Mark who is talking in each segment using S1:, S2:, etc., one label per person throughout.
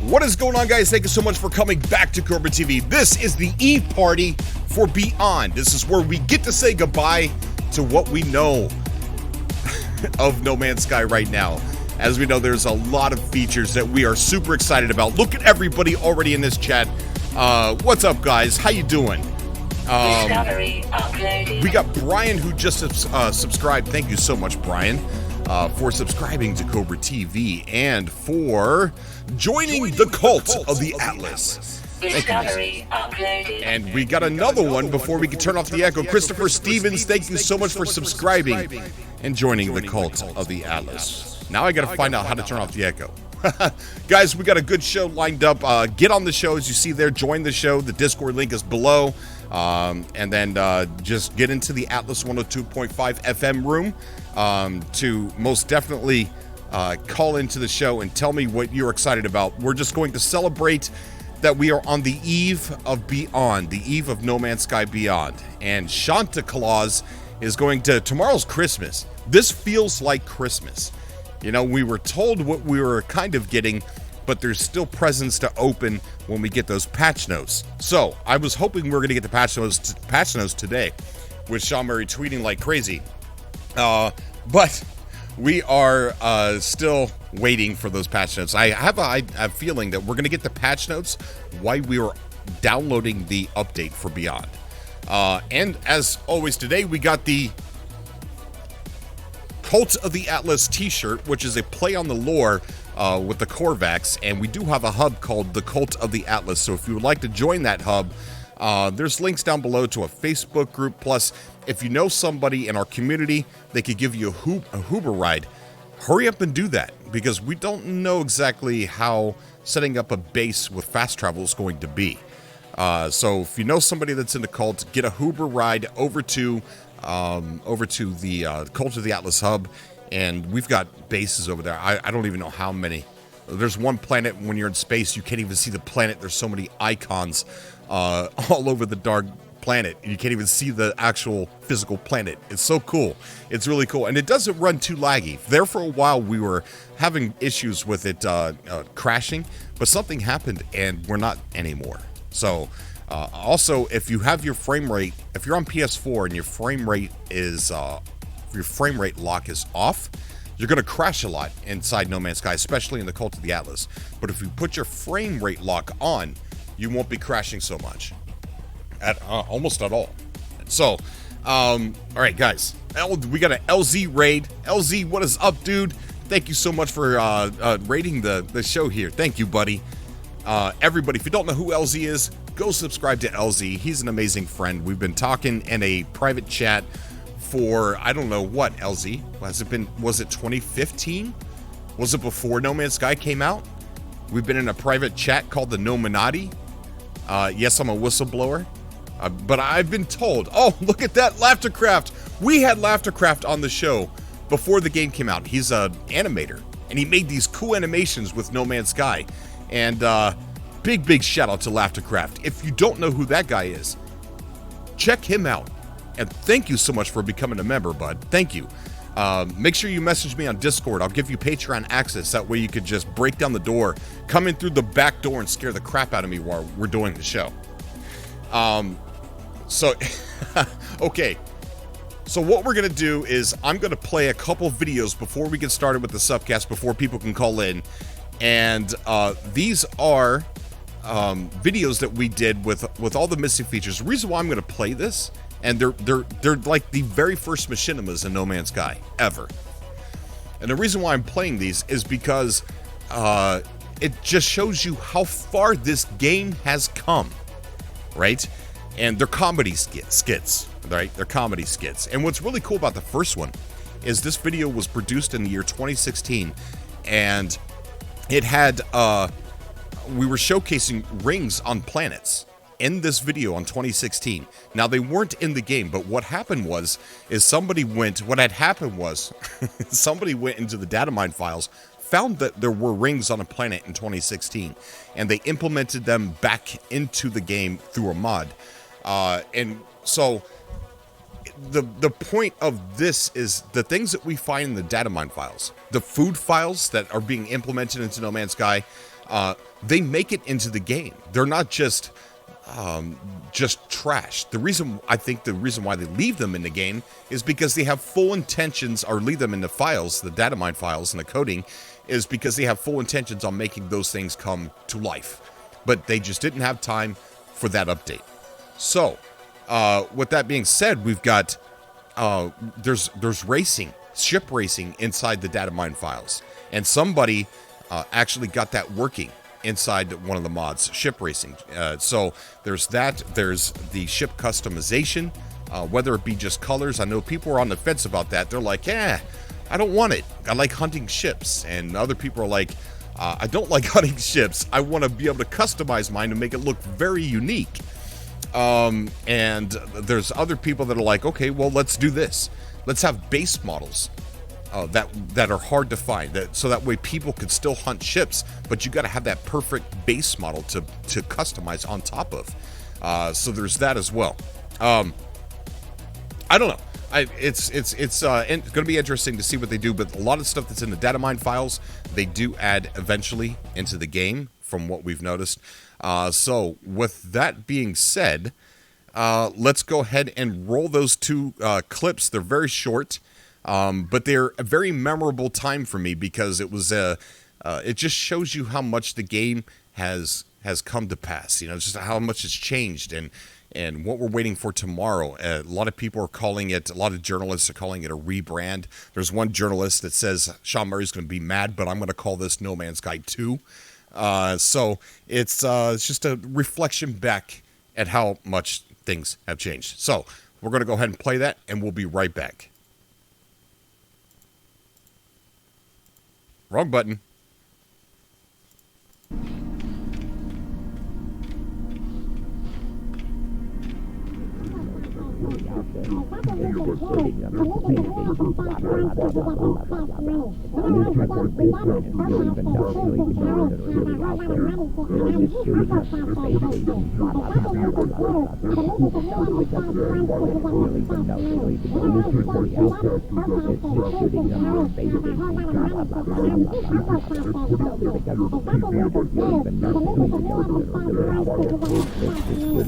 S1: What is going on, guys? Thank you so much for coming back to Cobra TV. This is the Eve party for Beyond. This is where we get to say goodbye to what we know of No Man's Sky right now. As we know, there's a lot of features that we are super excited about. Look at everybody already in this chat. What's up, guys? How you doing? We got Brian, who just subscribed. Thank you so much, Brian, for subscribing to Cobra TV and for joining the cult of the Atlas. And we got another one before we can turn off the echo. Christopher Stevens, thank you so much for subscribing and joining the cult of the Atlas. Now I got to find out how to turn off the echo. Guys, we got a good show lined up. Get on the show, as you see there. Join the show. The Discord link is below. And then just get into the Atlas 102.5 FM room to most definitely call into the show and tell me what you're excited about. We're just going to celebrate that we are on the eve of Beyond, the eve of No Man's Sky Beyond. And Santa Claus is going to... Tomorrow's Christmas. This feels like Christmas. You know, we were told what we were kind of getting, but there's still presents to open when we get those patch notes. So, I was hoping we were going to get the patch notes today, with Sean Murray tweeting like crazy. But we are still waiting for those patch notes. I have a feeling that we're going to get the patch notes while we were downloading the update for Beyond. And as always today, we got the Cult of the Atlas t-shirt, which is a play on the lore with the Corvax, and we do have a hub called the Cult of the Atlas. So if you would like to join that hub, there's links down below to a Facebook group. Plus, if you know somebody in our community, they could give you a Uber ride. Hurry up and do that, because we don't know exactly how setting up a base with fast travel is going to be. So if you know somebody that's in the cult, get a Uber ride over to the Cult of the Atlas hub, and we've got bases over there. I don't even know how many. There's one planet, when you're in space, you can't even see the planet. There's so many icons all over the dark planet. You can't even see the actual physical planet. It's so cool. It's really cool. And it doesn't run too laggy. There for a while, we were having issues with it crashing, but something happened, and we're not anymore. So... also, if you have your frame rate, if you're on PS4 and your frame rate is, your frame rate lock is off, you're going to crash a lot inside No Man's Sky, especially in the Cult of the Atlas. But if you put your frame rate lock on, you won't be crashing so much, almost at all. So, all right, guys, we got an LZ raid. LZ, what is up, dude? Thank you so much for raiding the show here. Thank you, buddy. Everybody, if you don't know who LZ is, go subscribe to LZ. He's an amazing friend. We've been talking in a private chat for, I don't know what, LZ. Was it 2015? Was it before No Man's Sky came out? We've been in a private chat called the Nominati. Yes, I'm a whistleblower. But I've been told, oh, look at that, Laughtercraft. We had Laughtercraft on the show before the game came out. He's an animator, and he made these cool animations with No Man's Sky. And big shout out to Laughtercraft. If you don't know who that guy is, check him out. And thank you so much for becoming a member, bud. Thank you. Make sure you message me on Discord. I'll give you Patreon access. That way you could just break down the door, come in through the back door, and scare the crap out of me while we're doing the show. Okay. So what we're going to do is I'm going to play a couple videos before we get started with the SUBCAST, before people can call in. And these are videos that we did with all the missing features. The reason why I'm going to play this, and they're like the very first machinimas in No Man's Sky ever. And the reason why I'm playing these is because it just shows you how far this game has come, right? And they're comedy skits, right? They're comedy skits. And what's really cool about the first one is this video was produced in the year 2016, and it had, we were showcasing rings on planets in this video on 2016. Now, they weren't in the game, but what happened was, somebody went into the data mine files, found that there were rings on a planet in 2016, and they implemented them back into the game through a mod. And so the point of this is the things that we find in the data mine files, the food files that are being implemented into No Man's Sky, they make it into the game. They're not just trash. I think the reason why they leave them in the game is because they have full intentions, or leave them in the files, the data mine files and the coding, is because they have full intentions on making those things come to life. But they just didn't have time for that update. So, with that being said, we've got, there's racing, ship racing inside the data mine files. And somebody actually got that working inside one of the mods, ship racing. So there's that. There's the ship customization, whether it be just colors. I know people are on the fence about that. They're like, I don't want it. I like hunting ships. And other people are like, I don't like hunting ships. I want to be able to customize mine to make it look very unique. And there's other people that are like, okay, well, let's do this. Let's have base models that are hard to find, so that way people can still hunt ships, but you got to have that perfect base model to customize on top of. So there's that as well. I don't know. It's going to be interesting to see what they do, but a lot of stuff that's in the data mine files, they do add eventually into the game, from what we've noticed. So with that being said, let's go ahead and roll those two clips. They're very short, but they're a very memorable time for me, because it was it just shows you how much the game has come to pass. You know, just how much it's changed, and what we're waiting for tomorrow. A lot of people are calling it, a lot of journalists are calling it a rebrand. There's one journalist that says Sean Murray's going to be mad, but I'm going to call this No Man's Sky 2. So it's just a reflection back at how much things have changed. So we're going to go ahead and play that, and we'll be right back. Wrong button.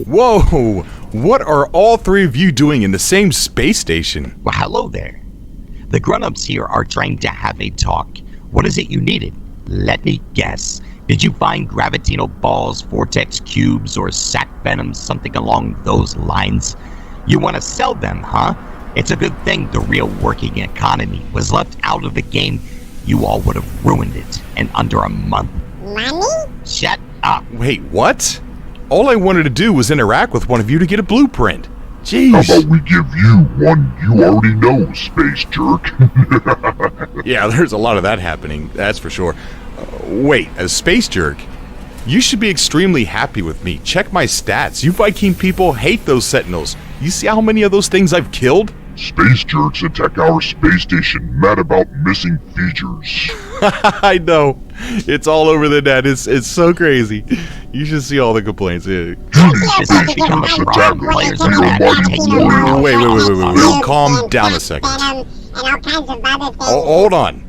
S2: Whoa! What are all three of you doing in the same space station?
S3: Well, hello there. The grown-ups here are trying to have a talk. What is it you needed? Let me guess. Did you find gravitino balls, vortex cubes, or sac venom, something along those lines? You want to sell them, huh? It's a good thing the real working economy was left out of the game. You all would have ruined it in under a month.
S4: Money?
S3: Shut up.
S2: Wait, what? All I wanted to do was interact with one of you to get a blueprint. Jeez.
S5: How about we give you one you already know, space jerk?
S2: Yeah, there's a lot of that happening, that's for sure. Wait, as space jerk? You should be extremely happy with me. Check my stats. You Viking people hate those Sentinels. You see how many of those things I've killed?
S5: Space jerks attack our space station, mad about missing features.
S2: I know. It's all over the net. It's so crazy. You should see all the complaints. Yeah.
S3: This has become a problem. Players are back to take you out.
S2: Wait. Calm down a second. Hold on.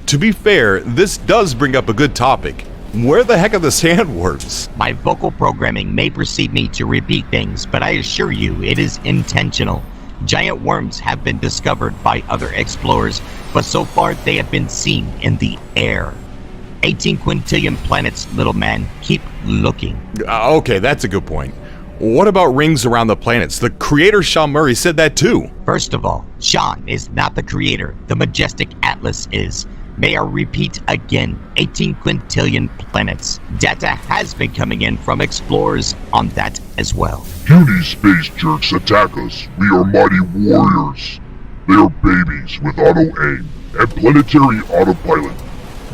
S2: To be fair, this does bring up a good topic. Where the heck are the sandworms?
S3: My vocal programming may perceive me to repeat things, but I assure you it is intentional. Giant worms have been discovered by other explorers, but so far they have been seen in the air. 18 quintillion planets, little man. Keep looking.
S2: Okay, that's a good point. What about rings around the planets? The creator Sean Murray said that too.
S3: First of all, Sean is not the creator. The majestic Atlas is. May I repeat again, 18 quintillion planets. Data has been coming in from explorers on that as well.
S5: Puny space jerks attack us. We are mighty warriors. They are babies with auto-aim and planetary autopilot,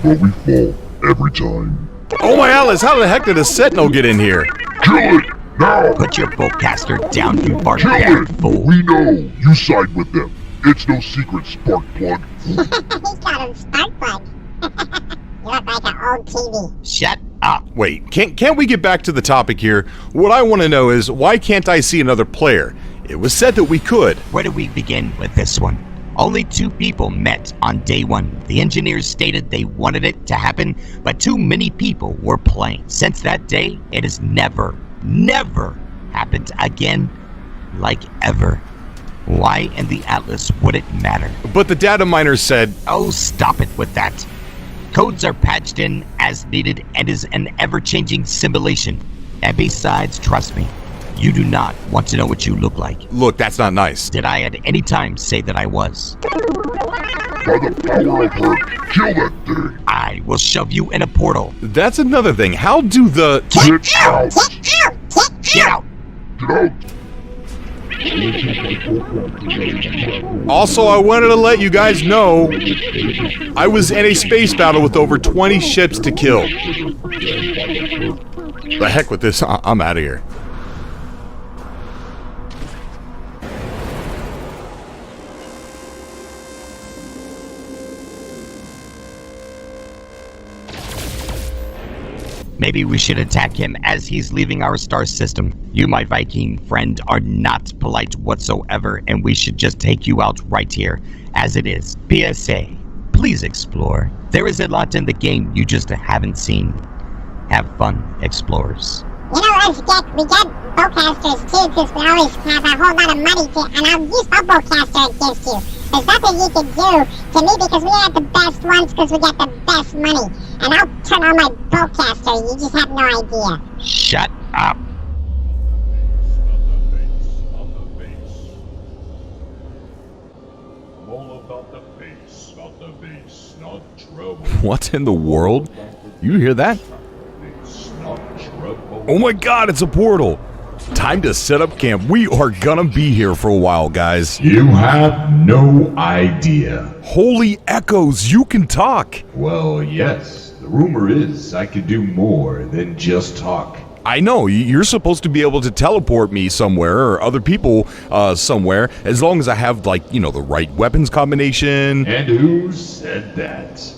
S5: but we fall every time.
S2: Oh my Alice, how the heck did a Sentinel get in here?
S5: Kill it, now!
S3: Put your bowcaster down, you
S5: Kill
S3: barbaric
S5: it!
S3: fool.
S5: We know, you side with them. It's no secret, spark plug.
S4: He's got him spark plug. You look like an old TV.
S3: Shut up.
S2: Wait, can't we get back to the topic here? What I want to know is, why can't I see another player? It was said that we could.
S3: Where do we begin with this one? Only 2 people met on day 1. The engineers stated they wanted it to happen, but too many people were playing. Since that day, it has never happened again, like ever. Why in the Atlas would it matter?
S2: But the data miners said,
S3: Oh, stop it with that. Codes are patched in as needed and is an ever-changing simulation. And besides, trust me, you do not want to know what you look like.
S2: look, that's not nice.
S3: Did I at any time say that I was?
S5: By the power of her, kill that thing!
S3: I will shove you in a portal.
S2: That's another thing. How do the...
S5: Get out!
S3: Get out!
S5: Get out!
S2: Also, I wanted to let you guys know I was in a space battle with over 20 ships to kill. The heck with this. I'm out of here.
S3: Maybe we should attack him as he's leaving our star system. You, my Viking friend, are not polite whatsoever, and we should just take you out right here, as it is. PSA, please explore. There is a lot in the game you just haven't seen. Have fun, explorers.
S4: You know, we get bowcasters too, because we always have a whole lot of money to, and I'll use what bowcaster it gives you. There's nothing you can do to me because we have the best ones because we get the best money. And I'll turn on my bowcaster, you just have no idea.
S3: Shut up.
S5: All about the bass, not trouble.
S2: What in the world? You hear that?
S5: It's not trouble.
S2: Oh my god, it's a portal. Time to set up camp. We are gonna be here for a while, guys.
S6: You have no idea.
S2: Holy echoes, you can talk.
S6: Well, yes. The rumor is I could do more than just talk.
S2: I know, you're supposed to be able to teleport me somewhere or other people somewhere as long as I have, like, you know, the right weapons combination.
S6: And who said that?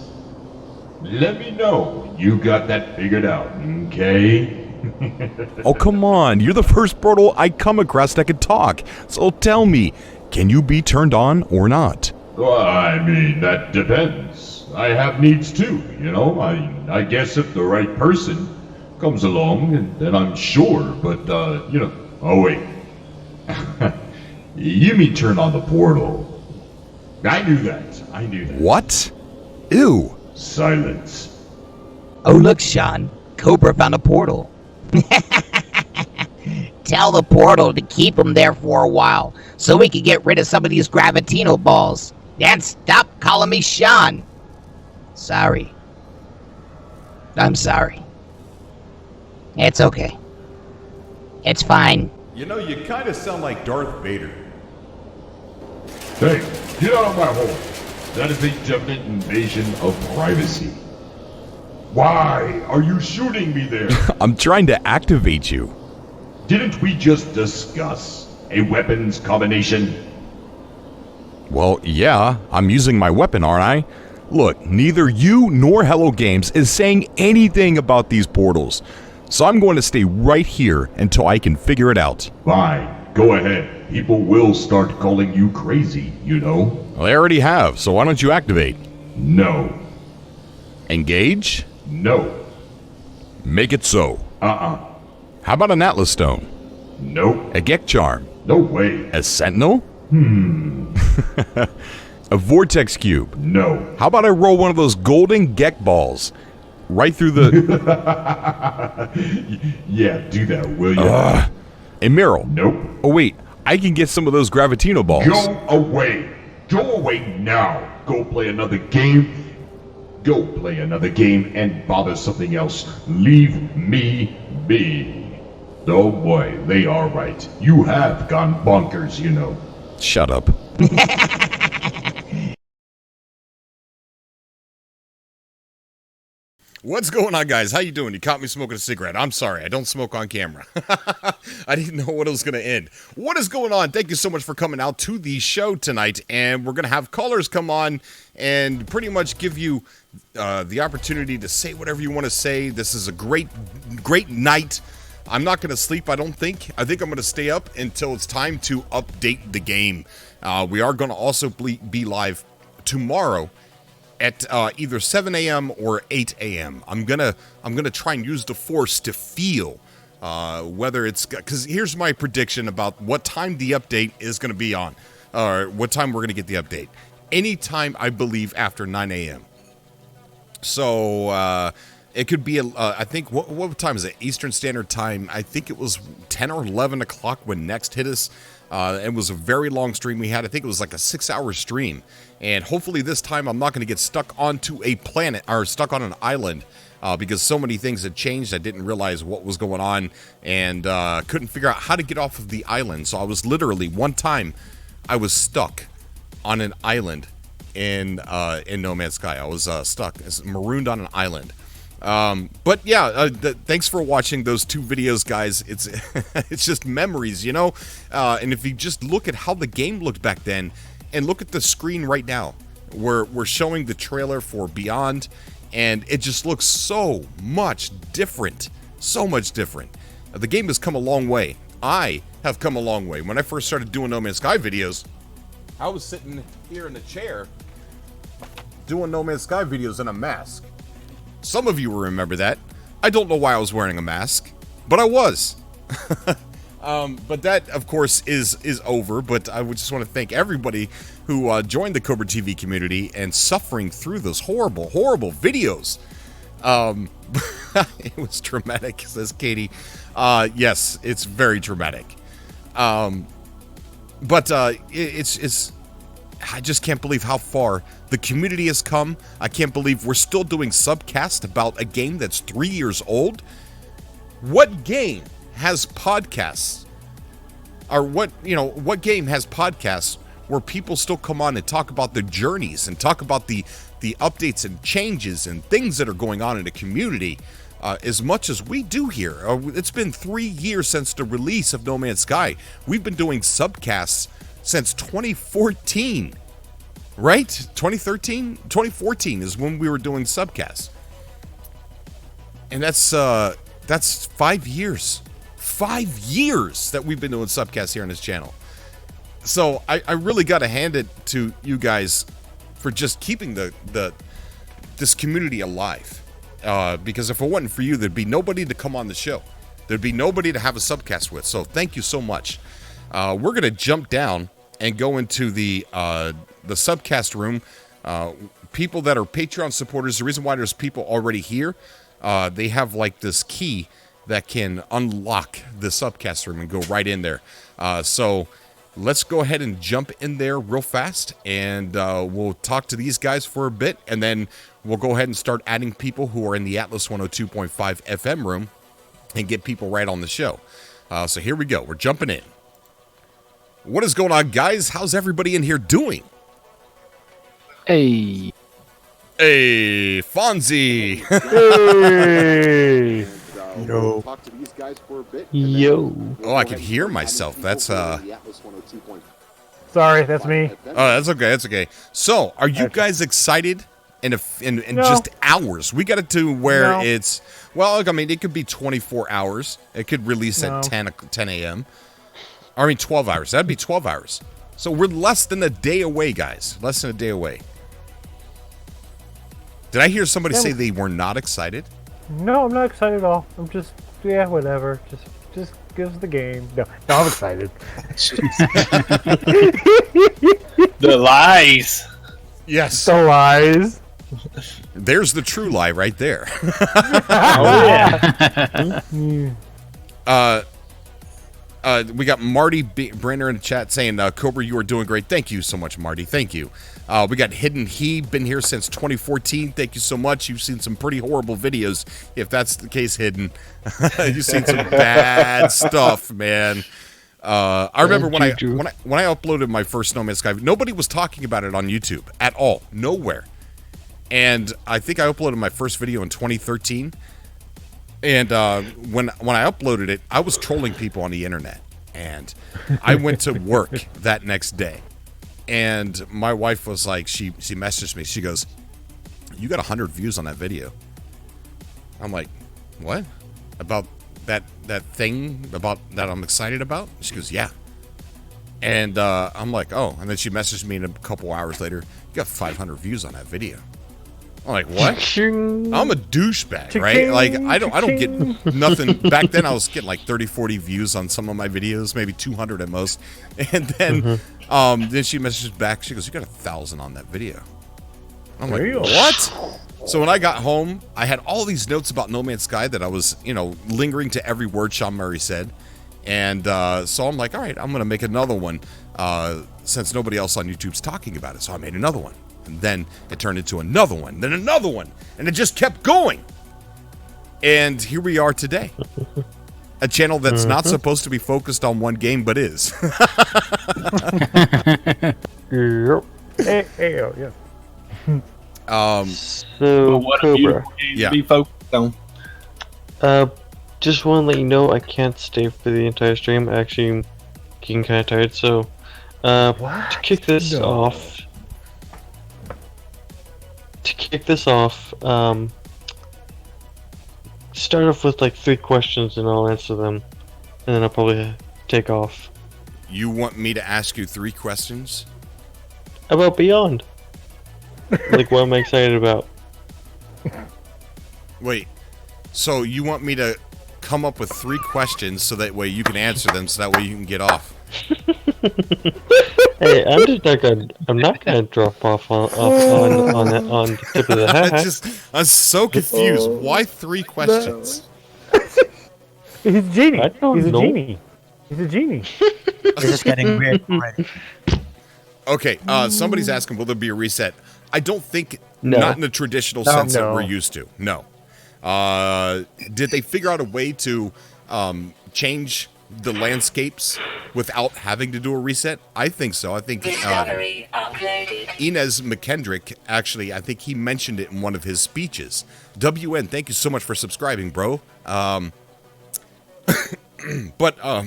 S6: Let me know you got that figured out, okay?
S2: Oh, come on. You're the first portal I come across that can talk. So tell me, can you be turned on or not?
S6: Well, I mean, that depends. I have needs too, you know? I guess if the right person comes along, then I'm sure, but, you know... Oh, wait. You mean turn on the portal. I knew that.
S2: What? Ew.
S6: Silence.
S3: Oh, look, Sean. Cobra found a portal. Tell the portal to keep him there for a while so we can get rid of some of these gravitino balls. And stop calling me Sean. Sorry. I'm sorry. It's okay. It's fine.
S2: You know, you kind of sound like Darth Vader.
S6: Hey, get out of my hole. That is a definite invasion of privacy. Why are you shooting me there?
S2: I'm trying to activate you.
S6: Didn't we just discuss a weapons combination?
S2: Well, yeah, I'm using my weapon, aren't I? Look, neither you nor Hello Games is saying anything about these portals. So I'm going to stay right here until I can figure it out.
S6: Fine, go ahead. People will start calling you crazy, you know?
S2: Well, they already have, so why don't you activate?
S6: No.
S2: Engage?
S6: No.
S2: Make it so.
S6: Uh-uh.
S2: How about an Atlas Stone?
S6: Nope.
S2: A Gek Charm?
S6: No way.
S2: A Sentinel? A Vortex Cube?
S6: No.
S2: How about I roll one of those golden Gek balls right through the...
S6: Yeah, do that, will you?
S2: A Miral?
S6: Nope.
S2: Oh wait, I can get some of those Gravitino balls.
S6: Go away. Go away now. Go play another game. Go play another game and bother something else. Leave me be. Oh boy, they are right. You have gone bonkers, you know.
S2: Shut up. What's going on, guys? How you doing? You caught me smoking a cigarette. I'm sorry, I don't smoke on camera. I didn't know when it was going to end. What is going on? Thank you so much for coming out to the show tonight, and we're going to have callers come on and pretty much give you the opportunity to say whatever you want to say. This is a great night.
S1: I'm not going to sleep, I don't think. I think I'm going to stay up until it's time to update the game. We are going to also be live tomorrow at either 7 a.m. or 8 a.m. I'm gonna try and use the Force to feel whether it's... Because here's my prediction about what time the update is going to be on, or what time we're going to get the update. Anytime, I believe, after 9 a.m. So... it could be, I think, what time is it? Eastern Standard Time. I think it was 10 or 11 o'clock when Next hit us. It was a very long stream we had. I think it was like a 6-hour stream. And hopefully this time I'm not going to get stuck onto a planet, or stuck on an island, because so many things had changed. I didn't realize what was going on, and couldn't figure out how to get off of the island. So I was literally, one time, I was stuck on an island in No Man's Sky. I was stuck, marooned on an island. But yeah, thanks for watching those 2 videos, guys. It's it's just memories, you know. And if you just look at how the game looked back then, and look at the screen right now, we're showing the trailer for Beyond, and it just looks so much different, so much different. The game has come a long way. I have come a long way. When I first started doing No Man's Sky videos, I was sitting here in a chair doing No Man's Sky videos in a mask. Some of you will remember that. I don't know why I was wearing a mask, but I was. But that, of course, is over. But I would just want to thank everybody who joined the Cobra TV community and suffering through those horrible, horrible videos. It was traumatic, says Katie. Yes, it's very traumatic. But it's I just can't believe how far the community has come. I can't believe we're still doing subcast about a game that's 3 years old. What game has podcasts? Or what game has podcasts where people still come on and talk about their journeys and talk about the updates and changes and things that are going on in the community as much as we do here? It's been 3 years since the release of No Man's Sky. We've been doing subcasts since 2014, right? 2013? 2014 is when we were doing subcasts. And that's 5 years. 5 years that we've been doing subcasts here on this channel. So I really got to hand it to you guys for just keeping this community alive. Because if it wasn't for you, there'd be nobody to come on the show. There'd be nobody to have a subcast with. So thank you so much. We're going to jump down and go into the subcast room. People that are Patreon supporters, the reason why there's people already here, they have like this key that can unlock the subcast room and go right in there. So let's go ahead and jump in there real fast, and we'll talk to these guys for a bit, and then we'll go ahead and start adding people who are in the Atlas 102.5 FM room and get people right on the show. So here we go. We're jumping in. What is going on, guys? How's everybody in here doing?
S7: Hey.
S1: Hey, Fonzie.
S7: Hey. Yo.
S8: Talk to these guys for a bit.
S7: Yo.
S1: Oh, I can hear myself. That's
S8: Sorry,
S7: that's me.
S1: Oh, that's okay. That's okay. So, are you guys excited? In
S7: No.
S1: just hours, we got it to where
S7: No.
S1: it's, well, I mean, it could be 24 hours. It could release
S7: No.
S1: at 10 a.m. I mean, 12 hours. That'd be 12 hours. So we're less than a day away, guys. Less than a day away. Did I hear somebody say they were not excited?
S7: No, I'm not excited at all. I'm just, yeah, whatever. Just give us the game. No, I'm excited.
S9: The lies.
S1: Yes.
S7: The lies.
S1: There's the true lie right there.
S9: Oh yeah.
S1: We got Marty Brenner in the chat saying, Cobra, you are doing great. Thank you so much, Marty. Thank you. We got Hidden He, been here since 2014. Thank you so much. You've seen some pretty horrible videos. If that's the case, Hidden. You've seen some bad stuff, man. I remember when I uploaded my first No Man's Sky, nobody was talking about it on YouTube at all. Nowhere. And I think I uploaded my first video in 2013. And when I uploaded it, I was trolling people on the internet. And I went to work that next day. And my wife was like, she messaged me. She goes, "You got 100 views on that video." I'm like, "What? About that thing about that I'm excited about? She goes, yeah. And I'm like, oh. And then she messaged me a couple hours later. You got 500 views on that video. I'm like, what? I'm a douchebag, right? Like, I don't get nothing. Back then, I was getting like 30, 40 views on some of my videos, maybe 200 at most. And then, then she messages back. She goes, you got 1,000 on that video. I'm like, what? So when I got home, I had all these notes about No Man's Sky that I was, lingering to every word Sean Murray said. And so I'm like, all right, I'm going to make another one since nobody else on YouTube's talking about it. So I made another one. And then it turned into another one, then another one. And it just kept going. And here we are today. A channel that's not supposed to be focused on one game, but is.
S7: Yep. Yeah.
S8: So,
S9: what
S8: Cobra,
S1: Yeah.
S9: be focused on.
S8: just want to let you know I can't stay for the entire stream. Actually, I'm getting kind of tired, so to kick this off, start off with like 3 questions and I'll answer them, and then I'll probably take off.
S1: You want me to ask you 3 questions?
S8: About Beyond. Like, what am I excited about?
S1: Wait, so you want me to come up with 3 questions so that way you can answer them, so that way you can get off?
S8: Hey, I'm not gonna drop off on the tip of the hat.
S1: I'm so confused. Why 3 questions?
S7: He's a genie.
S8: I don't
S7: He's a
S8: know.
S7: genie. He's a genie.
S10: This is getting weird already.
S1: Okay, somebody's asking, will there be a reset? I don't think,
S8: No.
S1: not in the traditional sense that
S7: No.
S1: we're used to. No. Did they figure out a way to change the landscapes without having to do a reset? I think so. I think Inez McKendrick, actually, I think he mentioned it in one of his speeches. WN, thank you so much for subscribing, bro. But I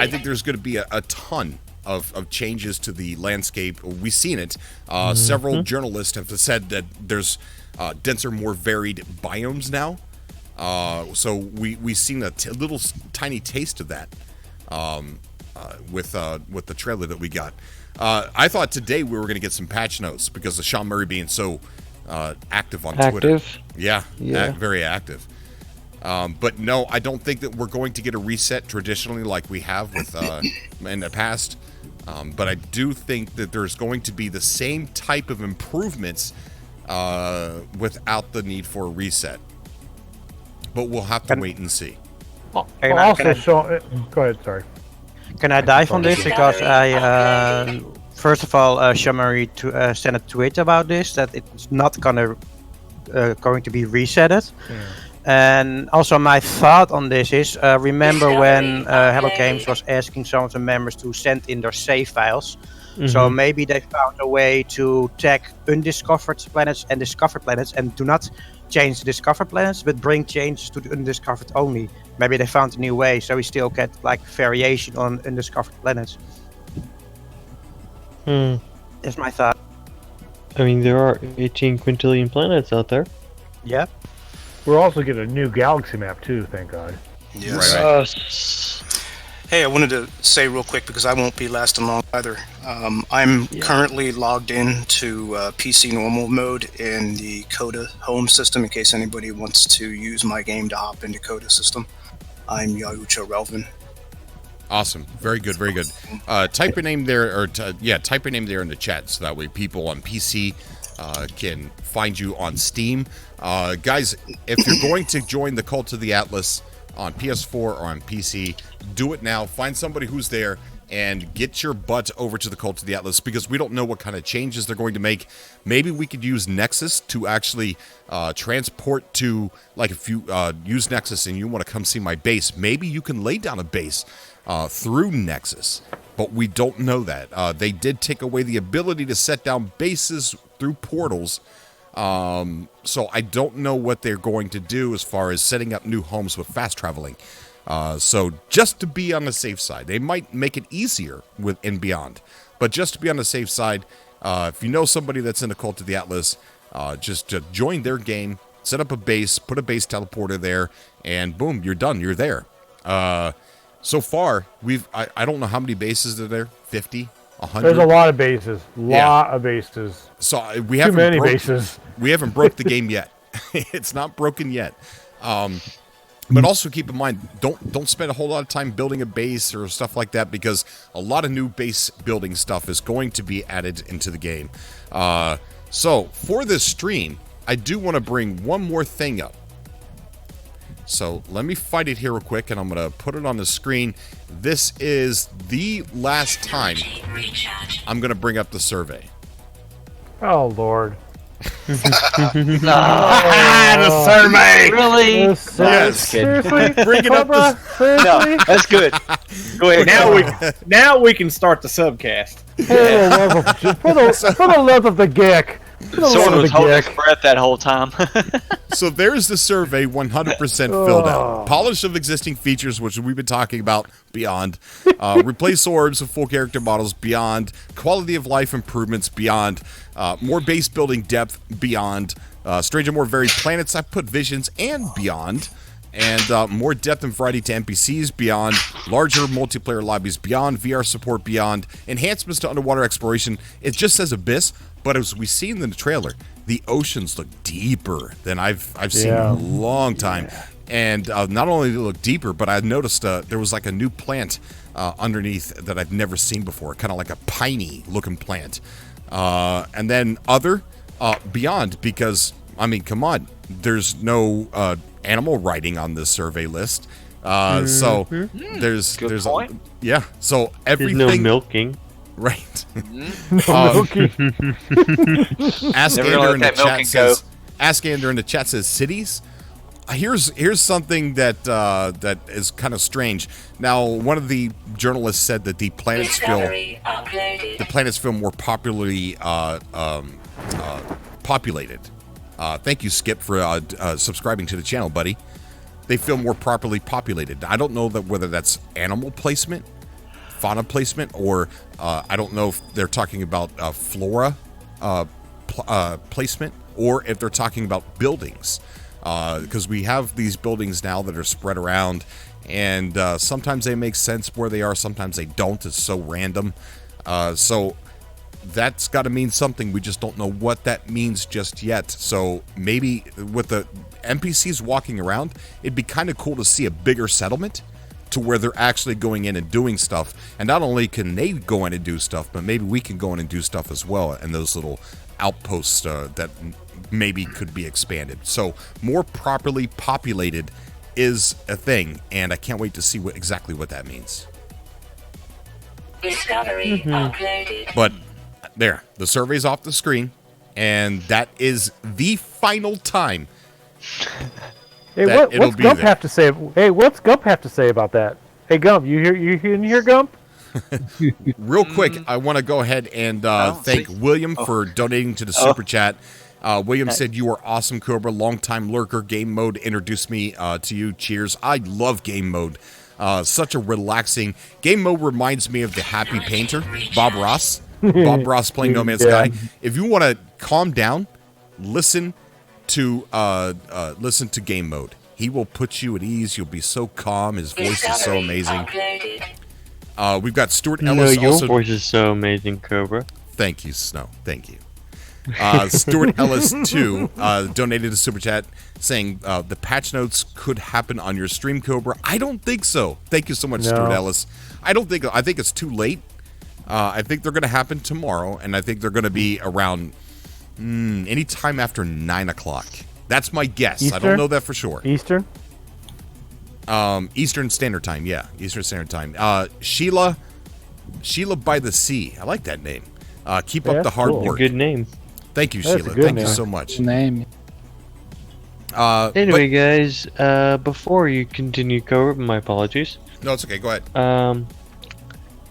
S1: think there's going to be a ton of changes to the landscape. We've seen it. Several journalists have said that there's denser, more varied biomes now. So we've seen a little tiny taste of that with the trailer that we got. I thought today we were going to get some patch notes because of Sean Murray being so active on Twitter.
S8: Active?
S1: Yeah,
S8: Yeah.
S1: very active. But no, I don't think that we're going to get a reset traditionally like we have with in the past. But I do think that there's going to be the same type of improvements without the need for a reset. But we'll have to wait and see.
S7: Also, Sean, go ahead. Sorry.
S10: Can I dive on this? Because I, first of all, Shamari sent a tweet about this, that it's not going to be resetted. And also my thought on this is, remember when Hello Games was asking some of the members to send in their save files? So maybe they found a way to tag undiscovered planets and discovered planets and do not change the discovered planets, but bring changes to the undiscovered only. Maybe they found a new way, so we still get like variation on undiscovered planets. That's my thought.
S8: I mean, there are 18 quintillion planets out there.
S10: Yeah.
S7: We're also getting a new galaxy map too, thank God.
S11: Yes.
S1: Right.
S11: Hey, I wanted to say real quick because I won't be lasting long either. I'm currently logged in to PC normal mode in the Coda home system in case anybody wants to use my game to hop into Coda system. I'm Yaucho Relvin.
S1: Awesome. Very good. Very good. Type your name there, or type your name there in the chat so that way people on PC can find you on Steam. Guys, if you're going to join the Cult of the Atlas on PS4 or on PC, do it now. Find somebody who's there and get your butt over to the Cult of the Atlas, because we don't know what kind of changes they're going to make. Maybe we could use Nexus to actually transport to, like, if you use Nexus and you want to come see my base, maybe you can lay down a base through Nexus, but we don't know that. They did take away the ability to set down bases through portals, so I don't know what they're going to do as far as setting up new homes with fast traveling. So just to be on the safe side, they might make it easier with and beyond, but just to be on the safe side, if you know somebody that's in the Cult of the Atlas, just to join their game, set up a base, put a base teleporter there, and boom, you're done. You're there. So far, I don't know how many bases are there. 50, 100.
S7: There's a lot of bases. Lot of bases.
S1: So we
S7: haven't many bases.
S1: We haven't broke the game yet. It's not broken yet. But also keep in mind, don't spend a whole lot of time building a base or stuff like that, because a lot of new base building stuff is going to be added into the game. So for this stream, I do want to bring one more thing up. So let me find it here real quick, and I'm going to put it on the screen. This is the last time I'm going to bring up the survey.
S7: Oh, Lord.
S9: The survey!
S7: Really?
S1: Yes.
S7: Seriously?
S1: Bring it up.
S7: Cobra? Seriously?
S9: No, that's good. Go ahead. Now we can start the subcast.
S7: For the love of the geek.
S12: Someone was holding his breath that whole time.
S1: So there's the survey, 100% filled out. Polish of existing features, which we've been talking about, beyond. Replace orbs with full character models, beyond. Quality of life improvements, beyond. More base building depth, beyond. Stranger, more varied planets, I put visions, and beyond. And more depth and variety to NPCs, beyond. Larger multiplayer lobbies, beyond. VR support, beyond. Enhancements to underwater exploration. It just says Abyss, but as we see in the trailer, the oceans look deeper than I've seen in a long time. And not only do they look deeper, but I noticed there was like a new plant underneath that I've never seen before, kind of like a piney looking plant. And then other beyond, because I mean, come on, there's no animal writing on this survey list. So there's
S12: point.
S1: So everything.
S8: There's no milking.
S1: Right.
S12: Ask Andrew in the chat says.
S1: Ask Andrew in the chat says cities. Here's something that that is kind of strange. Now, one of the journalists said that the planets feel more popularly populated. Thank you, Skip, for subscribing to the channel, buddy. They feel more properly populated. I don't know whether that's animal placement, fauna placement, or I don't know if they're talking about flora placement, or if they're talking about buildings. Because we have these buildings now that are spread around, and sometimes they make sense where they are, sometimes they don't. It's so random. So that's got to mean something. We just don't know what that means just yet. So maybe with the NPCs walking around, it'd be kind of cool to see a bigger settlement to where they're actually going in and doing stuff. And not only can they go in and do stuff, but maybe we can go in and do stuff as well in those little outposts that maybe could be expanded. So more properly populated is a thing, and I can't wait to see exactly what that means.
S13: Discovery uploaded.
S1: But there, the survey's off the screen, and that is the final time.
S7: Hey, what's Gump have to say? Hey, what's Gump have to say about that? Hey, Gump, you hear Gump?
S1: Real quick, I want to go ahead and thank William for donating to the super chat. William said, "You are awesome, Cobra. Longtime lurker. Game mode introduced me to you. Cheers." I love game mode. Such a relaxing game mode. Reminds me of the Happy Painter, Bob Ross. Bob Ross playing No Man's Sky. If you want to calm down, listen to game mode. He will put you at ease. You'll be so calm. His voice is so amazing. We've got Stuart Ellis.
S8: Your voice is so amazing, Cobra.
S1: Thank you, Snow. Thank you. Stuart Ellis 2 donated a super chat saying the patch notes could happen on your stream, Cobra. I don't think so. Thank you so much, Stuart Ellis. I think it's too late. I think they're going to happen tomorrow, and I think they're going to be around any time after 9 o'clock. That's my guess.
S7: Eastern?
S1: I don't know that for sure.
S7: Eastern?
S1: Eastern Standard Time, yeah. Eastern Standard Time. Sheila by the Sea. I like that name. Keep up the hard work.
S8: Good name.
S1: Thank you, Sheila. Thank you so much.
S14: Name.
S8: Anyway, guys, before you continue, Cobra, my apologies.
S1: No, it's okay. Go ahead.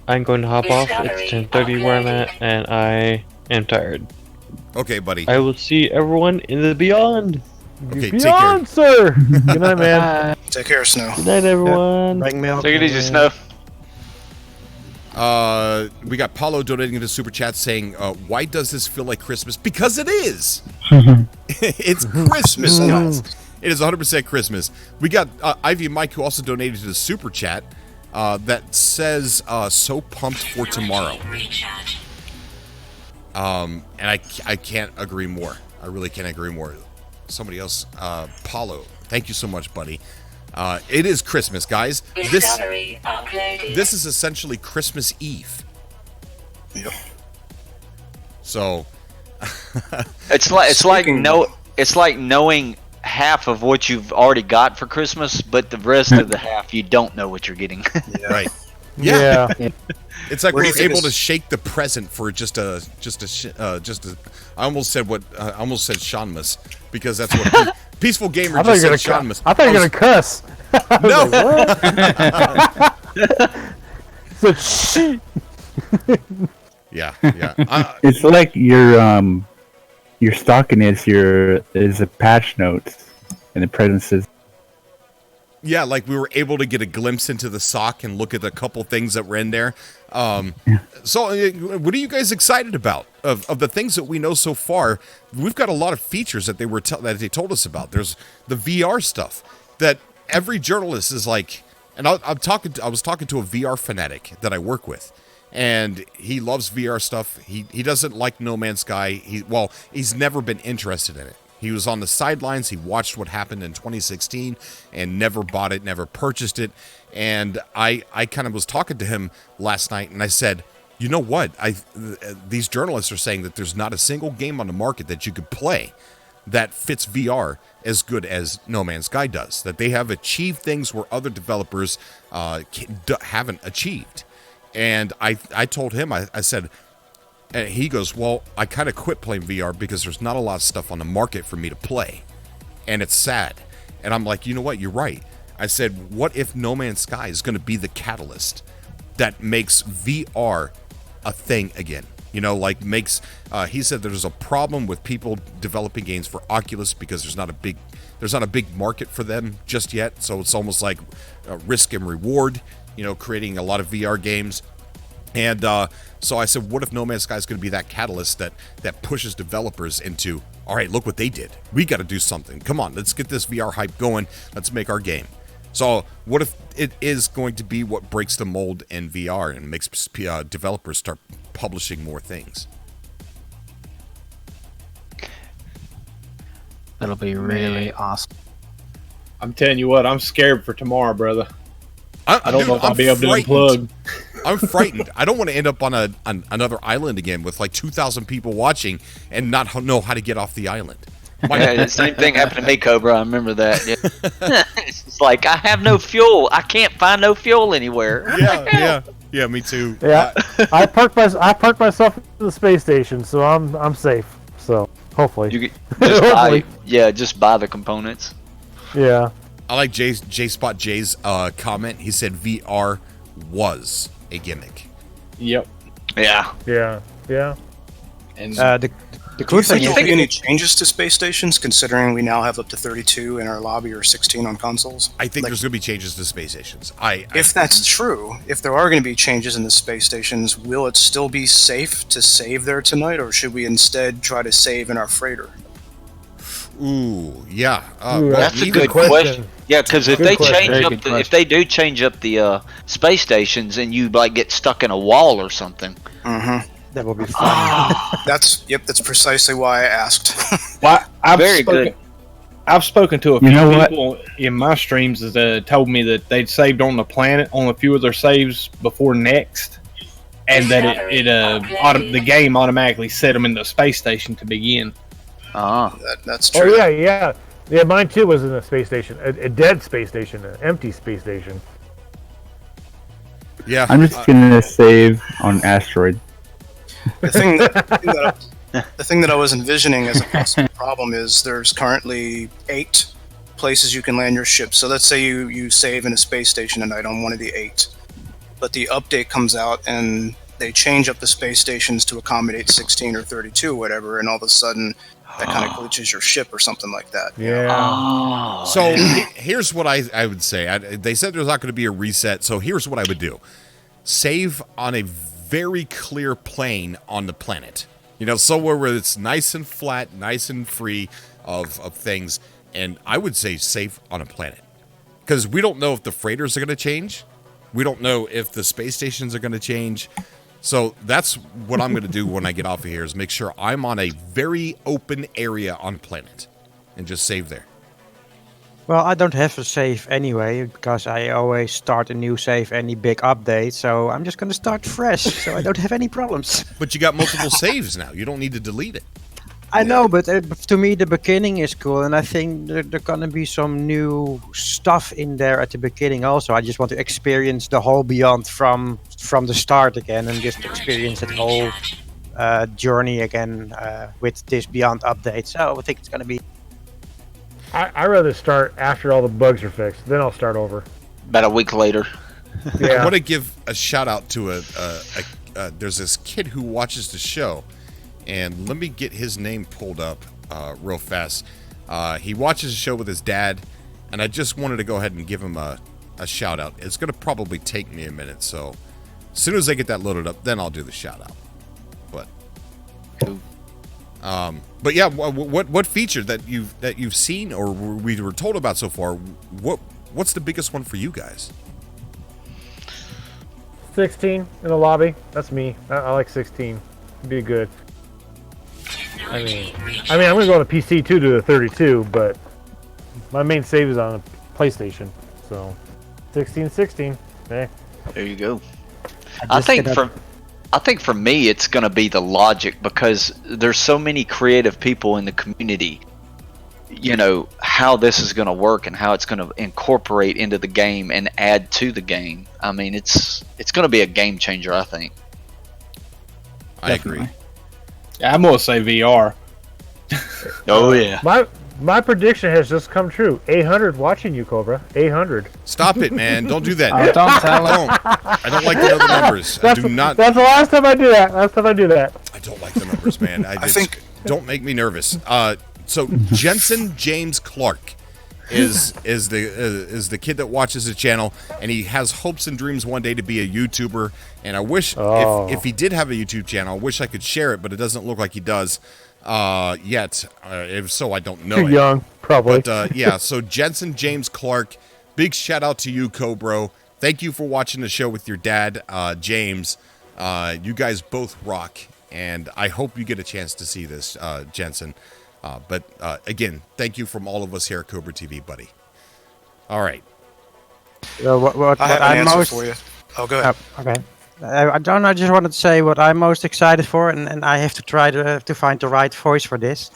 S8: I'm going to hop off. It's 10:30 where I'm at, and I am tired.
S1: Okay, buddy.
S8: I will see everyone in the beyond.
S1: Okay,
S7: beyond, sir. Good night, man.
S11: Take care, Snow.
S8: Good night, everyone.
S10: Bring milk.
S12: Take it easy, Snow.
S1: We got Paulo donating into Super Chat saying, why does this feel like Christmas? Because it is. It's Christmas, guys. It is 100% Christmas. We got Ivy and Mike, who also donated to the Super Chat, that says, so pumped for tomorrow. And I can't agree more. I really can't agree more. Somebody else, Paulo, thank you so much, buddy. It is Christmas, guys. This is essentially Christmas Eve.
S11: Yep.
S1: So
S12: it's like knowing half of what you've already got for Christmas, but the rest of the half you don't know what you're getting.
S1: Right. Yeah. It's like we're able to shake the present for just a. I almost said Seanmas, because that's what Peaceful Gamer just said. Seanmas.
S7: I thought you were gonna cuss.
S1: No.
S7: So shit.
S1: Yeah.
S14: It's like your stocking is a patch notes, and the present says.
S1: Yeah, like we were able to get a glimpse into the sock and look at a couple things that were in there. So, what are you guys excited about of the things that we know so far? We've got a lot of features that they told us about. There's the VR stuff that every journalist is like, and I was talking to a VR fanatic that I work with, and he loves VR stuff. He doesn't like No Man's Sky. He's never been interested in it. He was on the sidelines. He watched what happened in 2016 and never bought it, never purchased it. And I kind of was talking to him last night, and I said, you know what? These journalists are saying that there's not a single game on the market that you could play that fits VR as good as No Man's Sky does. That they have achieved things where other developers haven't achieved. And I told him, I said, and he goes, well, I kind of quit playing VR because there's not a lot of stuff on the market for me to play. And it's sad. And I'm like, you know what? You're right. I said, what if No Man's Sky is going to be the catalyst that makes VR a thing again? You know, like makes, he said there's a problem with people developing games for Oculus because there's not a big market for them just yet. So it's almost like risk and reward, you know, creating a lot of VR games. And so I said, what if No Man's Sky is going to be that catalyst that pushes developers into, all right, look what they did. We got to do something. Come on, let's get this VR hype going. Let's make our game. So what if it is going to be what breaks the mold in VR and makes developers start publishing more things?
S15: That'll be really awesome.
S9: I'm telling you what, I'm scared for tomorrow, brother. I don't know if I'll be able to unplug.
S1: I'm frightened. I don't want to end up on another island again with like 2,000 people watching and not know how to get off the island.
S12: The same thing happened to me, Cobra. I remember that. Yeah. It's like, I have no fuel. I can't find no fuel anywhere.
S1: Yeah, me too.
S7: Yeah, I parked myself at the space station, so I'm safe. So hopefully,
S12: you just buy the components.
S7: Yeah.
S1: I like J-Spot J's comment. He said VR was a gimmick.
S9: Yep.
S12: Yeah.
S9: And
S11: do you think there'll be any changes to space stations, considering we now have up to 32 in our lobby or 16 on consoles?
S1: I think there's going to be changes to space stations.
S11: If that's true, if there are going to be changes in the space stations, will it still be safe to save there tonight, or should we instead try to save in our freighter?
S1: Ooh, yeah.
S12: That's a good question. Yeah, because if they do change up the space stations and you like get stuck in a wall or something,
S10: that would be fun.
S11: That's precisely why I asked.
S9: Well, I've spoken to a few people in my streams that told me that they'd saved on the planet on a few of their saves before next, and that the game automatically set them in the space station to begin.
S11: That's true.
S7: Oh yeah. Mine too was in a space station, a dead space station, an empty space station.
S1: Yeah,
S14: I'm just gonna save on asteroid.
S11: The thing that I was envisioning as a possible problem is there's currently 8 places you can land your ship. So let's say you save in a space station tonight on one of the 8, but the update comes out and they change up the space stations to accommodate 16 or 32 or whatever, and all of a sudden that kind of glitches your ship or something like that.
S7: Yeah.
S1: So here's what I would say. They said there's not going to be a reset, so here's what I would do. save on a very clear plane on the planet. Somewhere where it's nice and flat, nice and free of things. And I would say save on a planet. Because we don't know if the freighters are going to change. We don't know if the space stations are going to change. So that's what I'm going to do when I get off of here, is make sure I'm on a very open area on planet and just save there.
S10: Well, I don't have a save anyway, because I always start a new save any big update, so I'm just going to start fresh, so I don't have any problems.
S1: But you got multiple saves now. You don't need to delete it.
S10: I know, but to me the beginning is cool, and I think there's going to be some new stuff in there at the beginning also. I just want to experience the whole Beyond from the start again, and just experience that whole journey again with this Beyond update, so I think it's going to be...
S7: I'd rather start after all the bugs are fixed. Then I'll start over.
S12: About a week later.
S1: Yeah. I want to give a shout out to there's this kid who watches the show, and let me get his name pulled up real fast. He watches the show with his dad, and I just wanted to go ahead and give him a shout out. It's going to probably take me a minute, so as soon as I get that loaded up, then I'll do the shout out. But yeah, what feature that you've seen or we were told about so far? What's the biggest one for you guys?
S7: 16 in the lobby. That's me. I like 16. It'd be good. I mean, I'm gonna go on the PC too to the 32, but my main save is on the PlayStation. So 16. Okay.
S12: There you go. I think for me it's going to be the logic, because there's so many creative people in the community, how this is going to work and how it's going to incorporate into the game and add to the game. I mean, it's going to be a game changer, I think.
S1: I agree.
S9: Yeah, I'm going to say VR.
S12: Oh yeah.
S7: My prediction has just come true. 800 watching you, Cobra. 800.
S1: Stop it, man. Don't do that.
S7: Don't tell him.
S1: I don't like the other numbers. I do not.
S7: That's the last time I do that.
S1: I don't like the numbers, man. I think don't make me nervous. So Jensen James Clark is the kid that watches the channel, and he has hopes and dreams one day to be a YouTuber. And I wish if he did have a YouTube channel, I wish I could share it, but it doesn't look like he does. Yet. If so, I don't know.
S7: Too young, probably.
S1: But yeah, so Jensen James Clark, big shout out to you, Cobro. Thank you for watching the show with your dad, James. You guys both rock, and I hope you get a chance to see this, Jensen. But again, thank you from all of us here at Cobra TV, buddy. All right.
S11: I have an answer for you. Oh, go ahead.
S10: Okay. I don't know, I just wanted to say what I'm most excited for, and I have to try to find the right voice for this.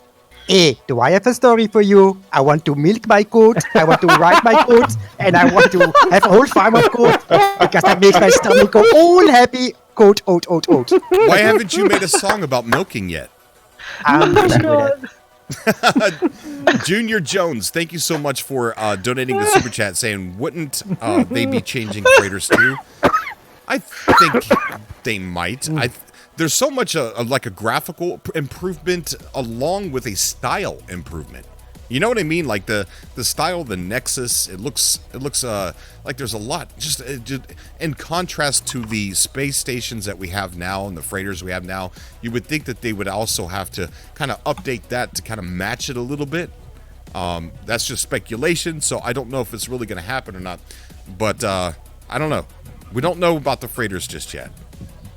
S10: Hey, do I have a story for you? I want to milk my goat, I want to ride my goat, and I want to have a whole farm of goat, because that makes my stomach go all happy. Goat, oat.
S1: Why haven't you made a song about milking yet?
S10: I'm busy with
S1: it. Junior Jones, thank you so much for donating the super chat, saying, wouldn't they be changing freighters too? I think they might. There's so much like a graphical improvement along with a style improvement. You know what I mean? Like the style of the Nexus, it looks like there's a lot just in contrast to the space stations that we have now and the freighters we have now. You would think that they would also have to kind of update that to kind of match it a little bit. That's just speculation, so I don't know if it's really going to happen or not. But I don't know. We don't know about the freighters just yet.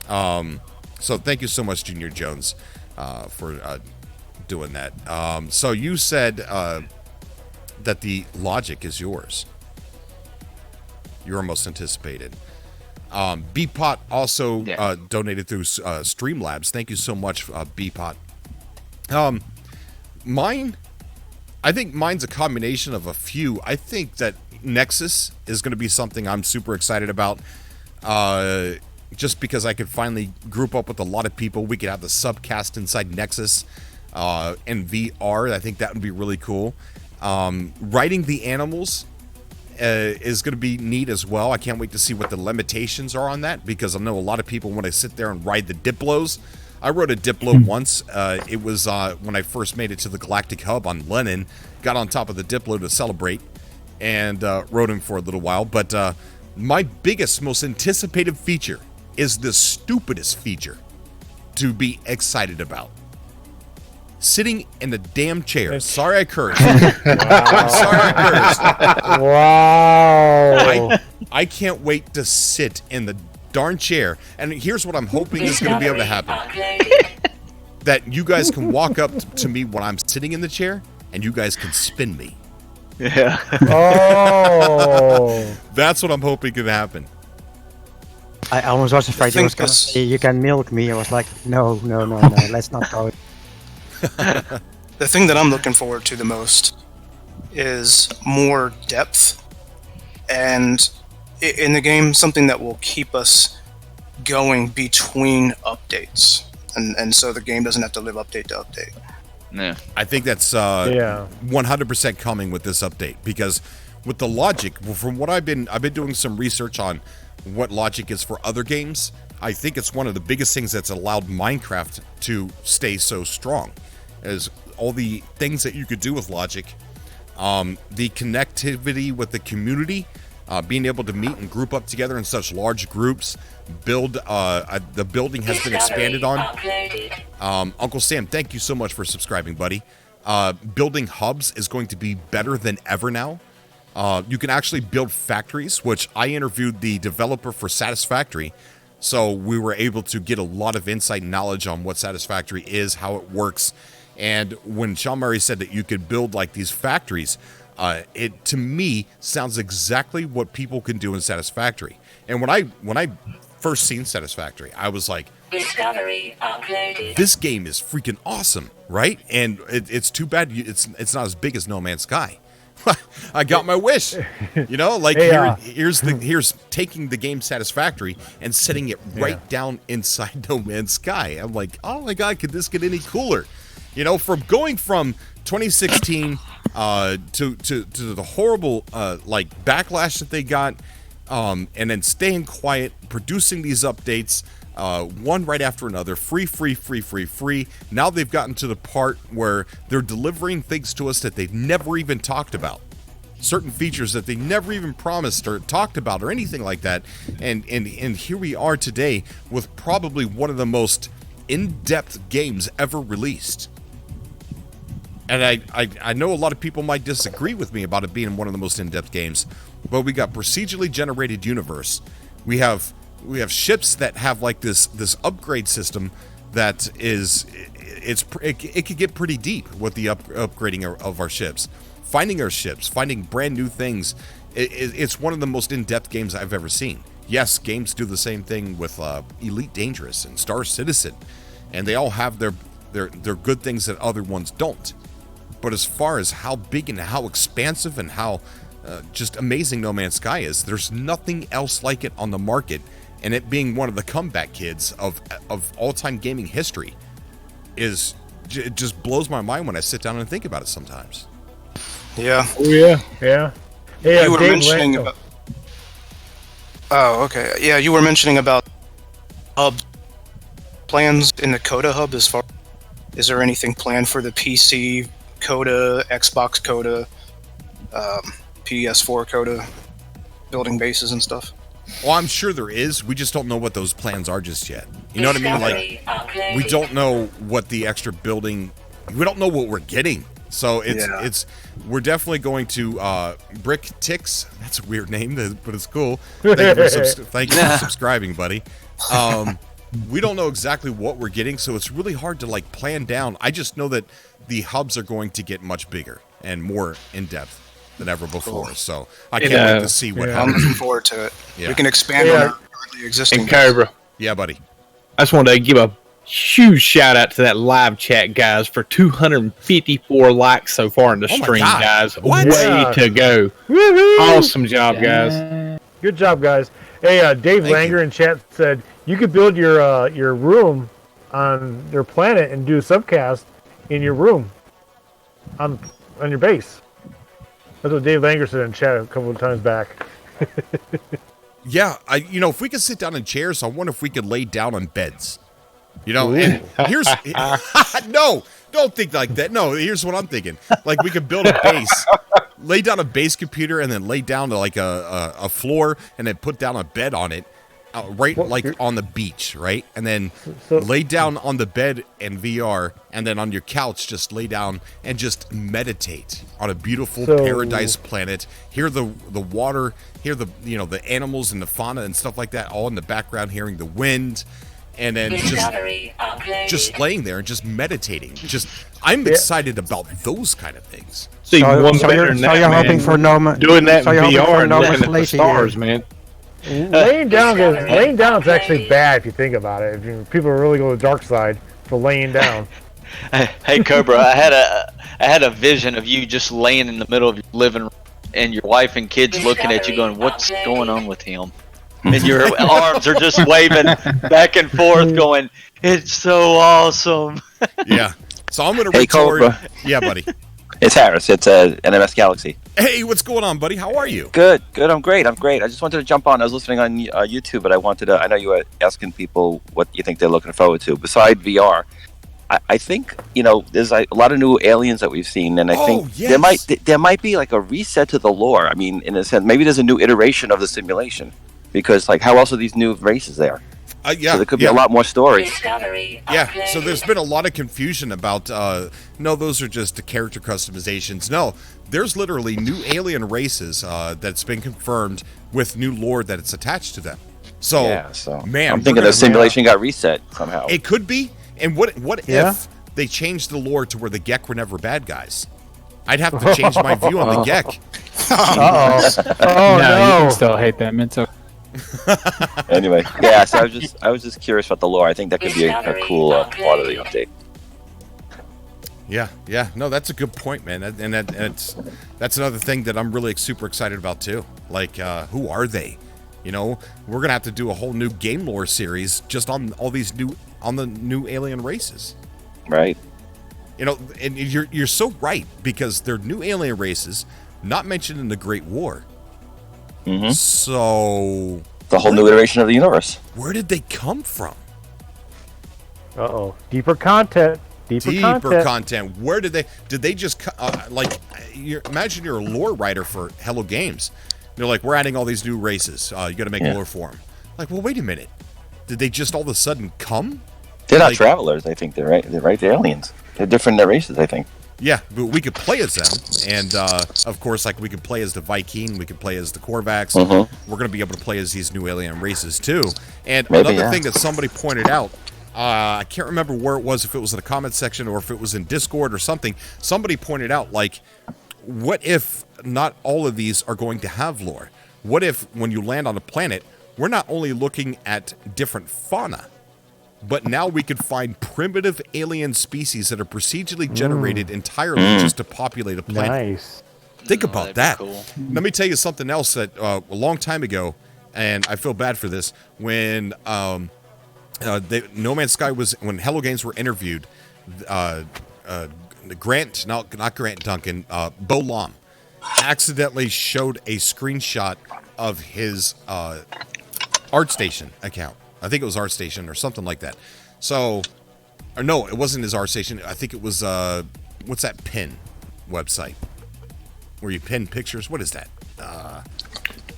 S1: So thank you so much, Junior Jones, for doing that. So you said that the logic is yours. Your most anticipated. Bpot also donated through Streamlabs. Thank you so much, Bpot. Mine, I think mine's a combination of a few. I think that Nexus is going to be something I'm super excited about. Just because I could finally group up with a lot of people. We could have the SUBCAST inside Nexus and VR. I think that would be really cool. Riding the animals is going to be neat as well. I can't wait to see what the limitations are on that, because I know a lot of people want to sit there and ride the Diplos. I rode a Diplo once. It was when I first made it to the Galactic Hub on Lennon. Got on top of the Diplo to celebrate and rode him for a little while. But My biggest, most anticipated feature is the stupidest feature to be excited about. Sitting in the damn chair. Sorry I cursed. I'm sorry I cursed.
S7: Wow.
S1: I can't wait to sit in the darn chair. And here's what I'm hoping is going to be able to happen. That you guys can walk up to me when I'm sitting in the chair, and you guys can spin me.
S12: Yeah.
S7: Oh.
S1: That's what I'm hoping can happen.
S10: I almost was afraid you was gonna say, you can milk me. I was like, no, let's not go.
S11: The thing that I'm looking forward to the most is more depth, and in the game, something that will keep us going between updates, and so the game doesn't have to live update to update.
S12: Yeah,
S1: I think that's 100% coming with this update, because with the logic, from what I've been doing some research on what logic is for other games. I think it's one of the biggest things that's allowed Minecraft to stay so strong, is all the things that you could do with logic, the connectivity with the community, being able to meet and group up together in such large groups, build. The building has been expanded on. Uncle Sam, thank you so much for subscribing, buddy. Building hubs is going to be better than ever now. You can actually build factories, which I interviewed the developer for Satisfactory, so we were able to get a lot of insight and knowledge on what Satisfactory is, how it works. And when Sean Murray said that you could build like these factories, it to me sounds exactly what people can do in Satisfactory. And when I first seen Satisfactory, I was like,
S13: Discovery uploaded.
S1: this game is freaking awesome, right? And it's too bad it's not as big as No Man's Sky. I got my wish, like here's taking the game Satisfactory and setting it right down inside No Man's Sky. I'm like, oh my god, could this get any cooler? From going from 2016 to the horrible backlash that they got, and then staying quiet, producing these updates, one right after another, free. Now they've gotten to the part where they're delivering things to us that they've never even talked about. Certain features that they never even promised or talked about or anything like that. And here we are today with probably one of the most in-depth games ever released. And I know a lot of people might disagree with me about it being one of the most in-depth games, but we got procedurally generated universe. We have ships that have like this upgrade system that it could get pretty deep with the upgrading of our ships, finding brand new things. It's one of the most in-depth games I've ever seen. Yes, games do the same thing with Elite Dangerous and Star Citizen, and they all have their good things that other ones don't. But as far as how big and how expansive and how just amazing No Man's Sky is, there's nothing else like it on the market. And it being one of the comeback kids of all-time gaming history it just blows my mind when I sit down and think about it sometimes.
S11: Yeah.
S7: Oh yeah. Yeah.
S11: You were mentioning about. Oh, okay. Yeah, you were mentioning about hub plans in the Coda hub. Is there anything planned for the PC Coda, Xbox Coda, PS4 Coda, building bases and stuff?
S1: Well, I'm sure there is. We just don't know what those plans are just yet. You know what I mean? Like, we don't know what the extra building. We don't know what we're getting. So we're definitely going to Brick Tix. That's a weird name, but it's cool. Thank you for subscribing, buddy. We don't know exactly what we're getting, so it's really hard to like plan down. I just know that the hubs are going to get much bigger and more in depth than ever before. Cool. So I can't wait to see what happens.
S11: I'm looking forward to it.
S1: Yeah.
S11: We can expand on our currently existing.
S9: And Cobra.
S1: Yeah, buddy.
S9: I just wanted to give a huge shout out to that live chat, guys, for 254 likes so far in the stream, guys.
S7: What?
S9: Way to go.
S7: Woo-hoo!
S9: Awesome job, guys.
S7: Good job, guys. Hey, Dave Langer in chat said you could build your room on your planet and do a subcast in your room on your base. That's what Dave Langer said in chat a couple of times back.
S1: Yeah, if we could sit down in chairs, I wonder if we could lay down on beds. And here's no, don't think like that. No, here's what I'm thinking. Like we could build a base lay down a base computer and then lay down to like a floor and then put down a bed on it, on the beach, right? And then lay down on the bed in VR, and then on your couch just lay down and just meditate on a beautiful paradise planet. Hear the water, hear the animals and the fauna and stuff like that all in the background, hearing the wind. And then just laying there and just meditating. I'm excited about those kind of things.
S9: See, you're hoping for doing that in VR and looking at the stars, man.
S7: Laying down is actually bad if you think about it. People are really going to the dark side for laying down.
S12: Hey Cobra, I had a vision of you just laying in the middle of your living room and your wife and kids looking at you, going, "What's going on with him?" And your arms are just waving back and forth, going, "It's so awesome."
S1: Yeah. So I'm going to record. Yeah, buddy.
S16: It's Harris. It's NMS Galaxy.
S1: Hey, what's going on, buddy? How are you?
S16: Good. I'm great. I just wanted to jump on. I was listening on YouTube, but I know you were asking people what you think they're looking forward to. Beside VR, I think, there's a lot of new aliens that we've seen, and I think there might be like a reset to the lore. I mean, in a sense, maybe there's a new iteration of the simulation. Because, how else are these new races there? So there could be a lot more stories.
S1: Yeah, so there's been a lot of confusion about, no, those are just the character customizations. No, there's literally new alien races that's been confirmed with new lore that it's attached to them. So, man,
S16: I'm thinking the simulation got reset somehow.
S1: It could be. And what if they changed the lore to where the Gek were never bad guys? I'd have to change my view on the Gek.
S14: No, you can still hate them. It's okay.
S16: Anyway, so I was just curious about the lore. I think that could be a cool part of the update.
S1: Yeah. No, that's a good point, man. And that's another thing that I'm really super excited about too. Like, who are they? We're gonna have to do a whole new game lore series just on all these the new alien races.
S16: Right.
S1: And you're so right, because they're new alien races, not mentioned in the Great War.
S16: Mm-hmm.
S1: So
S16: the whole new iteration of the universe.
S1: Where did they come from?
S7: Deeper content.
S1: Deeper content. Where did they just imagine you're a lore writer for Hello Games. They're like, we're adding all these new races. You got to make lore for them. Like, well, wait a minute. Did they just all of a sudden come?
S16: They're not travelers. I think they're right. They're aliens. They're different races, I think.
S1: Yeah, but we could play as them, and of course, we could play as the Viking, we could play as the Korvax.
S16: Mm-hmm.
S1: We're going to be able to play as these new alien races too. And another thing that somebody pointed out, I can't remember where it was, if it was in the comment section or if it was in Discord or something. Somebody pointed out, what if not all of these are going to have lore? What if when you land on a planet, we're not only looking at different fauna, but now we could find primitive alien species that are procedurally generated entirely just to populate a planet. Nice. Think about that. Cool. Let me tell you something else that a long time ago, and I feel bad for this, when No Man's Sky when Hello Games were interviewed, not Grant Duncan, Bo Lam accidentally showed a screenshot of his ArtStation account. I think it was ArtStation or something like that. So, or no, it wasn't his ArtStation. I think it was, what's that pin website? Where you pin pictures? What is that?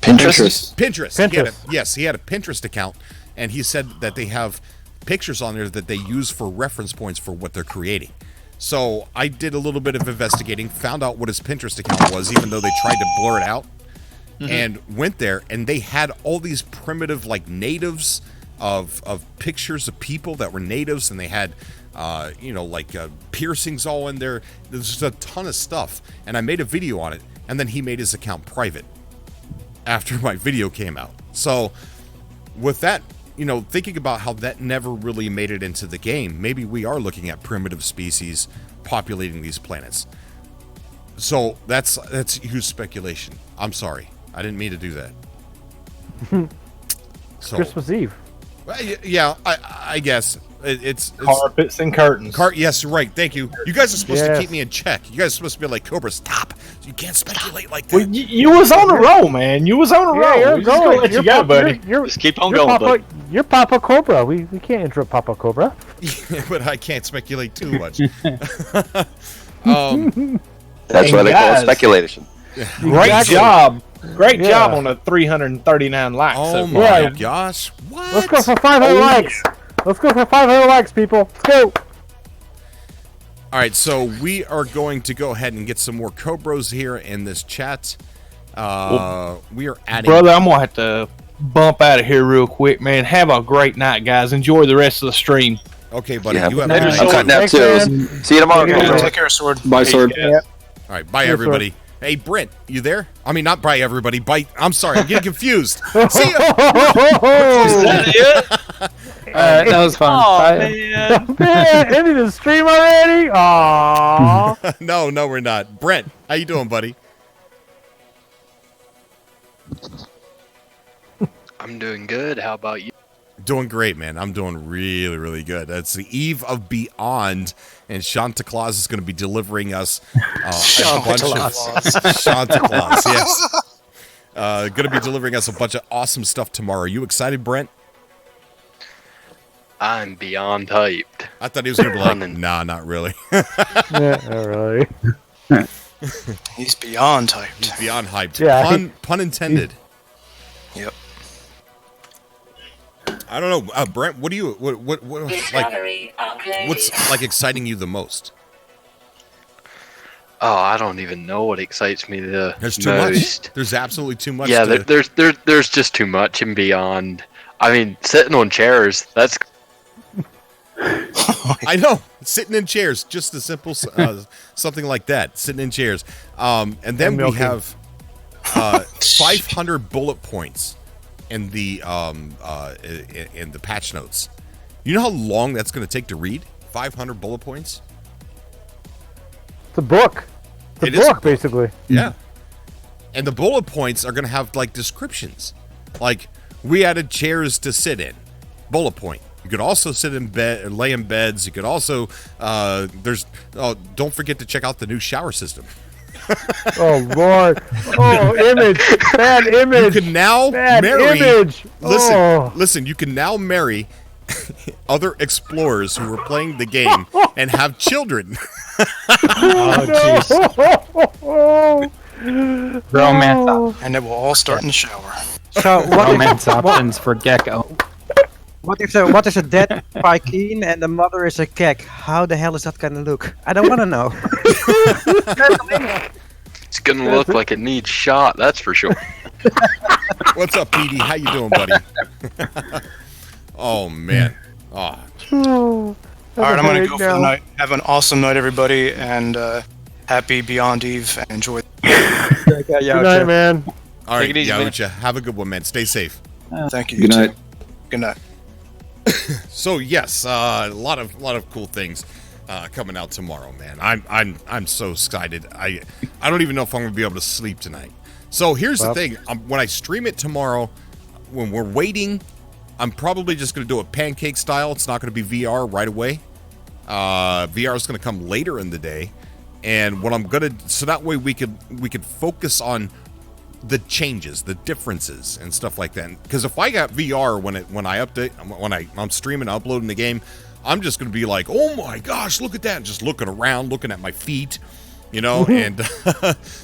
S1: Pinterest. He had a Pinterest account, and he said that they have pictures on there that they use for reference points for what they're creating. So I did a little bit of investigating, found out what his Pinterest account was, even though they tried to blur it out, and went there, and they had all these primitive, natives of pictures of people that were natives, and they had, piercings all in there. There's just a ton of stuff, and I made a video on it, and then he made his account private after my video came out. So with that, thinking about how that never really made it into the game, maybe we are looking at primitive species populating these planets. So that's huge speculation. I'm sorry. I didn't mean to do that.
S7: Christmas Eve.
S1: Yeah, I guess. It's
S9: carpets and curtains.
S1: Yes, right. Thank you. You guys are supposed to keep me in check. You guys are supposed to be like, Cobra, stop. You can't speculate like that.
S9: Well, you was on a roll, man. You was on a roll.
S7: You're going.
S9: You go, buddy.
S12: Just keep on going, buddy.
S7: You're Papa Cobra. We can't interrupt Papa Cobra.
S1: Yeah, but I can't speculate too much.
S16: That's why they call it speculation.
S9: Great job. Great job on the 339 likes.
S1: Oh
S9: so
S1: my
S9: far.
S1: gosh. What?
S7: Let's go for 500 likes. Let's go for 500 likes, people. Let's go.
S1: All right, so we are going to go ahead and get some more Cobras here in this chat. We are adding...
S9: Brother, I'm going to have to bump out of here real quick, man. Have a great night, guys. Enjoy the rest of the stream.
S1: Okay, buddy.
S16: Yeah,
S1: you have
S16: I'm cutting out too. See you tomorrow, guys.
S11: Take care, Sword.
S17: Bye, Sword.
S1: All right, bye, everybody. Hey, Brent, you there? I mean, not bye, everybody. Bye. I'm sorry, I'm getting confused. See ya.
S7: Is that
S15: it? That was fun.
S7: Oh, man, ended the stream already? Aww.
S1: No, we're not. Brent, how you doing, buddy?
S18: I'm doing good. How about you?
S1: Doing great, man. I'm doing really, really good. It's the eve of Beyond, and Santa Claus is going to be delivering us
S11: Santa
S1: Claus, yes. Going to be delivering us a bunch of awesome stuff tomorrow. Are you excited, Brent?
S18: I'm beyond hyped.
S1: I thought he was going to be like, nah, not really.
S7: Yeah, not really.
S11: He's beyond hyped.
S1: He's beyond hyped.
S7: Yeah,
S1: pun intended.
S11: Yep.
S1: I don't know, Brent. What do you what what's like exciting you the most?
S18: Oh, I don't even know what excites me the
S1: There's too
S18: most.
S1: much. There's absolutely too much.
S18: Yeah, there's just too much and beyond. I mean, sitting on chairs. That's.
S1: I know, sitting in chairs, just a simple something like that. Sitting in chairs, and then we have 500 bullet points in the patch notes. You know how long that's going to take to read? 500 bullet points.
S7: It's a book. It's a book, basically.
S1: Yeah. And the bullet points are going to have like descriptions. Like, we added chairs to sit in. Bullet point. You could also sit in bed, or lay in beds. You could also don't forget to check out the new shower system.
S7: Oh Lord! Oh, image, bad image.
S1: You can now marry.
S7: Image.
S1: Listen. You can now marry other explorers who are playing the game and have children.
S7: Oh
S15: Romance.
S11: And it will all start in the shower.
S10: So what
S15: Romance options for Gecko.
S10: What if a dead Pikeen and the mother is a keg? How the hell is that gonna look? I don't want to know.
S18: It's gonna look like it needs shot. That's for sure.
S1: What's up, PD? How you doing, buddy? Oh man. Oh.
S11: All right, I'm gonna go for the night. Have an awesome night, everybody, and happy Beyond Eve, and enjoy.
S7: Good night, man.
S1: All right,
S11: Take it easy, man.
S1: Yahucha, have a good one, man. Stay safe.
S11: Thank you.
S17: Good night.
S11: Good night.
S1: So yes, a lot of cool things coming out tomorrow, man. I'm so excited. I don't even know if I'm gonna be able to sleep tonight. So here's the thing: when I stream it tomorrow, when we're waiting, I'm probably just gonna do it pancake style. It's not gonna be VR right away. VR is gonna come later in the day, and what I'm gonna so that way we could focus on the changes, the differences, and stuff like that. Because if I got VR when I'm streaming, uploading the game, I'm just gonna be like, oh my gosh, look at that, and just looking around, looking at my feet, you know. And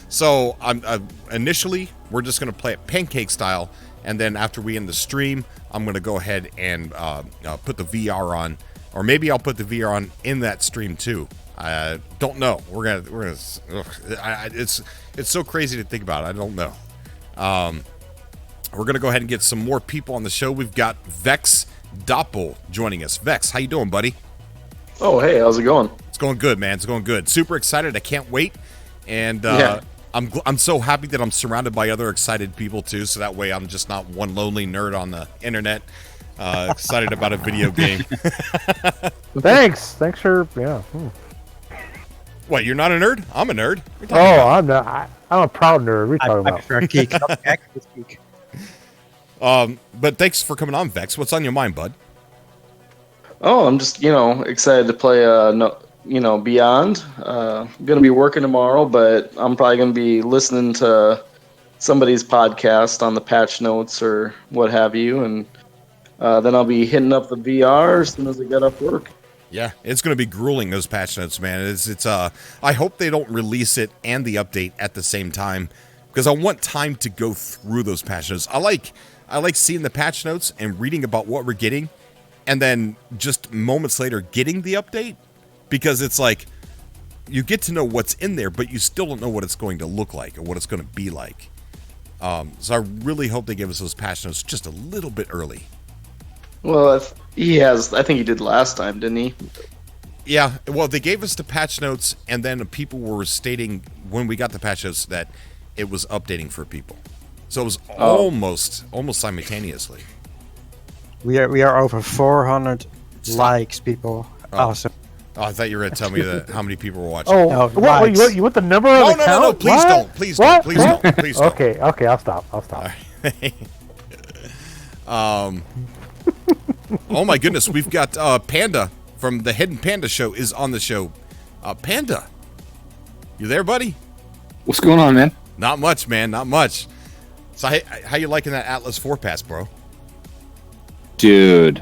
S1: so I'm initially we're just gonna play it pancake style, and then after we end the stream, I'm gonna go ahead and put the VR on, or maybe I'll put the VR on in that stream too. I don't know. We're gonna. It's so crazy to think about. I don't know. We're gonna go ahead and get some more people on the show. We've got Vex Doppel joining us. Vex, how you doing, buddy?
S17: Oh, hey, how's it going?
S1: It's going good, man. It's going good. Super excited. I can't wait. And I'm so happy that I'm surrounded by other excited people too. So that way I'm just not one lonely nerd on the internet. Excited about a video game.
S7: Thanks for
S1: What, you're not a nerd? I'm a nerd.
S7: I'm not. I'm a proud nerd. What are you talking
S1: about? But thanks for coming on, Vex. What's on your mind, bud?
S17: Oh, I'm just, excited to play, Beyond. Gonna be working tomorrow, but I'm probably gonna be listening to somebody's podcast on the patch notes or what have you, and then I'll be hitting up the VR as soon as I get off work.
S1: Yeah, it's going to be grueling, those patch notes, man. It's I hope they don't release it and the update at the same time, because I want time to go through those patch notes. I like seeing the patch notes and reading about what we're getting, and then just moments later getting the update, because it's like you get to know what's in there, but you still don't know what it's going to look like or what it's going to be like. So I really hope they give us those patch notes just a little bit early.
S17: Well, he has. I think he did last time, didn't he?
S1: Yeah. Well, they gave us the patch notes, and then people were stating when we got the patch notes that it was updating for people. So it was almost simultaneously.
S10: We are over 400 likes, people. Awesome.
S1: Oh, I thought you were going to tell me how many people were watching.
S7: Oh,
S10: No,
S7: what, you want the number of the count?
S1: No, please
S7: What?
S1: don't. Please
S7: What?
S1: don't. Please
S7: What?
S1: don't. Please don't.
S7: Okay, I'll stop.
S1: Oh my goodness, we've got Panda from the Hidden Panda Show is on the show. Panda, you there, buddy?
S19: What's going on, man?
S1: Not much, man. Not much. So how you liking that Atlas 4 pass, bro?
S19: Dude,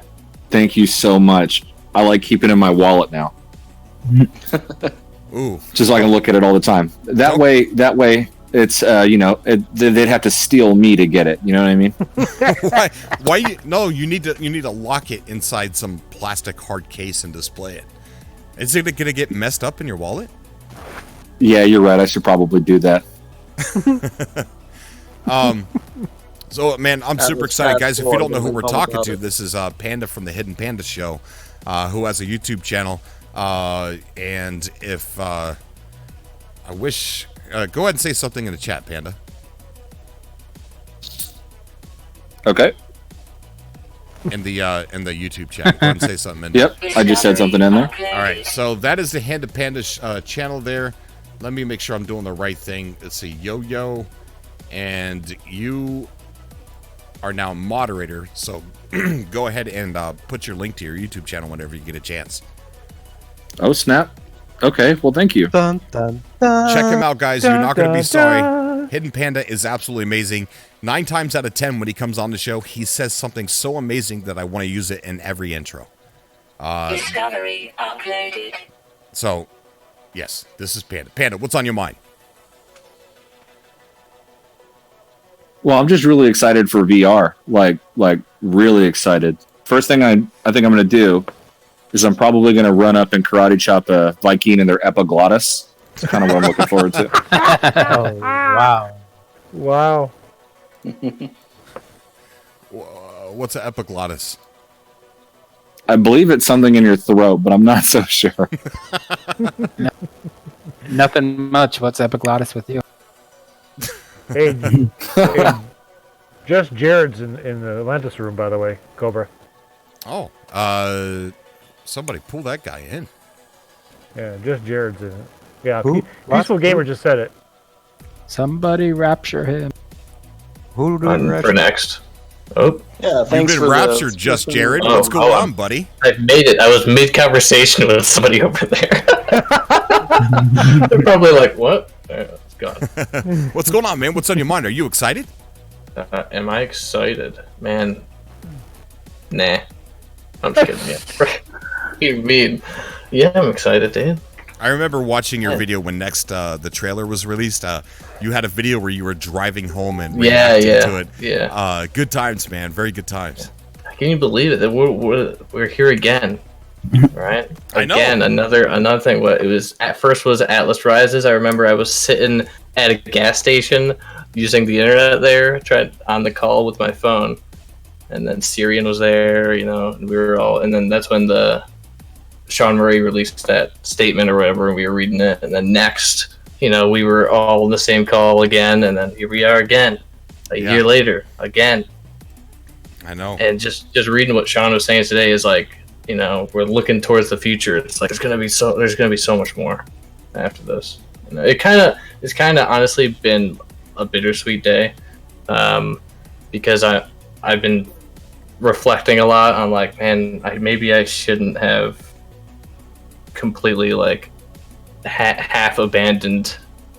S19: thank you so much. I like keeping it in my wallet now.
S1: Ooh.
S19: Just so I can look at it all the time. That way, it's they'd have to steal me to get it. You know what I mean?
S1: Why? No, you need to lock it inside some plastic hard case and display it. Is it gonna get messed up in your wallet?
S19: Yeah, you're right. I should probably do that.
S1: So, man, I'm super excited, guys. If you don't know who we're talking to,
S17: it.
S1: this is Panda from the Hidden Panda Show, who has a YouTube channel. And if I wish, go ahead and say something in the chat, Panda.
S19: Okay.
S1: In the YouTube chat, go ahead and say something. In
S19: Yep, I just said something in there.
S1: All right, so that is the Hidden Panda channel there. Let me make sure I'm doing the right thing. Let's see, Yo-Yo, and you are now moderator, so go ahead and put your link to your YouTube channel whenever you get a chance.
S19: Oh, snap. Okay, well, thank you.
S10: Dun, dun, dun,
S1: Check him out, guys. You're not going to be sorry.
S7: dun.
S1: Hidden Panda is absolutely amazing. 9 times out of 10 when he comes on the show, he says something so amazing that I want to use it in every intro.
S13: Discovery uploaded.
S1: So, yes, this is Panda. Panda, what's on your mind?
S19: Well, I'm just really excited for VR. Like really excited. First thing I think I'm going to do is I'm probably going to run up and karate chop a Viking in their epiglottis. It's kind of what I'm looking forward to.
S10: Oh, wow.
S7: Wow.
S1: What's an epiglottis?
S19: I believe it's something in your throat, but I'm not so sure.
S15: Nothing much. What's epiglottis with you?
S7: Hey, just Jared's in the Atlantis room, by the way, Cobra.
S1: Oh, somebody pull that guy in.
S7: Yeah, just Jared's in it. Yeah,
S10: Who?
S7: Peaceful
S10: What?
S7: Gamer just said it.
S15: Somebody rapture him.
S10: Who do
S20: For next. Oh.
S17: Yeah,
S1: You've
S17: thanks
S1: been
S17: for
S1: raptured, just Jared.
S20: Oh,
S1: What's going
S20: oh,
S1: on, buddy?
S20: I've made it. I was mid-conversation with somebody over there. They're probably like, what? It's gone.
S1: What's going on, man? What's on your mind? Are you excited?
S20: Am I excited? Man. Nah. I'm just kidding. Yeah. You mean? Yeah, I'm excited, dude.
S1: I remember watching your video when the trailer was released. You had a video where you were driving home and reacting to it.
S20: Yeah.
S1: Good times, man. Very good times.
S20: Can you believe it? That we're here again, right?
S1: I know.
S20: Again, another thing. What it was at first was Atlas Rises. I remember I was sitting at a gas station using the internet there, tried on the call with my phone, and then Syrian was there. And we were all, and then that's when the Sean Murray released that statement or whatever, and we were reading it, and then next, we were all in the same call again, and then here we are again, a year later, again.
S1: I know.
S20: And just reading what Sean was saying today is like, we're looking towards the future. It's like there's gonna be so much more after this. It's kind of honestly been a bittersweet day, because I've been reflecting a lot on like, man, maybe I shouldn't have completely like half abandoned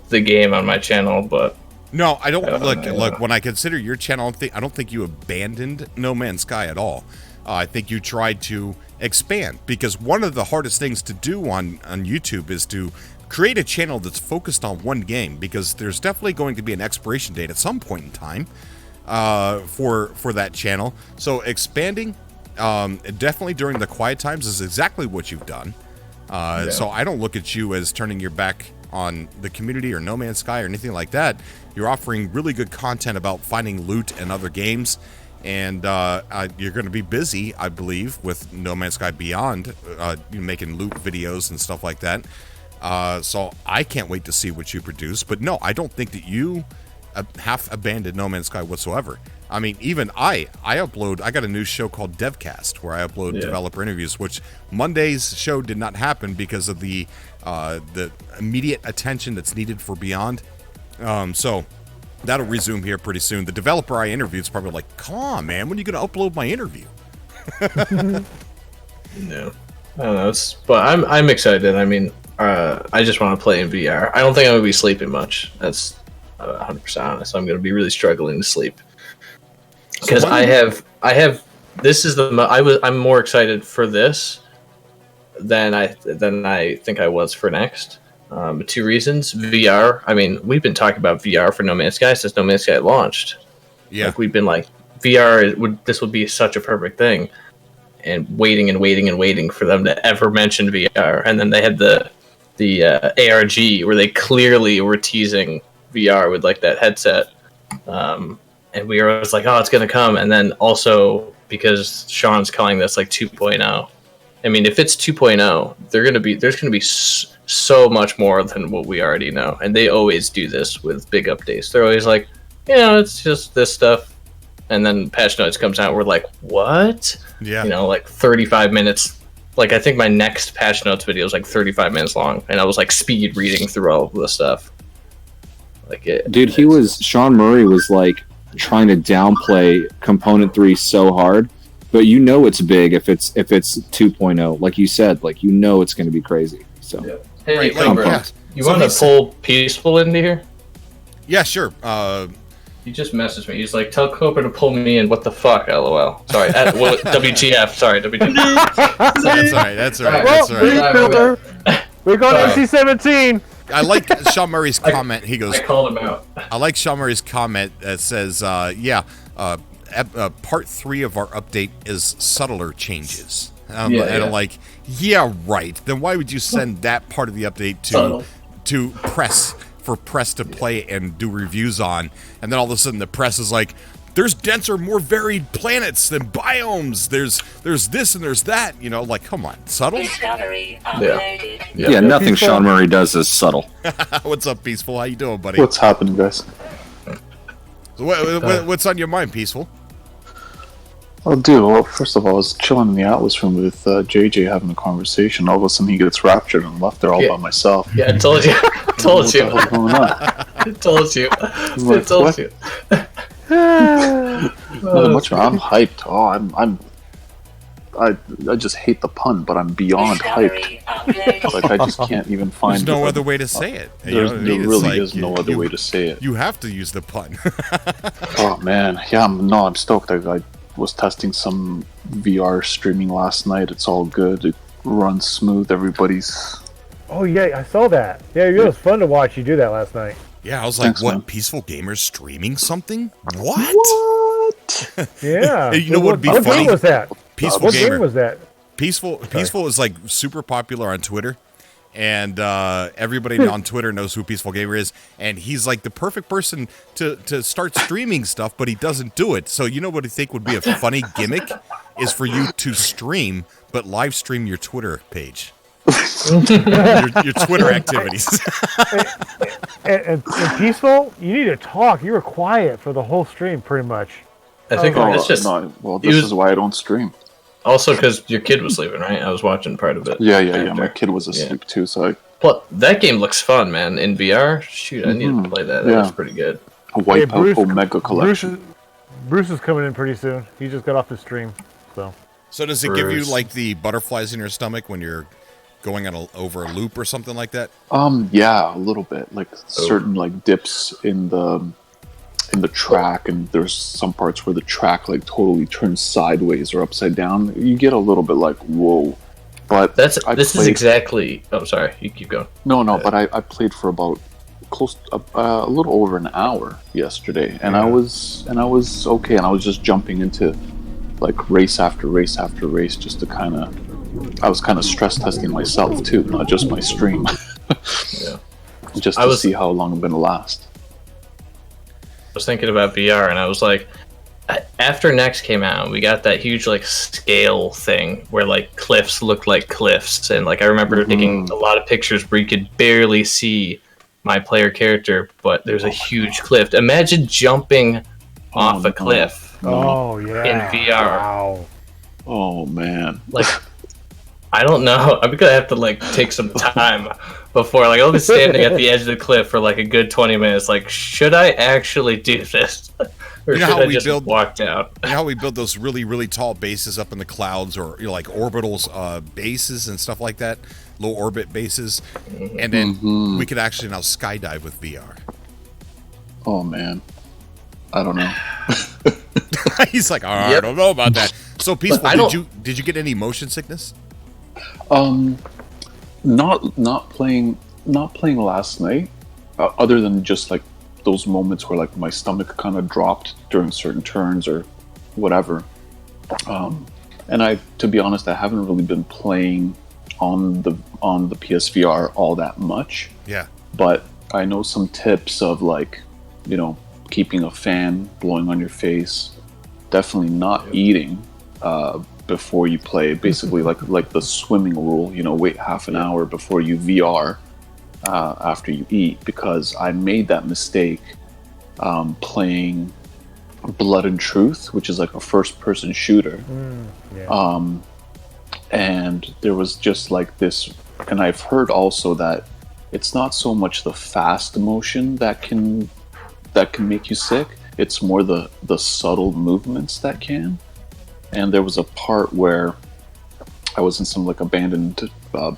S20: the game on my channel, but
S1: no, I don't. Look, when I consider your channel, I don't think you abandoned No Man's Sky at all. I think you tried to expand, because one of the hardest things to do on YouTube is to create a channel that's focused on one game, because there's definitely going to be an expiration date at some point in time for that channel. So expanding definitely during the quiet times is exactly what you've done. So I don't look at you as turning your back on the community or No Man's Sky or anything like that. You're offering really good content about finding loot and other games, and you're going to be busy, I believe, with No Man's Sky Beyond, making loot videos and stuff like that. So I can't wait to see what you produce. But no, I don't think that you have abandoned No Man's Sky whatsoever. I mean, even I got a new show called DevCast, where I upload developer interviews, which Monday's show did not happen because of the immediate attention that's needed for Beyond. So that'll resume here pretty soon. The developer I interviewed is probably like, come on, man, when are you going to upload my interview?
S20: No, I don't know. But I'm excited. I mean, I just want to play in VR. I don't think I'm going to be sleeping much. That's 100% honest. I'm going to be really struggling to sleep. Because I have. This is I'm more excited for this than I think I was for next. 2 reasons. VR. I mean, we've been talking about VR for No Man's Sky since No Man's Sky launched.
S1: Yeah,
S20: like, we've been like, VR this would be such a perfect thing, and waiting for them to ever mention VR. And then they had the ARG, where they clearly were teasing VR with like that headset. And we were always like, oh, it's going to come. And then also, because Sean's calling this like 2.0. I mean, if it's 2.0, there's going to be so much more than what we already know. And they always do this with big updates. They're always like, it's just this stuff. And then patch notes comes out. We're like, what?
S1: Yeah.
S20: Like 35 minutes. Like, I think my next patch notes video is like 35 minutes long. And I was like speed reading through all of the stuff. Like
S19: Dude, Sean Murray was like trying to downplay Component 3 so hard, but it's big if it's 2.0. Like you said, like it's going to be crazy. So
S20: hey, Cobra, you want to pull Peaceful into here?
S1: Yeah, sure.
S20: He just messaged me. He's like, tell Cobra to pull me in. What the fuck? LOL. Sorry. WTF. Sorry. WTF.
S1: That's all right.
S7: We're going to MC-17.
S1: I like Sean Murray's comment. He goes,
S20: I called him out.
S1: I like Sean Murray's comment that says, part 3 of our update is subtler changes. And I'm like, yeah, right. Then why would you send that part of the update to press to play and do reviews on? And then all of a sudden the press is like, there's denser, more varied planets than biomes. There's this and there's that. Like, come on, subtle?
S19: Yeah, nothing Sean Murray does is subtle.
S1: What's up, Peaceful? How you doing, buddy?
S21: What's happening, guys?
S1: So what's on your mind, Peaceful?
S21: Oh, dude, well, first of all, I was chilling in the Atlas room with JJ having a conversation. All of a sudden, he gets raptured and I'm left there all by myself.
S20: Yeah, I told you. I told you.
S21: What's going on?
S20: I told you. I told you.
S21: I'm hyped. Oh, I just hate the pun, but I'm beyond hyped. Like, I just can't even find.
S1: There's no other way to say it.
S21: There really is no other way to say it.
S1: You have to use the pun.
S21: Oh man, yeah, I'm stoked. I was testing some VR streaming last night. It's all good. It runs smooth. Everybody's.
S7: Oh yeah, I saw that. Yeah, it was fun to watch you do that last night.
S1: Yeah, I was like, thanks, what? Man. Peaceful Gamers streaming something? What?
S7: Yeah.
S1: You know what would be funny?
S7: What game was that?
S1: Peaceful
S7: what
S1: Gamer.
S7: Game was that?
S1: Peaceful is like super popular on Twitter, and everybody on Twitter knows who Peaceful Gamer is, and he's like the perfect person to start streaming stuff, but he doesn't do it. So you know what I think would be a funny gimmick is for you to stream, but live stream your Twitter page. your Twitter activities.
S7: and Peaceful, you need to talk. You were quiet for the whole stream, pretty much.
S20: I think it's just.
S21: This is why I don't stream.
S20: Also, because your kid was sleeping, right? I was watching part of it.
S21: Yeah. My kid was asleep too, so.
S20: Well, that game looks fun, man. In VR, shoot, I need to play that. That was pretty good.
S21: Wipeout Omega Collection.
S7: Bruce is coming in pretty soon. He just got off the stream, so.
S1: So does it give you like the butterflies in your stomach when you're going over a loop or something like that?
S21: Yeah, a little bit. Like certain like dips in the in the track, and there's some parts where the track like totally turns sideways or upside down. You get a little bit like, whoa. But
S20: this is exactly. Oh, sorry. You keep going.
S21: No, but I played for about a little over an hour yesterday, and I was okay, and I was just jumping into like race after race after race, just to I was kind of stress testing myself too, not just my stream. Just to see how long I'm gonna last.
S20: I was thinking about VR, and I was like, after Next came out, we got that huge like scale thing where like cliffs looked like cliffs, and like I remember taking a lot of pictures where you could barely see my player character, but there's a huge cliff. Imagine jumping off a cliff.
S7: Oh yeah.
S20: In VR.
S7: Wow.
S21: Oh man.
S20: Like, I don't know. I'm gonna have to like take some time before, like, I'll be standing at the edge of the cliff for like a good 20 minutes. Like, should I actually do this, or should I just walk down?
S1: You know how we build those really, really tall bases up in the clouds, or like orbitals bases and stuff like that, low orbit bases, and then we could actually now skydive with VR.
S21: Oh man, I don't know.
S1: He's like, I don't know about that. So Peaceful, did you get any motion sickness?
S21: Not playing last night, other than just like those moments where like my stomach kind of dropped during certain turns or whatever. And to be honest, I haven't really been playing on the PSVR all that much.
S1: Yeah.
S21: But I know some tips of like, keeping a fan blowing on your face, definitely not eating before you play. Basically, like the swimming rule, wait half an hour before you VR after you eat, because I made that mistake playing Blood and Truth, which is like a first-person shooter. And there was just like this, and I've heard also that it's not so much the fast motion that can make you sick, it's more the subtle movements that can. And there was a part where I was in some like abandoned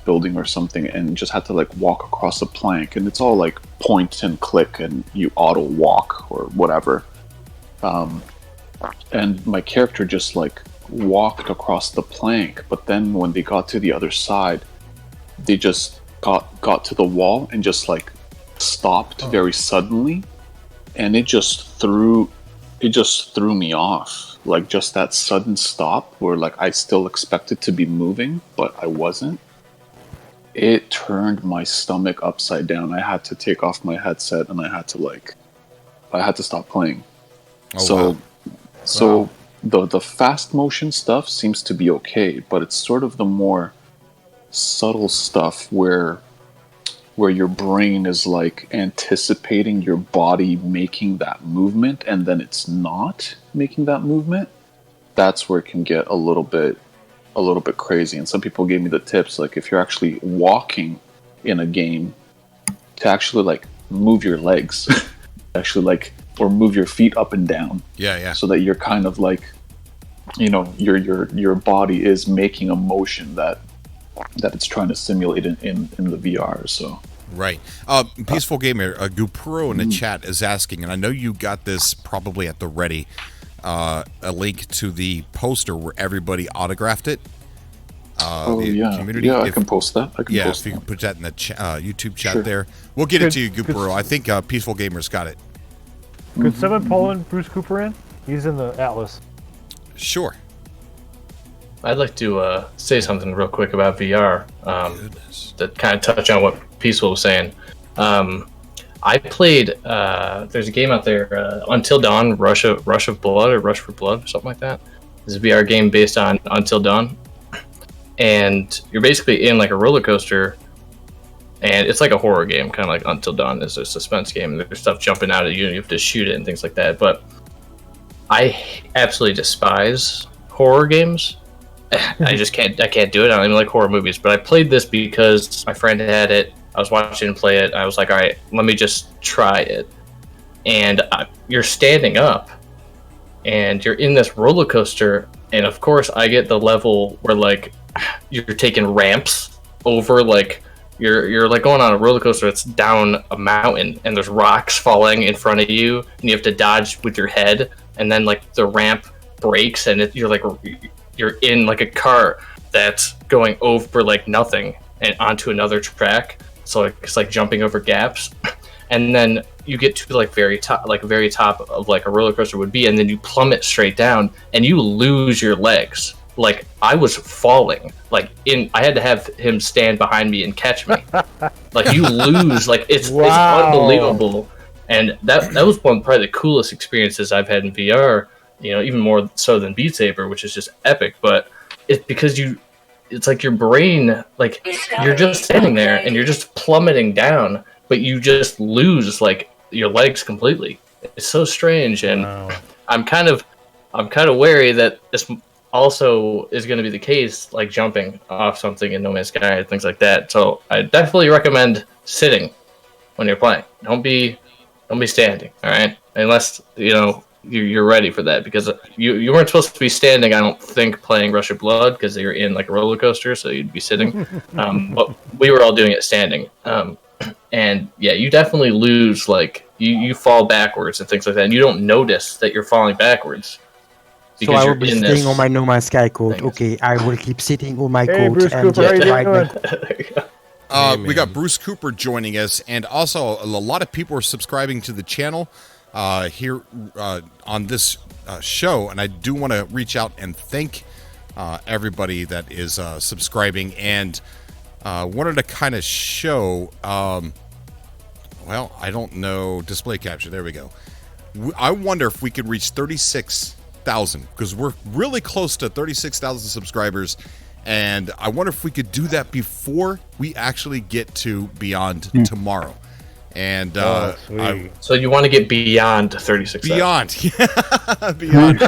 S21: building or something, and just had to like walk across a plank, and it's all like point and click and you auto walk or whatever. And my character just like walked across the plank, but then when they got to the other side, they just got to the wall and just like stopped very suddenly, and it just threw me off. Like, just that sudden stop where like I still expected to be moving, but I wasn't. It turned my stomach upside down. I had to take off my headset, and I had to stop playing. So the fast motion stuff seems to be okay, but it's sort of the more subtle stuff where your brain is like anticipating your body making that movement, and then it's not making that movement. That's where it can get a little bit crazy. And some people gave me the tips, like if you're actually walking in a game, to actually like move your legs, actually like, or move your feet up and down.
S1: Yeah.
S21: So that you're kind of like, your body is making a motion that it's trying to simulate in the VR. So
S1: right. Peaceful Gamer, Gupro in the chat is asking, and I know you got this probably at the ready, a link to the poster where everybody autographed it. Community.
S21: Yeah, I can post that.
S1: If you can put that in the YouTube chat there. We'll get it to you, Gupro. I think Peaceful Gamer's got it.
S7: Could someone pull in Bruce Cooper in? He's in the Atlas.
S1: Sure.
S20: I'd like to say something real quick about VR to kind of touch on what Peaceful was saying. I played, there's a game out there, Until Dawn, Rush of Blood, or Rush for Blood, or something like that. It's a VR game based on Until Dawn. And you're basically in like a roller coaster, and it's like a horror game, kind of like Until Dawn is a suspense game. There's stuff jumping out at you, and you have to shoot it and things like that. But I absolutely despise horror games. I can't do it. I don't even like horror movies. But I played this because my friend had it. I was watching him play it. I was like, all right, let me just try it. And you're standing up, and you're in this roller coaster. And of course, I get the level where like you're taking ramps over like you're like going on a roller coaster that's down a mountain, and there's rocks falling in front of you, and you have to dodge with your head, and then like the ramp breaks, and you're in like a car that's going over like nothing and onto another track. So it's like jumping over gaps, and then you get to like very top of like a roller coaster would be, and then you plummet straight down, and you lose your legs. Like I was falling, like I had to have him stand behind me and catch me. Like you lose, like it's unbelievable. And that was probably the coolest experiences I've had in VR. You know, even more so than Beat Saber, which is just epic. But it's because it's like your brain, like you're just standing there and you're just plummeting down, but you just lose like your legs completely. It's so strange, and I'm kind of wary that this also is going to be the case, like jumping off something in No Man's Sky and things like that. So I definitely recommend sitting when you're playing. Don't be standing, all right? Unless you're ready for that, because you weren't supposed to be standing, I don't think, playing Rush of Blood, because you're in like a roller coaster, so you'd be sitting. But we were all doing it standing. And yeah, you definitely lose, like you fall backwards and things like that, and you don't notice that you're falling backwards.
S4: So I will be staying on my No Man's Sky code. Okay, I will keep sitting on my code.
S7: Bruce
S4: and
S7: Cooper,
S4: just
S7: how you
S4: ride
S1: We got Bruce Cooper joining us, and also a lot of people are subscribing to the channel here on this show, and I do want to reach out and thank everybody that is subscribing, and wanted to kind of show, well, I don't know, display capture, there we go. I wonder if we could reach 36,000, because we're really close to 36,000 subscribers, and I wonder if we could do that before we actually get to Beyond tomorrow. And
S20: so you want to get beyond 36,000?
S1: Beyond, beyond.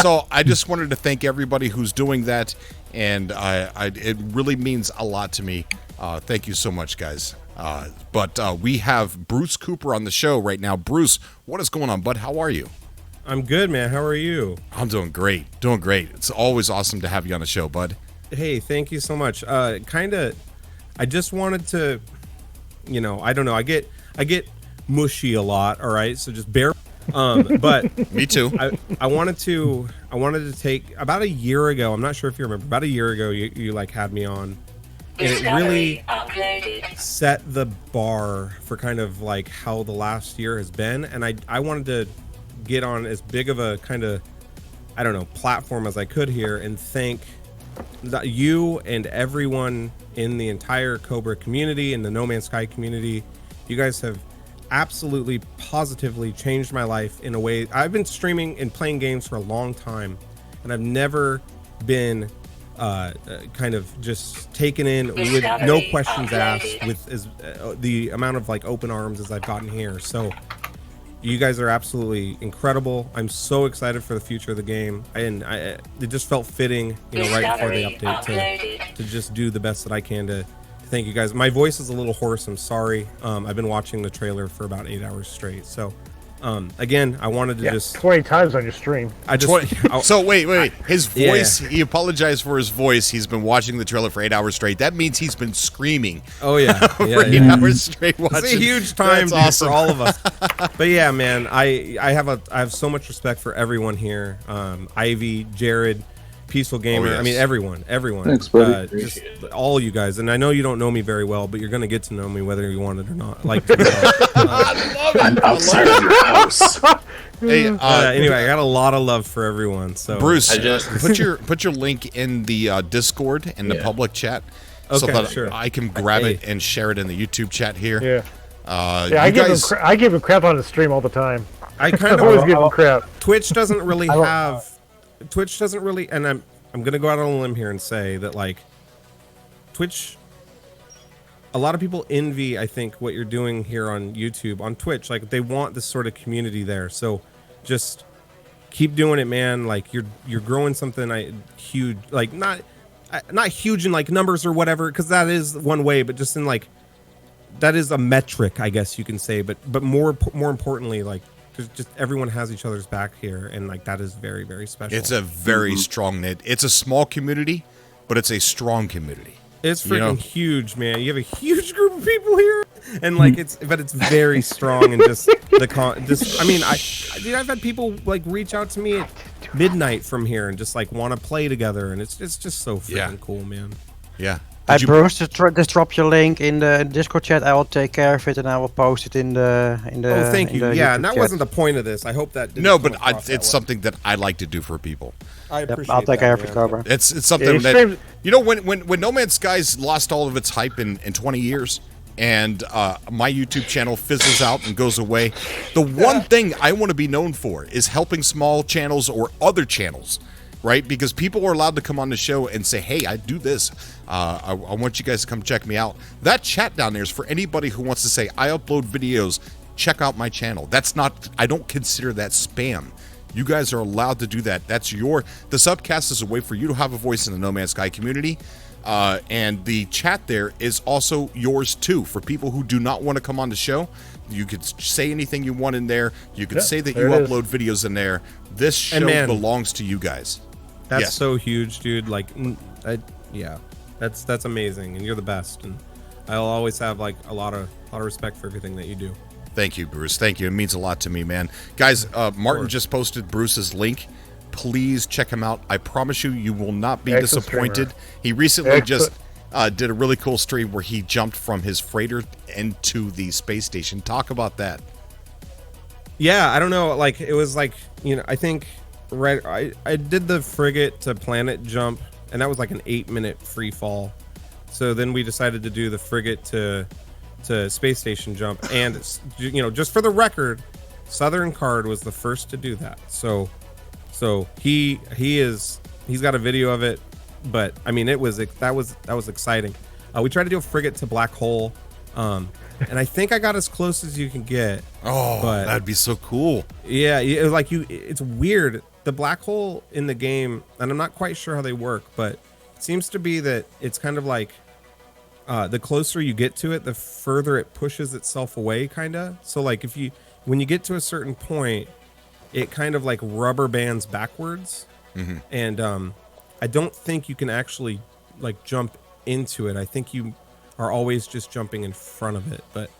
S1: So I just wanted to thank everybody who's doing that, and it really means a lot to me. Thank you so much, guys. But we have Bruce Cooper on the show right now. Bruce, what is going on, bud? How are you?
S22: I'm good, man. How are you?
S1: I'm doing great. Doing great. It's always awesome to have you on the show, bud.
S22: Hey, thank you so much. I just wanted to, I don't know. I get mushy a lot. All right, so just bear. But
S1: me too.
S22: I wanted to take about a year ago. I'm not sure if you remember. About a year ago, you like had me on, and it really set the bar for kind of like how the last year has been. And I wanted to get on as big of a kind of, I don't know, platform as I could here, and thank you and everyone in the entire Cobra community and the No Man's Sky community. You guys have absolutely positively changed my life in a way. I've been streaming and playing games for a long time, and I've never been kind of just taken in with no questions asked, with the amount of like open arms as I've gotten here. So you guys are absolutely incredible. I'm so excited for the future of the game, and it just felt fitting, right before the update to just do the best that I can to thank you guys. My voice is a little hoarse. I'm sorry. I've been watching the trailer for about 8 hours straight. So, again, I wanted to just
S7: 20 times on your stream.
S1: So wait. His voice. Yeah. He apologized for his voice. He's been watching the trailer for 8 hours straight. That means he's been screaming.
S22: Oh yeah,
S1: for 8 hours straight. Watching.
S22: It's a huge time
S1: awesome.
S22: for all of us. But yeah, man, I have so much respect for everyone here. Ivy, Jared, Peaceful Gamer.
S1: Oh, yes.
S22: I mean, everyone.
S21: Thanks, buddy.
S22: Just all you guys. And I know you don't know me very well, but you're gonna get to know me whether you want it or not. Like,
S1: I love it.
S21: I'm outside of your house.
S1: Hey,
S22: anyway, I got a lot of love for everyone. So
S1: Bruce, put your link in the Discord and the public chat, so that I can grab it and share it in the YouTube chat here.
S7: Yeah. I give him crap on the stream all the time.
S22: I kind of
S7: always give him crap.
S22: Twitch doesn't really, and I'm gonna go out on a limb here and say that like Twitch, a lot of people envy, I think, what you're doing here on YouTube, on Twitch. Like they want this sort of community there. So just keep doing it, man. Like you're growing something huge, like not huge in like numbers or whatever, because that is one way, but just in like that is a metric, I guess you can say. But more importantly, like just everyone has each other's back here, and like that is very, very special.
S1: It's a very strong knit. It's a small community, but it's a strong community.
S22: It's freaking huge, man. You have a huge group of people here, and like it's very strong and just I mean, I've had people like reach out to me at midnight from here and just like want to play together, and it's just so freaking cool, man.
S1: Yeah.
S10: Bruce, just drop your link in the Discord chat. I will take care of it and I will post it in the.
S22: Oh, thank you. Yeah, and that wasn't the point of this. I hope that.
S1: It's something that I like to do for people.
S22: I appreciate
S10: I'll take care of it, Cobra.
S1: It's something that when No Man's Sky's lost all of its hype in 20 years, and my YouTube channel fizzles out and goes away, the one thing I want to be known for is helping small channels or other channels. Right? Because people are allowed to come on the show and say, hey, I do this. I want you guys to come check me out. That chat down there is for anybody who wants to say, I upload videos, check out my channel. I don't consider that spam. You guys are allowed to do that. The SUBCAST is a way for you to have a voice in the No Man's Sky community. And the chat there is also yours too. For people who do not want to come on the show, you could say anything you want in there. You could say that you upload videos in there. This show belongs to you guys.
S22: That's so huge, dude. Like, that's amazing, and you're the best. And I'll always have like a lot of respect for everything that you do.
S1: Thank you, Bruce. Thank you. It means a lot to me, man. Guys, Martin just posted Bruce's link. Please check him out. I promise you will not be disappointed. He recently just did a really cool stream where he jumped from his freighter into the space station. Talk about that.
S22: Yeah, I don't know. Like, it was like, I think I did the frigate to planet jump, and that was like an 8-minute free fall. So then we decided to do the frigate to space station jump, and just for the record, Southern Card was the first to do that. So he's got a video of it, but I mean that was exciting. We tried to do a frigate to black hole, and I think I got as close as you can get.
S1: Oh, but that'd be so cool.
S22: Yeah, it's weird. The black hole in the game, and I'm not quite sure how they work, but it seems to be that it's kind of like the closer you get to it, the further it pushes itself away, kind of. So like when you get to a certain point, it kind of like rubber bands backwards.
S1: Mm-hmm.
S22: And I don't think you can actually like jump into it. I think you are always just jumping in front of it. But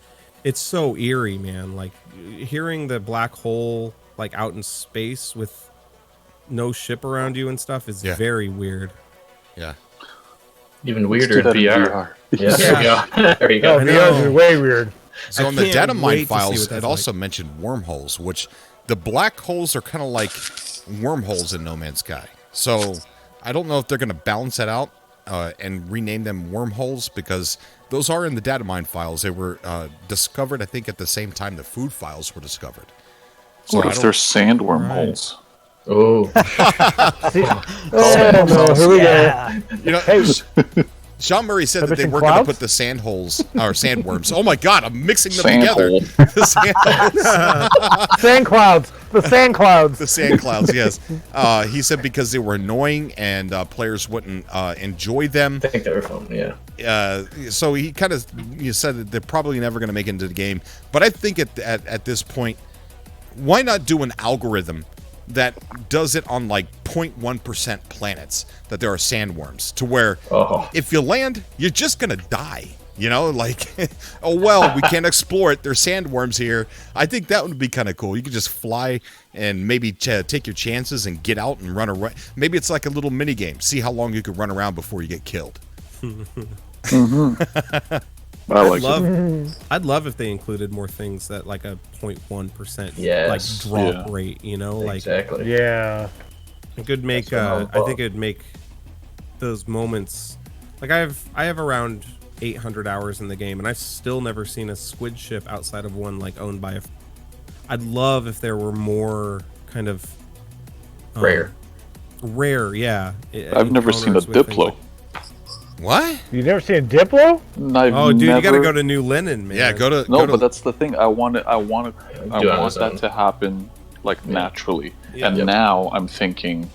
S22: it's so eerie, man. Like hearing the black hole like out in space with no ship around you and stuff is very weird.
S1: Yeah.
S20: Even weirder in VR. Yeah. There you go.
S7: VR is way weird.
S1: So on the data mine files, it also mentioned wormholes, which the black holes are kind of like wormholes in No Man's Sky. So I don't know if they're going to balance that out and rename them wormholes, because those are in the data mine files. They were discovered, I think, at the same time the food files were discovered.
S21: So what if they're sand wormholes?
S20: Oh.
S7: Here we go.
S1: Sean Murray said that they were going to put the sandholes or sandworms. Oh my God, I'm mixing them together.
S7: Sand clouds. The sand clouds.
S1: The sand clouds, yes. He said because they were annoying and players wouldn't enjoy them.
S20: I think they were fun, yeah.
S1: So he kind of said that they're probably never going to make it into the game. But I think at this point, why not do an algorithm that does it on like 0.1% planets that there are sandworms, to where if you land, you're just gonna die. Like, oh well, we can't explore it. There's sandworms here. I think that would be kind of cool. You could just fly and maybe take your chances and get out and run around. Maybe it's like a little mini game. See how long you could run around before you get killed.
S21: Mm-hmm.
S22: I'd love if they included more things that like a 0.1% like drop rate,
S20: Exactly.
S22: Yeah. It could make I think it'd make those moments like I have around 800 hours in the game, and I've still never seen a squid ship outside of one like owned by I'd love if there were more kind of
S20: rare,
S22: yeah.
S21: I've never seen a Diplo.
S1: What?
S7: You never seen a Diplo?
S22: Dude, you gotta go to New Linen, man.
S1: Yeah, go to.
S21: But that's the thing. I want that to happen like naturally. Yeah. And now I'm thinking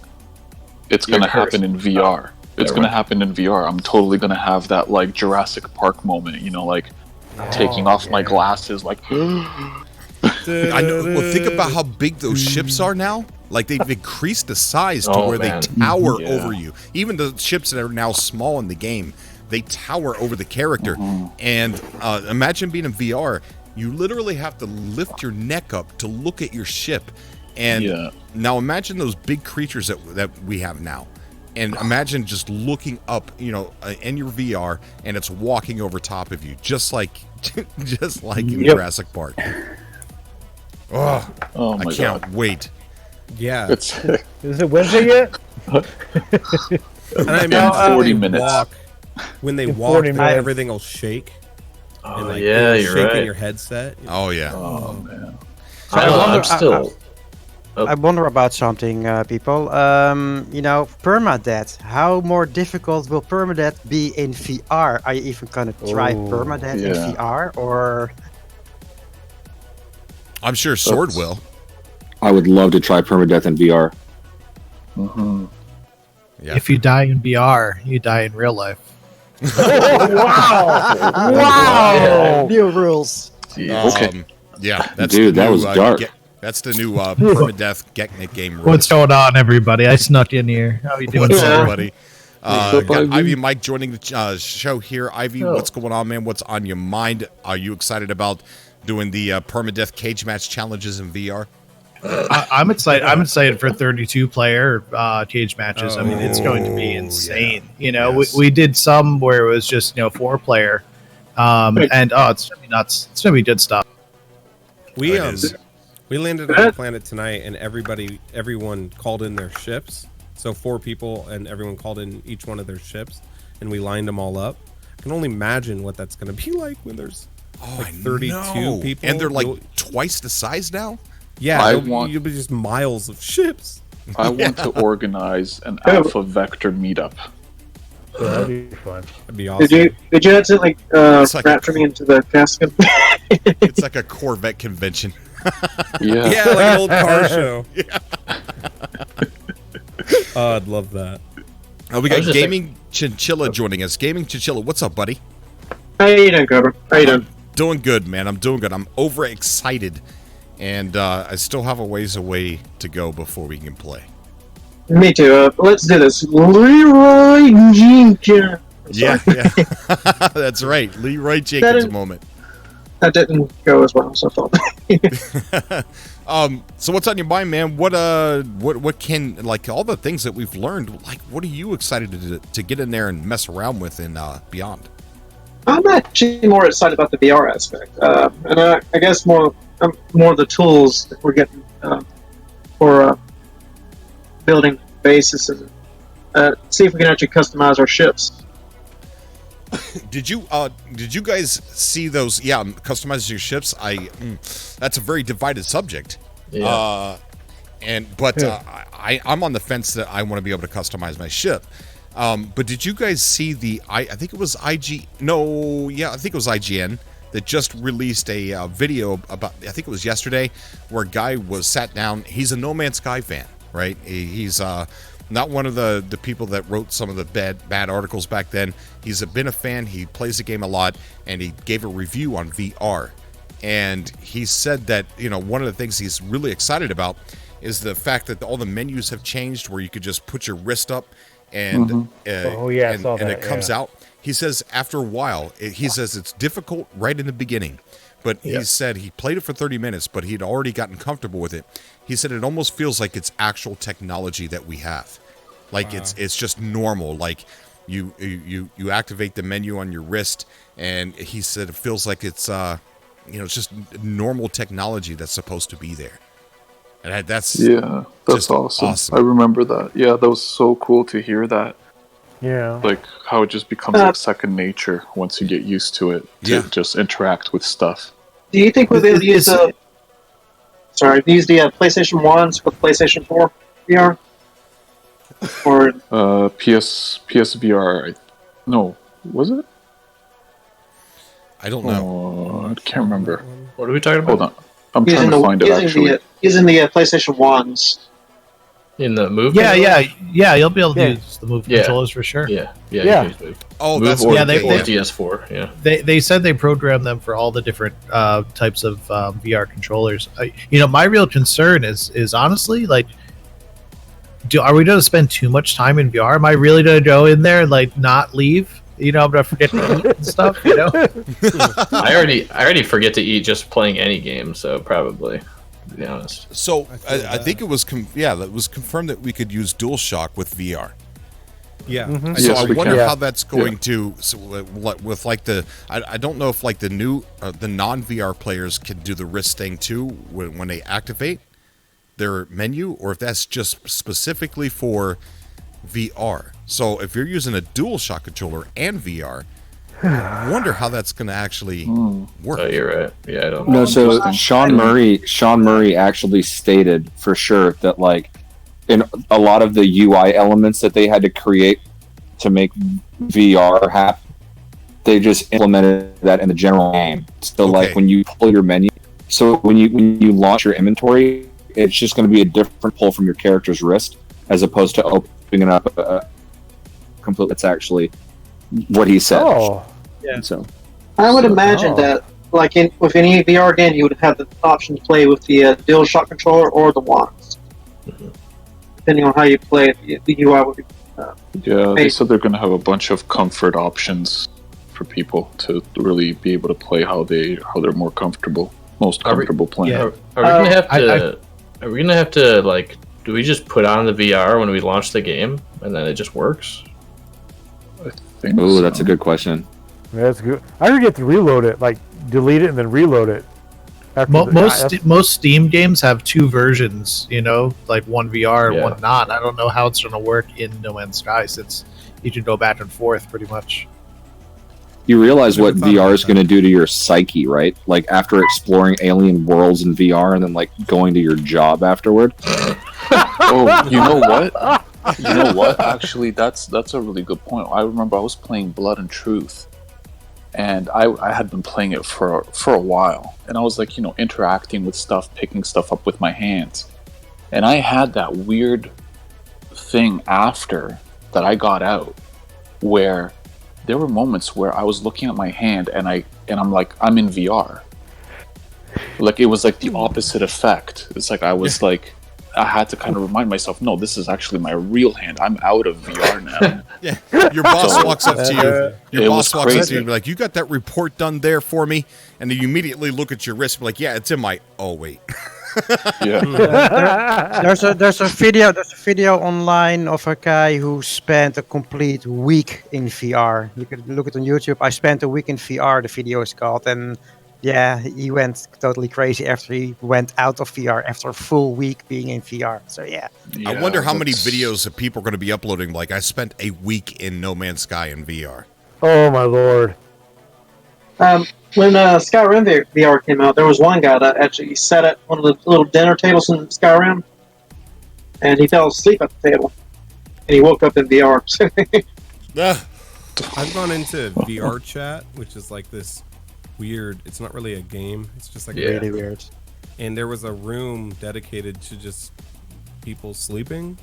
S21: it's gonna happen in VR. It's gonna happen in VR. I'm totally gonna have that like Jurassic Park moment. Like taking off my glasses, like.
S1: I know. Well, think about how big those ships are now. Like they've increased the size to where they tower over you. Even the ships that are now small in the game, they tower over the character. And imagine being in VR. You literally have to lift your neck up to look at your ship. And now imagine those big creatures that we have now. And imagine just looking up, you know, in your VR, and it's walking over top of you, just like in Jurassic Park. Oh my I can't wait.
S22: Yeah.
S7: Is it Wednesday yet?
S22: And I mean,
S21: 40 minutes.
S22: When they walk, everything will shake.
S20: Oh,
S22: and, like,
S20: yeah,
S22: it'll
S20: you're
S22: shake
S20: right.
S22: in your headset.
S1: Oh, yeah.
S21: Oh, man.
S10: I wonder about something, people. You know, permadeath. How more difficult will permadeath be in VR? Are you even gonna try permadeath in VR, or?
S1: I'm sure Sword will.
S19: I would love to try permadeath in VR.
S1: Yeah.
S3: If you die in VR, you die in real life.
S10: Wow! New rules.
S1: Okay. Yeah, that's
S19: Dude,
S1: the
S19: that
S1: new,
S19: was dark.
S1: that's the new permadeath Getnik game rules.
S3: What's going on, everybody? I snuck in here. How you doing,
S1: What's
S3: sir?
S1: up, buddy? Got Ivy Mike joining the show here. Ivy, what's going on, man? What's on your mind? Are you excited about doing the permadeath cage match challenges in VR?
S3: I'm excited. I'm excited for 32-player cage matches. I mean, it's going to be insane. You know, we did some where it was just 4-player, and it's gonna be nuts. It's gonna be good stuff.
S22: We landed on the planet tonight, and everyone called in their ships. So 4 people, and everyone called in each one of their ships, and we lined them all up. I can only imagine what that's going to be like when there's 32 people,
S1: and they're like twice the size now.
S22: Yeah, you'll be just miles of ships.
S21: I want to organize an alpha vector meetup.
S7: That'd be fun.
S22: That'd be awesome.
S5: Did you accidentally rapture me into the casket?
S1: It's like a Corvette convention.
S21: Yeah.
S22: Yeah, like an old car show. Yeah. Oh, I'd love that.
S1: Oh, we got Gaming Chinchilla joining us. Gaming Chinchilla, what's up, buddy?
S5: How you doing, Cobra? How you doing?
S1: Doing good, man. I'm doing good. I'm overexcited, and I still have a ways away to go before we can play.
S5: Me too. Let's do this. Leroy Jenkins.
S1: Yeah. That's right. Leroy Jenkins moment.
S5: That didn't go as well, so I thought.
S1: So what's on your mind, man? What can, like, all the things that we've learned, like, what are you excited to get in there and mess around with in Beyond?
S5: I'm actually more excited about the VR aspect, and I guess more the tools that we're getting for building bases and see if we can actually customize our ships.
S1: Did you guys see those? Yeah, customizing your ships. That's a very divided subject.
S20: Yeah.
S1: I'm on the fence that I want to be able to customize my ship. But did you guys see I think it was I think it was IGN that just released a video about, I think it was yesterday, where a guy was sat down. He's a No Man's Sky fan, right? He's not one of the people that wrote some of the bad articles back then. He's been a fan. He plays the game a lot, and he gave a review on VR. And he said that, one of the things he's really excited about is the fact that all the menus have changed, where you could just put your wrist up and it comes out. He says after a while, he says it's difficult right in the beginning, but he said he played it for 30 minutes, but he'd already gotten comfortable with it. He said it almost feels like it's actual technology that we have. Like it's just normal. Like you activate the menu on your wrist, and he said it feels like it's it's just normal technology that's supposed to be there. And that's
S21: awesome. I remember that. Yeah, that was so cool to hear that.
S7: Yeah.
S21: Like how it just becomes like second nature once you get used to it to just interact with stuff.
S5: Do you think we'll be able to use the PlayStation 1s with PlayStation 4 VR? Or
S21: PSVR? No, was it?
S1: I don't know.
S21: I can't remember.
S20: What are we talking about?
S21: Hold on, I'm trying to find it actually.
S5: Using the PlayStation 1s.
S20: In the Move?
S3: Yeah. You'll be able to use the Move controllers for sure.
S20: Yeah.
S1: Oh,
S20: Move
S1: that's
S20: or
S3: they
S20: DS4. Yeah.
S3: They said they programmed them for all the different types of VR controllers. My real concern is honestly, like, are we going to spend too much time in VR? Am I really going to go in there and, like, not leave? I'm gonna forget to eat and stuff.
S20: I already forget to eat just playing any game, so probably, to be honest.
S1: So I think it was that was confirmed that we could use DualShock with VR.
S22: Yeah.
S1: Mm-hmm. So I wonder how that's going to. So with like I don't know if like the new the non VR players can do the wrist thing too when they activate their menu, or if that's just specifically for VR. So if you're using a DualShock controller and VR, I wonder how that's going to actually work.
S20: Oh, you're right. Yeah, I don't know.
S19: No, so Sean Murray actually stated for sure that like in a lot of the UI elements that they had to create to make VR happen, they just implemented that in the general game. So like when you pull your menu, so when you launch your inventory, it's just going to be a different pull from your character's wrist as opposed to opening up completely. It's actually what he said.
S5: Oh,
S19: yeah. So
S5: I would imagine that, like with any VR game, you would have the option to play with the DualShock controller or the wands, depending on how you play it. The UI would be.
S21: They said they're going to have a bunch of comfort options for people to really be able to play how they're most comfortable playing.
S20: Are we gonna have to? Are we gonna have to like? Do we just put on the VR when we launch the game and then it just works?
S19: Oh, that's a good question.
S7: Yeah, that's good. I forget to reload it, like delete it and then reload it.
S3: Most Steam games have two versions, like one VR and one not. I don't know how it's going to work in No Man's Sky since you can go back and forth pretty much.
S19: You realize what VR is going to do to your psyche, right? Like after exploring alien worlds in VR and then like going to your job afterward.
S21: Oh, you know what? You know what? Actually, that's a really good point. I remember I was playing Blood and Truth, and I had been playing it for a while, and I was like, interacting with stuff, picking stuff up with my hands, and I had that weird thing after that I got out, where there were moments where I was looking at my hand, and I'm like, I'm in VR. Like it was like the opposite effect. It's like I was like. I had to kind of remind myself, no, this is actually my real hand. I'm out of VR now.
S1: Yeah, your boss walks up to you. Your boss walks up to you and be like, "You got that report done there for me?" And then you immediately look at your wrist, and be like, "Yeah, it's in my." Oh wait.
S10: There's a video online of a guy who spent a complete week in VR. You can look it on YouTube. I spent a week in VR. The video is called, and yeah, he went totally crazy after he went out of VR after a full week being in VR. So yeah.
S1: I wonder how many videos that people are going to be uploading. Like, I spent a week in No Man's Sky in VR.
S7: Oh my lord.
S5: When Skyrim VR came out, there was one guy that actually sat at one of the little dinner tables in Skyrim, and he fell asleep at the table, and he woke up in VR.
S22: I've gone into VR chat, which is like this weird. It's not really a game. It's just like
S10: really weird.
S22: And there was a room dedicated to just people sleeping.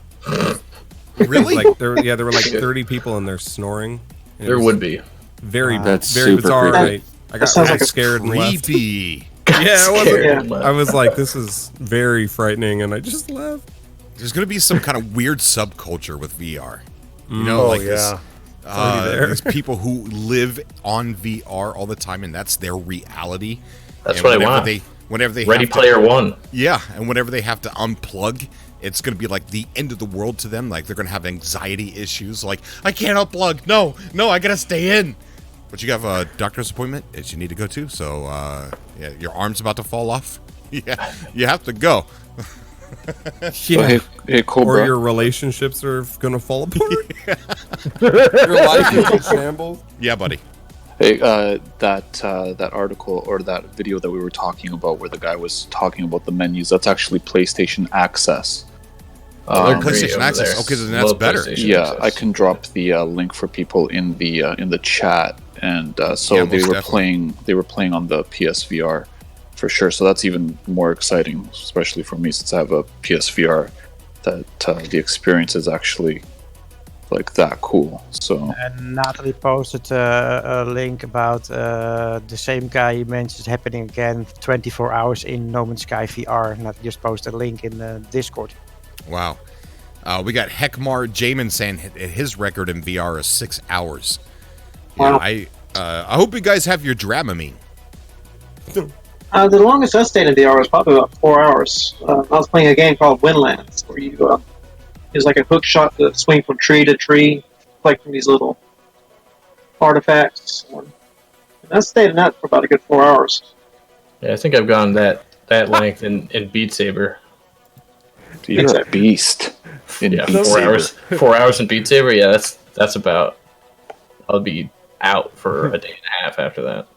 S1: Really?
S22: Like there were like 30 people in there snoring.
S20: There would be.
S22: Very
S19: That's
S22: very
S19: super
S22: bizarre.
S19: creepy.
S22: I got really scared and left.
S1: Creepy.
S22: Yeah, it wasn't. I was like, this is very frightening, and I just left.
S1: There's going to be some kind of weird subculture with VR. There's people who live on VR all the time, and that's their reality.
S20: That's what I want.
S1: Whenever they
S20: Ready Player One.
S1: Yeah, and whenever they have to unplug, it's going to be like the end of the world to them. Like, they're going to have anxiety issues. Like, I can't unplug. No, I got to stay in. But you have a doctor's appointment that you need to go to, so your arm's about to fall off. Yeah, you have to go.
S22: Yeah.
S21: Hey, Cobra.
S22: Or your relationships are going to fall apart.
S2: Your life is in shambles.
S1: Yeah, buddy.
S21: Hey, that article or that video that we were talking about where the guy was talking about the menus, that's actually PlayStation Access.
S1: PlayStation Access. Okay, then that's better.
S21: Yeah, I can drop the link for people in the chat, and they were playing on the PSVR for sure. So that's even more exciting, especially for me since I have a PSVR. That the experience is actually like that cool. So
S10: and Natalie posted a link about the same guy you mentioned happening again 24 hours in No Man's Sky VR. And I just posted a link in the Discord.
S1: Wow. We got Heckmar Jamin saying his record in VR is 6 hours. Yeah, I hope you guys have your Dramamine.
S5: The longest I stayed in VR was probably about 4 hours. I was playing a game called Windlands, where you use like a hook shot to swing from tree to tree, collecting these little artifacts. And I stayed in that for about a good 4 hours.
S20: Yeah, I think I've gone that length in Beat Saber.
S21: You're a beast. In
S20: Yeah,
S21: Beat
S20: 4
S21: Saber.
S20: hours. 4 hours in Beat Saber. Yeah, that's about. I'll be out for a day and a half after that.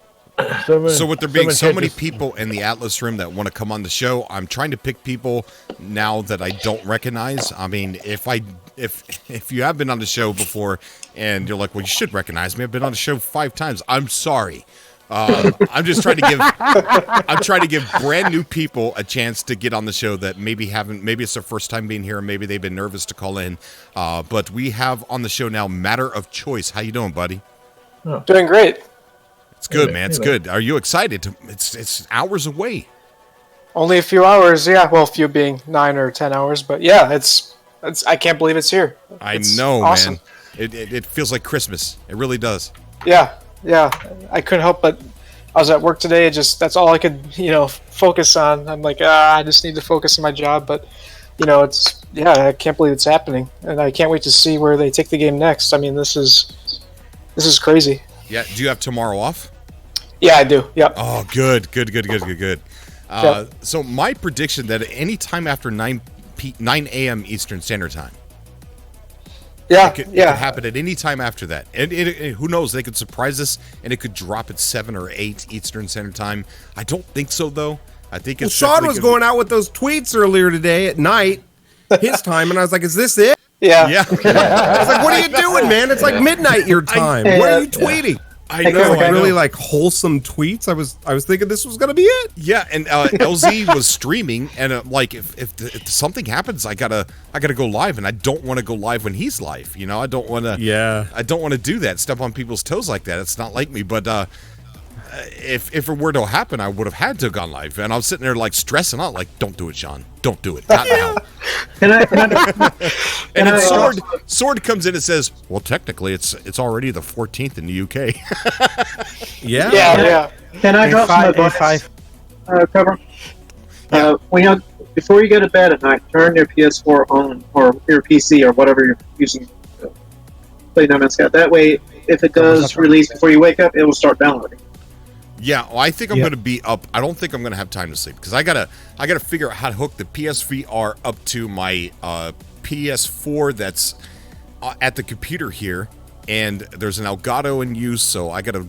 S1: So with there being so many people in the Atlas room that want to come on the show, I'm trying to pick people now that I don't recognize. I mean, if you have been on the show before and you're like, well, you should recognize me. I've been on the show 5 times. I'm sorry. I'm just trying to give brand new people a chance to get on the show that maybe it's their first time being here, or maybe they've been nervous to call in. But we have on the show now Matter of Choice. How you doing, buddy?
S6: Doing great.
S1: It's good, man. It's good. Are you excited? It's hours away.
S6: Only a few hours, yeah. Well, few being 9 or 10 hours, but yeah, it's. I can't believe it's here.
S1: I
S6: It's
S1: know,
S6: awesome.
S1: man. It feels like Christmas. It really does.
S6: Yeah. I couldn't help but. I was at work today. That's all I could, focus on. I'm like, I just need to focus on my job, but, I can't believe it's happening, and I can't wait to see where they take the game next. I mean, this is crazy.
S1: Yeah. Do you have tomorrow off?
S6: Yeah, I do. Yep.
S1: Oh, good.
S6: Yep.
S1: So my prediction that any time after 9 a.m. Eastern Standard Time.
S6: Yeah,
S1: it could happen at any time after that. And who knows? They could surprise us, and it could drop at 7 or 8 Eastern Standard Time. I don't think so, though. I think it's
S22: Sean was going out with those tweets earlier today at night, his time, and I was like, "Is this it?"
S6: Yeah.
S1: Yeah.
S22: I was like, "What are you doing, man? It's like midnight your time. What are you tweeting?"
S1: I know.
S22: Really like wholesome tweets. I was thinking this was gonna be it.
S1: Yeah, and LZ was streaming, and if something happens, I gotta go live, and I don't want to go live when he's live. I don't want to.
S22: Yeah.
S1: I don't want to do that. Step on people's toes like that. It's not like me. But if it were to happen, I would have had to have gone live, and I was sitting there like stressing out, like, "Don't do it, Sean. Don't do it. Not now." And then Sword comes in and says, "Well, technically, it's already the 14th in the UK."
S22: Yeah.
S5: Can I drop some advice? Cover. Before you go to bed at night, turn your PS4 on, or your PC, or whatever you're using to play No Man's Sky. That way, if it does release before you wake up, it will start downloading.
S1: Yeah, well, I think I'm going to be up. I don't think I'm going to have time to sleep because I gotta figure out how to hook the PSVR up to my PS4 that's at the computer here, and there's an Elgato in use, so I gotta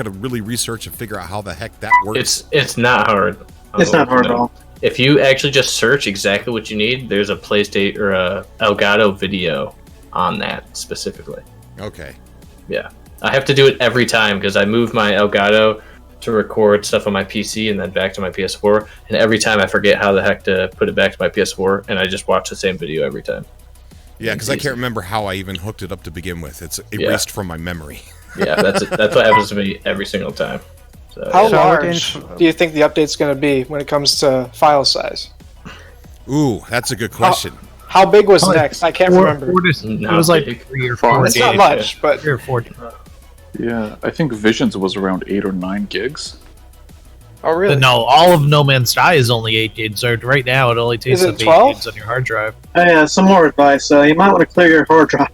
S1: really research and figure out how the heck that works.
S20: It's not hard.
S5: It's not hard at all.
S20: If you actually just search exactly what you need, there's a PlayStation or a Elgato video on that specifically.
S1: Okay.
S20: Yeah, I have to do it every time because I move my Elgato to record stuff on my PC and then back to my PS4, and every time I forget how the heck to put it back to my PS4, and I just watch the same video every time.
S1: Yeah, because I can't remember how I even hooked it up to begin with. It's erased from my memory.
S20: Yeah, that's what happens to me every single time. So,
S6: How large do you think the update's going to be when it comes to file size?
S1: Ooh, that's a good question.
S6: How big was next? I can't remember.
S3: It was like 3 or 4.
S6: It's not much, but
S3: 3 or 4.
S21: Yeah, I think Visions was around 8 or 9 gigs.
S6: Oh, really?
S3: No, all of No Man's Sky is only 8 gigs. So right now, it only takes
S6: Is it
S3: up 8
S6: 12?
S3: gigs on your hard drive.
S5: Some more advice. You might want to clear your hard drive.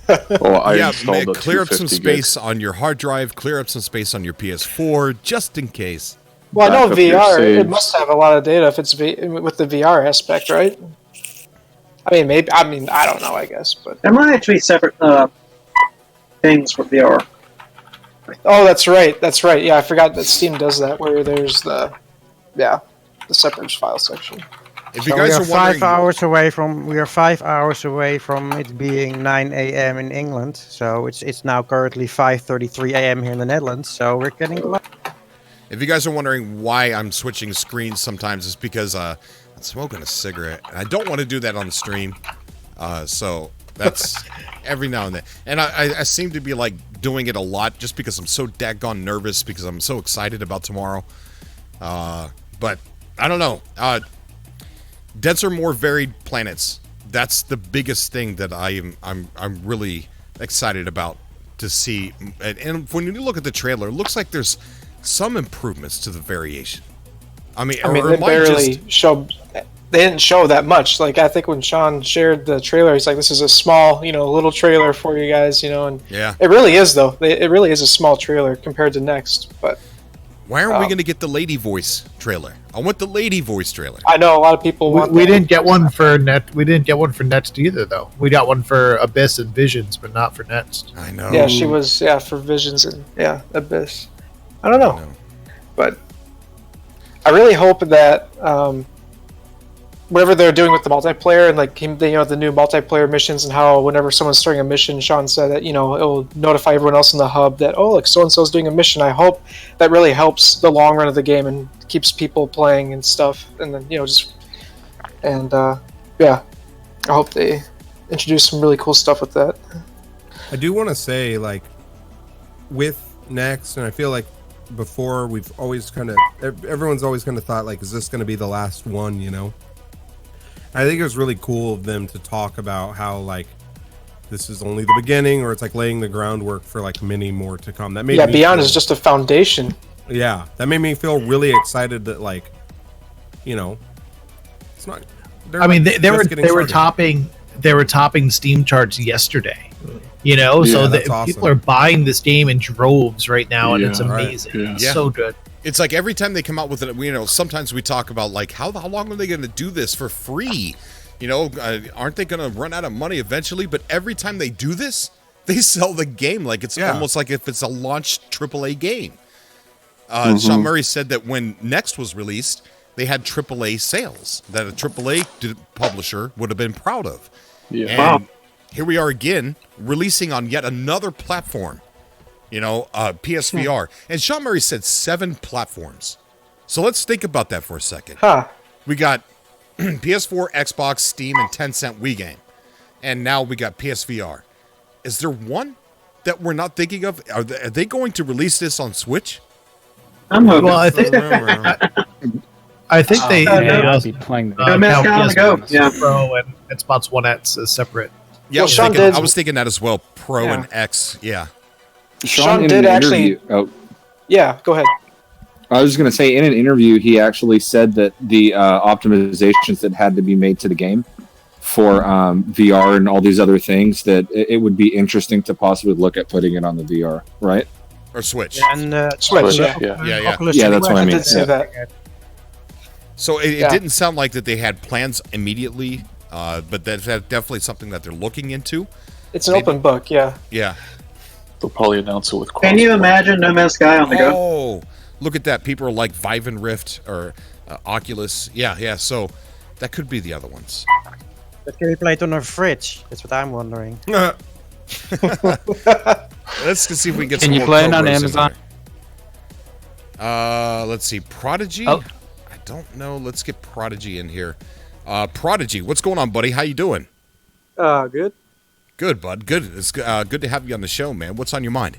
S1: Yeah, clear up some space on your hard drive, clear up some space on your PS4, just in case.
S6: Well, I know VR, it must have a lot of data if it's with the VR aspect, right? I mean, I don't know, I guess. But
S5: There might actually be separate things for VR.
S6: Oh, that's right. Yeah, I forgot that Steam does that, where there's the separate file section.
S1: If you guys
S10: we are
S1: are wondering,
S10: 5 hours away from. We are 5 hours away from it being 9 a.m. in England. So it's now currently 5:33 a.m. here in the Netherlands. So we're getting close.
S1: if you guys are wondering why I'm switching screens sometimes, it's because I'm smoking a cigarette, and I don't want to do that on the stream. So that's every now and then, and I seem to be like doing it a lot just because I'm so daggone nervous because I'm so excited about tomorrow. But I don't know. Denser, more varied planets. That's the biggest thing that I'm really excited about to see, and when you look at the trailer, it looks like there's some improvements to the variation. I mean,
S6: they barely show. They didn't show that much. Like, I think when Sean shared the trailer, he's like, "This is a small, little trailer for you guys," and
S1: yeah,
S6: it really is though. It really is a small trailer compared to Next. But
S1: why aren't we going to get the lady voice trailer? I want the lady voice trailer.
S6: I know a lot of people want.
S3: We didn't get one for Net. We didn't get one for Next either, though. We got one for Abyss and Visions, but not for Next.
S1: I know.
S6: Yeah, she was for Visions and Abyss. I don't know, but I really hope that whatever they're doing with the multiplayer and the new multiplayer missions and how whenever someone's starting a mission, Sean said that it will notify everyone else in the hub that so and so's doing a mission. I hope that really helps the long run of the game and keeps people playing and stuff. And then I hope they introduce some really cool stuff with that.
S22: I do want to say, like, with Next, and I feel like before we've always everyone's always kind of thought, like, is this going to be the last one? I think it was really cool of them to talk about how, like, this is only the beginning, or it's like laying the groundwork for like many more to come. That made me
S6: Beyond is just a foundation.
S22: Yeah, that made me feel really excited that, like, it's not.
S3: I mean, they were topping Steam charts yesterday. So that
S22: awesome.
S3: People are buying this game in droves right now, and it's amazing.
S22: Right.
S3: It's so good.
S1: It's like every time they come out with it, sometimes we talk about, like, how long are they going to do this for free? Aren't they going to run out of money eventually? But every time they do this, they sell the game like it's almost like if it's a launched AAA game. Sean Murray said that when Next was released, they had AAA sales that a AAA publisher would have been proud of.
S21: Yeah.
S1: And here we are again, releasing on yet another platform. PSVR. And Sean Murray said 7 platforms. So let's think about that for a second. We got PS4, Xbox, Steam, and Tencent Wii Game. And now we got PSVR. Is there one that we're not thinking of? Are they going to release this on Switch?
S3: Well, I think they
S15: be playing
S3: Pro and Xbox One X is separate.
S1: Yeah, I was thinking that as well. Pro and X, yeah.
S6: Sean did actually. Yeah, go ahead.
S19: I was going to say, in an interview, he actually said that the optimizations that had to be made to the game for VR and all these other things, that it would be interesting to possibly look at putting it on the VR, right?
S1: Or Switch.
S10: And
S6: Switch,
S19: yeah, that's what I mean.
S6: I did say that.
S1: So it didn't sound like that they had plans immediately, but that's definitely something that they're looking into.
S6: It's an open book, yeah.
S1: Yeah.
S21: They'll probably announce it with.
S5: Can you imagine No Man's Sky on the go?
S1: Oh, look at that! People are like Vive and Rift or Oculus. Yeah. So that could be the other ones.
S10: But can we play it on a fridge? That's what I'm wondering.
S1: Let's see if we can get.
S15: Can
S1: some
S15: you
S1: more
S15: play it on
S1: Cobras in
S15: Amazon?
S1: there. Let's see. Prodigy.
S15: Oh.
S1: I don't know. Let's get Prodigy in here. Prodigy, what's going on, buddy? How you doing?
S8: Good.
S1: Good, bud. Good. It's good to have you on the show, man. What's on your mind?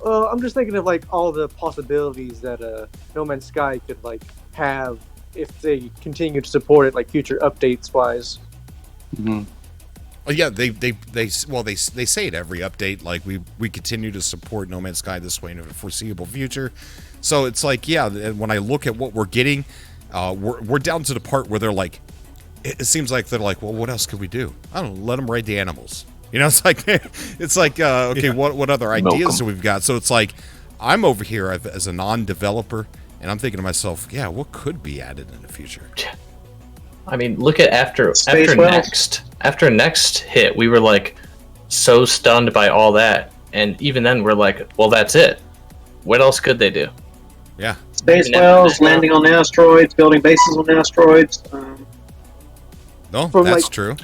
S8: I'm just thinking of like all the possibilities that No Man's Sky could like have if they continue to support it, like future updates wise.
S21: Mm-hmm.
S1: Oh yeah, they say it every update. Like we continue to support No Man's Sky this way in the foreseeable future. So it's like, yeah, when I look at what we're getting, we're down to the part where they're like, it seems like they're like, well, what else could we do? I don't know, let them ride the animals. It's like, okay, what other ideas do we've got? So it's like, I'm over here as a non-developer, and I'm thinking to myself, yeah, what could be added in the future?
S20: I mean, look at after Next hit, we were like so stunned by all that, and even then we're like, well, that's it. What else could they do?
S1: Yeah,
S5: space wells, landing on asteroids, building bases on asteroids.
S1: No, that's true.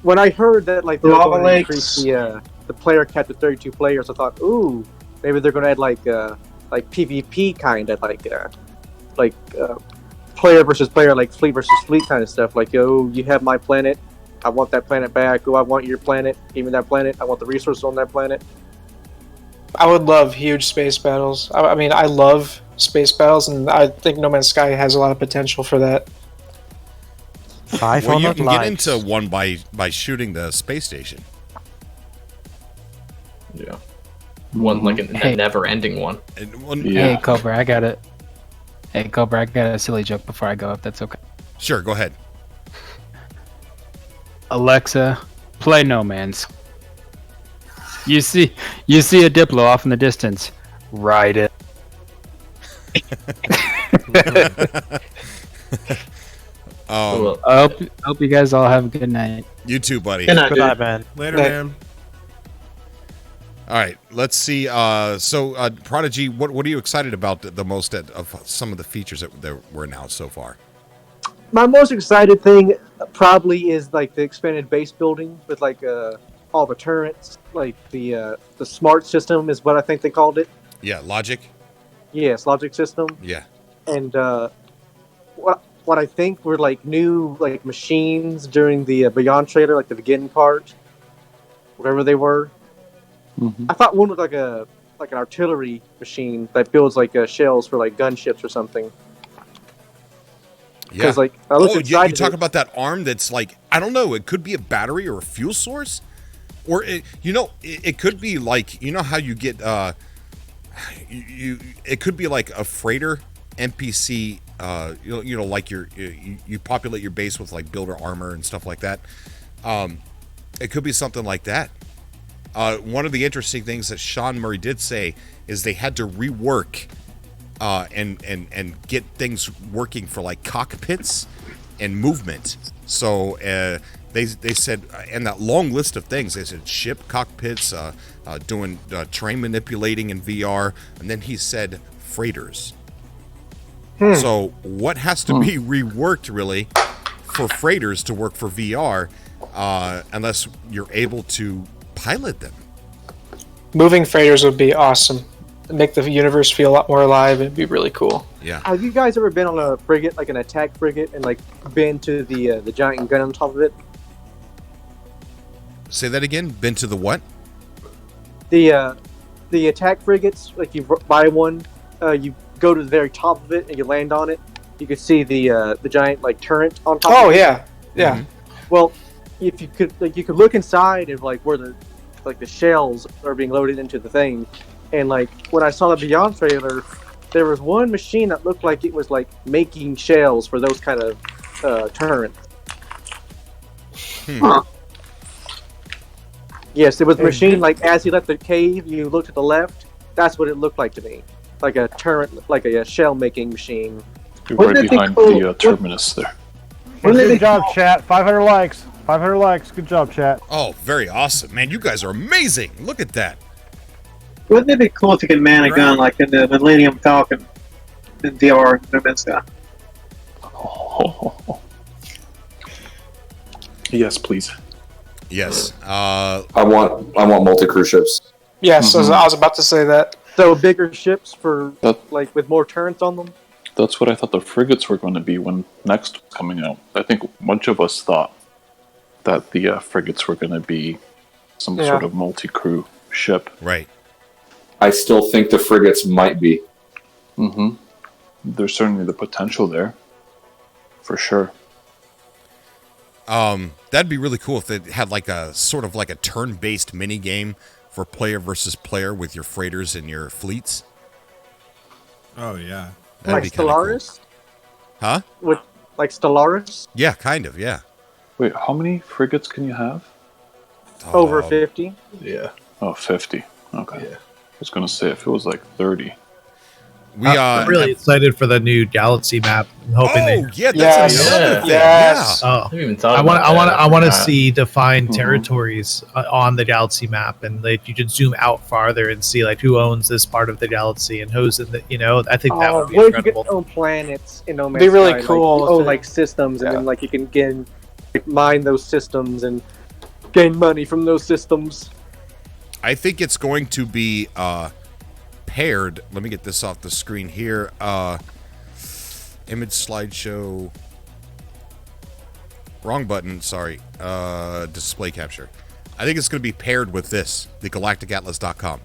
S8: When I heard that, like, they're
S5: Lava
S8: going to
S5: lakes.
S8: increase the player cap to 32 players, I thought, ooh, maybe they're going to add like PvP kind of like player versus player, like fleet versus fleet kind of stuff. Like, oh, you have my planet, I want that planet back. Oh, I want your planet, give me that planet. I want the resources on that planet.
S6: I would love huge space battles. I mean, I love space battles, and I think No Man's Sky has a lot of potential for that.
S1: Well, you can get into one by shooting the space station.
S20: Yeah. One like a never-ending one.
S15: Hey, Cobra, I got it. Hey, Cobra, I got a silly joke before I go, if that's okay.
S1: Sure, go ahead.
S15: Alexa, play No Man's. You see a Diplo off in the distance. Ride it. I hope you guys all have a good night.
S1: You too, buddy.
S15: Good night, Good night, man.
S22: Later,
S15: Night.
S22: man.
S1: All right, let's see. So, Prodigy, what are you excited about the most of some of the features that were announced so far?
S8: My most excited thing probably is like the expanded base building with like all the turrets, like the smart system is what I think they called it.
S1: Yeah, Logic.
S8: Yes, logic system.
S1: Yeah.
S8: And what I think were like new like machines during the Beyond trailer, like the beginning part, whatever they were. I thought one was like an artillery machine that builds like shells for like gunships or something.
S1: Yeah.
S8: Like I looked
S1: you
S8: inside
S1: talk
S8: of it.
S1: about that arm that's like, I don't know, it could be a battery or a fuel source, or it could be like, you know how you get it could be like a freighter NPC, like you populate your base with like builder armor and stuff like that. It could be something like that. One of the interesting things that Sean Murray did say is they had to rework and get things working for like cockpits and movement. So they said, and that long list of things, they said ship cockpits, doing terrain manipulating in VR, and then he said freighters. So what has to be reworked really for freighters to work for VR, unless you're able to pilot them?
S6: Moving freighters would be awesome. Make the universe feel a lot more alive. It'd be really cool.
S1: Yeah.
S8: Have you guys ever been on a frigate, like an attack frigate, and like been to the giant gun on top of it?
S1: Say that again. Been to the what?
S8: The attack frigates, like you buy one, you go to the very top of it and you land on it. You could see the giant like turret on top.
S6: Oh
S8: of it.
S6: yeah, yeah.
S8: Well, if you could look inside of like where the shells are being loaded into the thing, and like when I saw the Beyond trailer, there was one machine that looked like it was like making shells for those kind of turrets. Huh. Yes, it was a machine like as you left the cave, you looked to the left. That's what it looked like to me, like a turret, like a shell making machine.
S21: You're right behind the terminus there.
S7: Good job, chat. 500 likes. 500 likes. Good job, chat.
S1: Oh, very awesome, man! You guys are amazing. Look at that.
S5: Wouldn't it be cool if you could man a gun like in the Millennium Falcon in VR? No Man's Sky?
S21: Yes, please.
S1: Yes.
S19: I want multi-crew ships.
S6: Yes, I was about to say that.
S8: So bigger ships for like with more turrets on them.
S21: That's what I thought the frigates were going to be when Next was coming out. I think a bunch of us thought that the frigates were going to be some sort of multi-crew ship.
S1: Right.
S19: I still think the frigates might be.
S21: Mm-hmm. There's certainly the potential there, for sure.
S1: That'd be really cool if they had like a sort of like a turn-based mini game for player versus player with your freighters and your fleets.
S22: Oh yeah.
S1: That'd
S8: Like
S1: be kinda
S8: Stellaris?
S1: Cool. Huh?
S8: With like Stellaris?
S1: Yeah, kind of. Yeah.
S21: Wait, how many frigates can you have?
S8: Over 50.
S21: Yeah. Oh, 50. Okay. Yeah. I was going to say, if it was like 30.
S3: I'm really excited for the new Galaxy map. I'm hoping
S1: that's another thing.
S3: Yes.
S1: Yeah.
S3: Oh, I want to see defined territories on the Galaxy map, and like you could zoom out farther and see like who owns this part of the galaxy and who's in the. I think that would be
S8: what if you
S3: incredible.
S8: get own planets in No Man's
S6: Be really
S8: Sky,
S6: cool
S8: Like, you own
S6: if
S8: like systems, and then like you can mine those systems and gain money from those systems.
S1: I think it's going to be paired. Let me get this off the screen here. Image slideshow. Wrong button. Sorry. Display capture. I think it's going to be paired with this, the galacticatlas.com.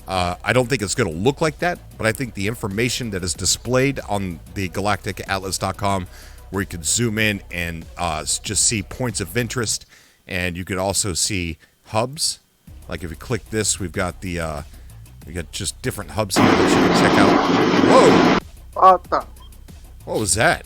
S1: I don't think it's going to look like that, but I think the information that is displayed on the galacticatlas.com, where you could zoom in and just see points of interest, and you could also see hubs Like if you click this, we've got the we got just different hubs here that you can check out. Whoa! What was that?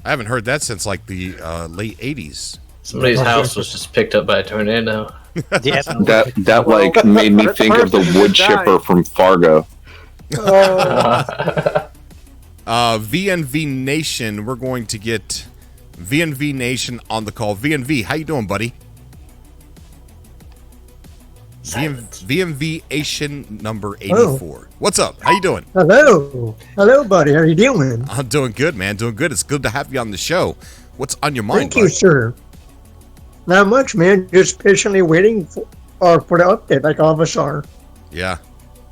S1: I haven't heard that since like the late '80s.
S20: Somebody's house was just picked up by a tornado.
S19: That like made me think of the wood chipper from Fargo.
S1: VNV Nation, we're going to get VNV Nation on the call. VNV, how you doing, buddy? VMV Asian number 84.
S12: Oh.
S1: What's up? How you doing?
S12: Hello, buddy. How are you doing?
S1: I'm doing good, man. Doing good. It's good to have you on the show. What's on your mind,
S12: Thank you, sir. Not much, man. Just patiently waiting for the update, like all of us are.
S1: Yeah,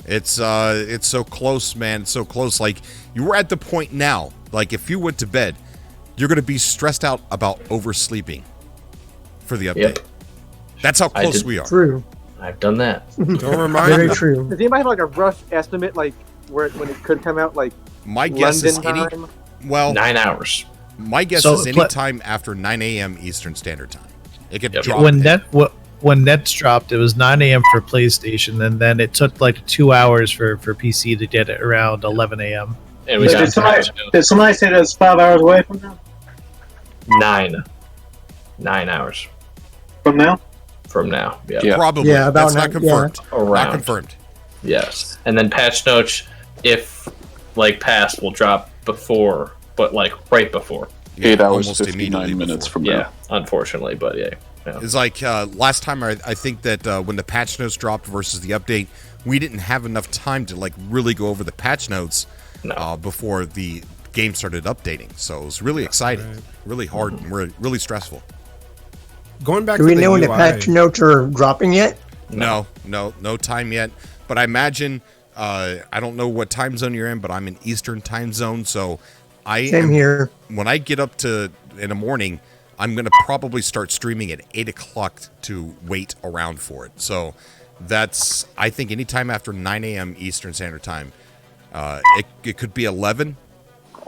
S1: it's so close, man. It's so close. Like you were at the point now. Like if you went to bed, you're gonna be stressed out about oversleeping for the update.
S20: Yep.
S1: That's how close we are.
S12: True.
S20: I've done that.
S1: Don't remind
S12: Very
S1: me.
S12: true.
S8: Does anybody have like a rough estimate, like when it could come out? Like
S1: My guess is
S8: London time?
S20: 9 hours.
S1: My guess
S3: So
S1: is any time after 9 a.m. Eastern Standard Time. It could drop.
S3: When Nets dropped, it was 9 a.m. for PlayStation, and then it took like 2 hours for PC to get it around 11 a.m.
S20: And we
S5: Did somebody say that's 5 hours away from now?
S20: 9 hours
S5: From now?
S20: from now. Yeah,
S1: Probably.
S12: Yeah, about
S1: That's not
S12: 9,
S1: confirmed.
S20: Around.
S1: Not confirmed.
S20: Yes, and then patch notes, if like passed, will drop before, but like right before.
S21: 8 hours,
S1: almost
S21: 59
S1: immediately
S21: minutes from
S20: Yeah,
S21: now.
S20: unfortunately, but yeah.
S1: It's like last time I think that when the patch notes dropped versus the update, we didn't have enough time to like really go over the patch notes before the game started updating. So it was really exciting, really hard, and really stressful.
S22: Going back
S12: Do
S22: to
S12: we
S22: the
S12: know when the
S22: UI,
S12: patch notes are dropping yet?
S1: No time yet. But I imagine I don't know what time zone you're in, but I'm in Eastern time zone, so
S12: Same here.
S1: When I get up in the morning, I'm gonna probably start streaming at 8 o'clock to wait around for it. So that's I think anytime after 9 a.m. Eastern Standard Time. It could be 11,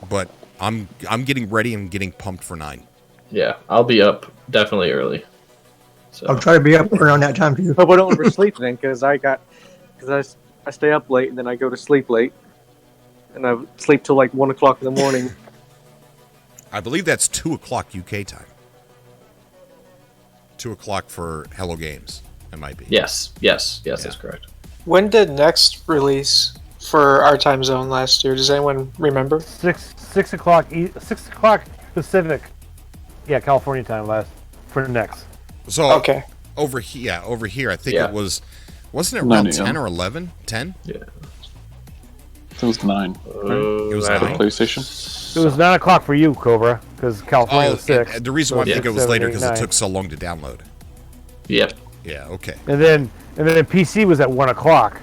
S1: but I'm getting ready and getting pumped for 9.
S20: Yeah, I'll be up definitely early. So
S12: I'll try to be up around that time too.
S8: Hope I don't oversleep then, because I stay up late and then I go to sleep late, and I sleep till like 1 o'clock in the morning.
S1: I believe that's 2 o'clock UK time. 2 o'clock for Hello Games. It might be.
S20: Yes, that's correct.
S6: When did Next release for our time zone last year? Does anyone remember?
S7: 6 o'clock 6 o'clock Pacific. Yeah, California time for next.
S1: So
S6: okay.
S1: Over here, I think
S20: Yeah.
S1: it was. Wasn't it
S21: 9
S1: around
S21: a.m.
S1: 10 or 11? 10?
S20: Yeah.
S21: It was 9.
S1: It was
S20: I
S21: For
S1: 9.
S21: PlayStation.
S7: It was 9 o'clock for you, Cobra, because California was 6.
S1: The reason why I
S7: So
S1: think it was
S7: 6, 7,
S1: later
S7: 8,
S1: because it
S7: 9.
S1: took so long to download.
S20: Yep.
S1: Yeah. Okay.
S7: And then PC was at 1 o'clock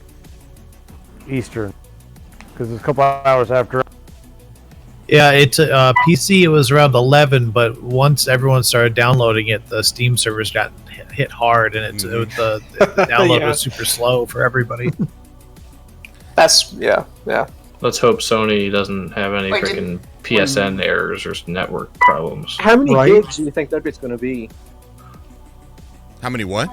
S7: Eastern, because it's a couple hours after.
S3: Yeah, it's PC. It was around 11, but once everyone started downloading it, the Steam servers got hit hard, and the download
S6: Yeah.
S3: was super slow for everybody.
S6: That's yeah.
S20: Let's hope Sony doesn't have any
S8: Wait,
S20: freaking PSN errors or network problems.
S8: How many
S12: Right.
S8: gigs do you think that bit's going to be?
S1: How many what?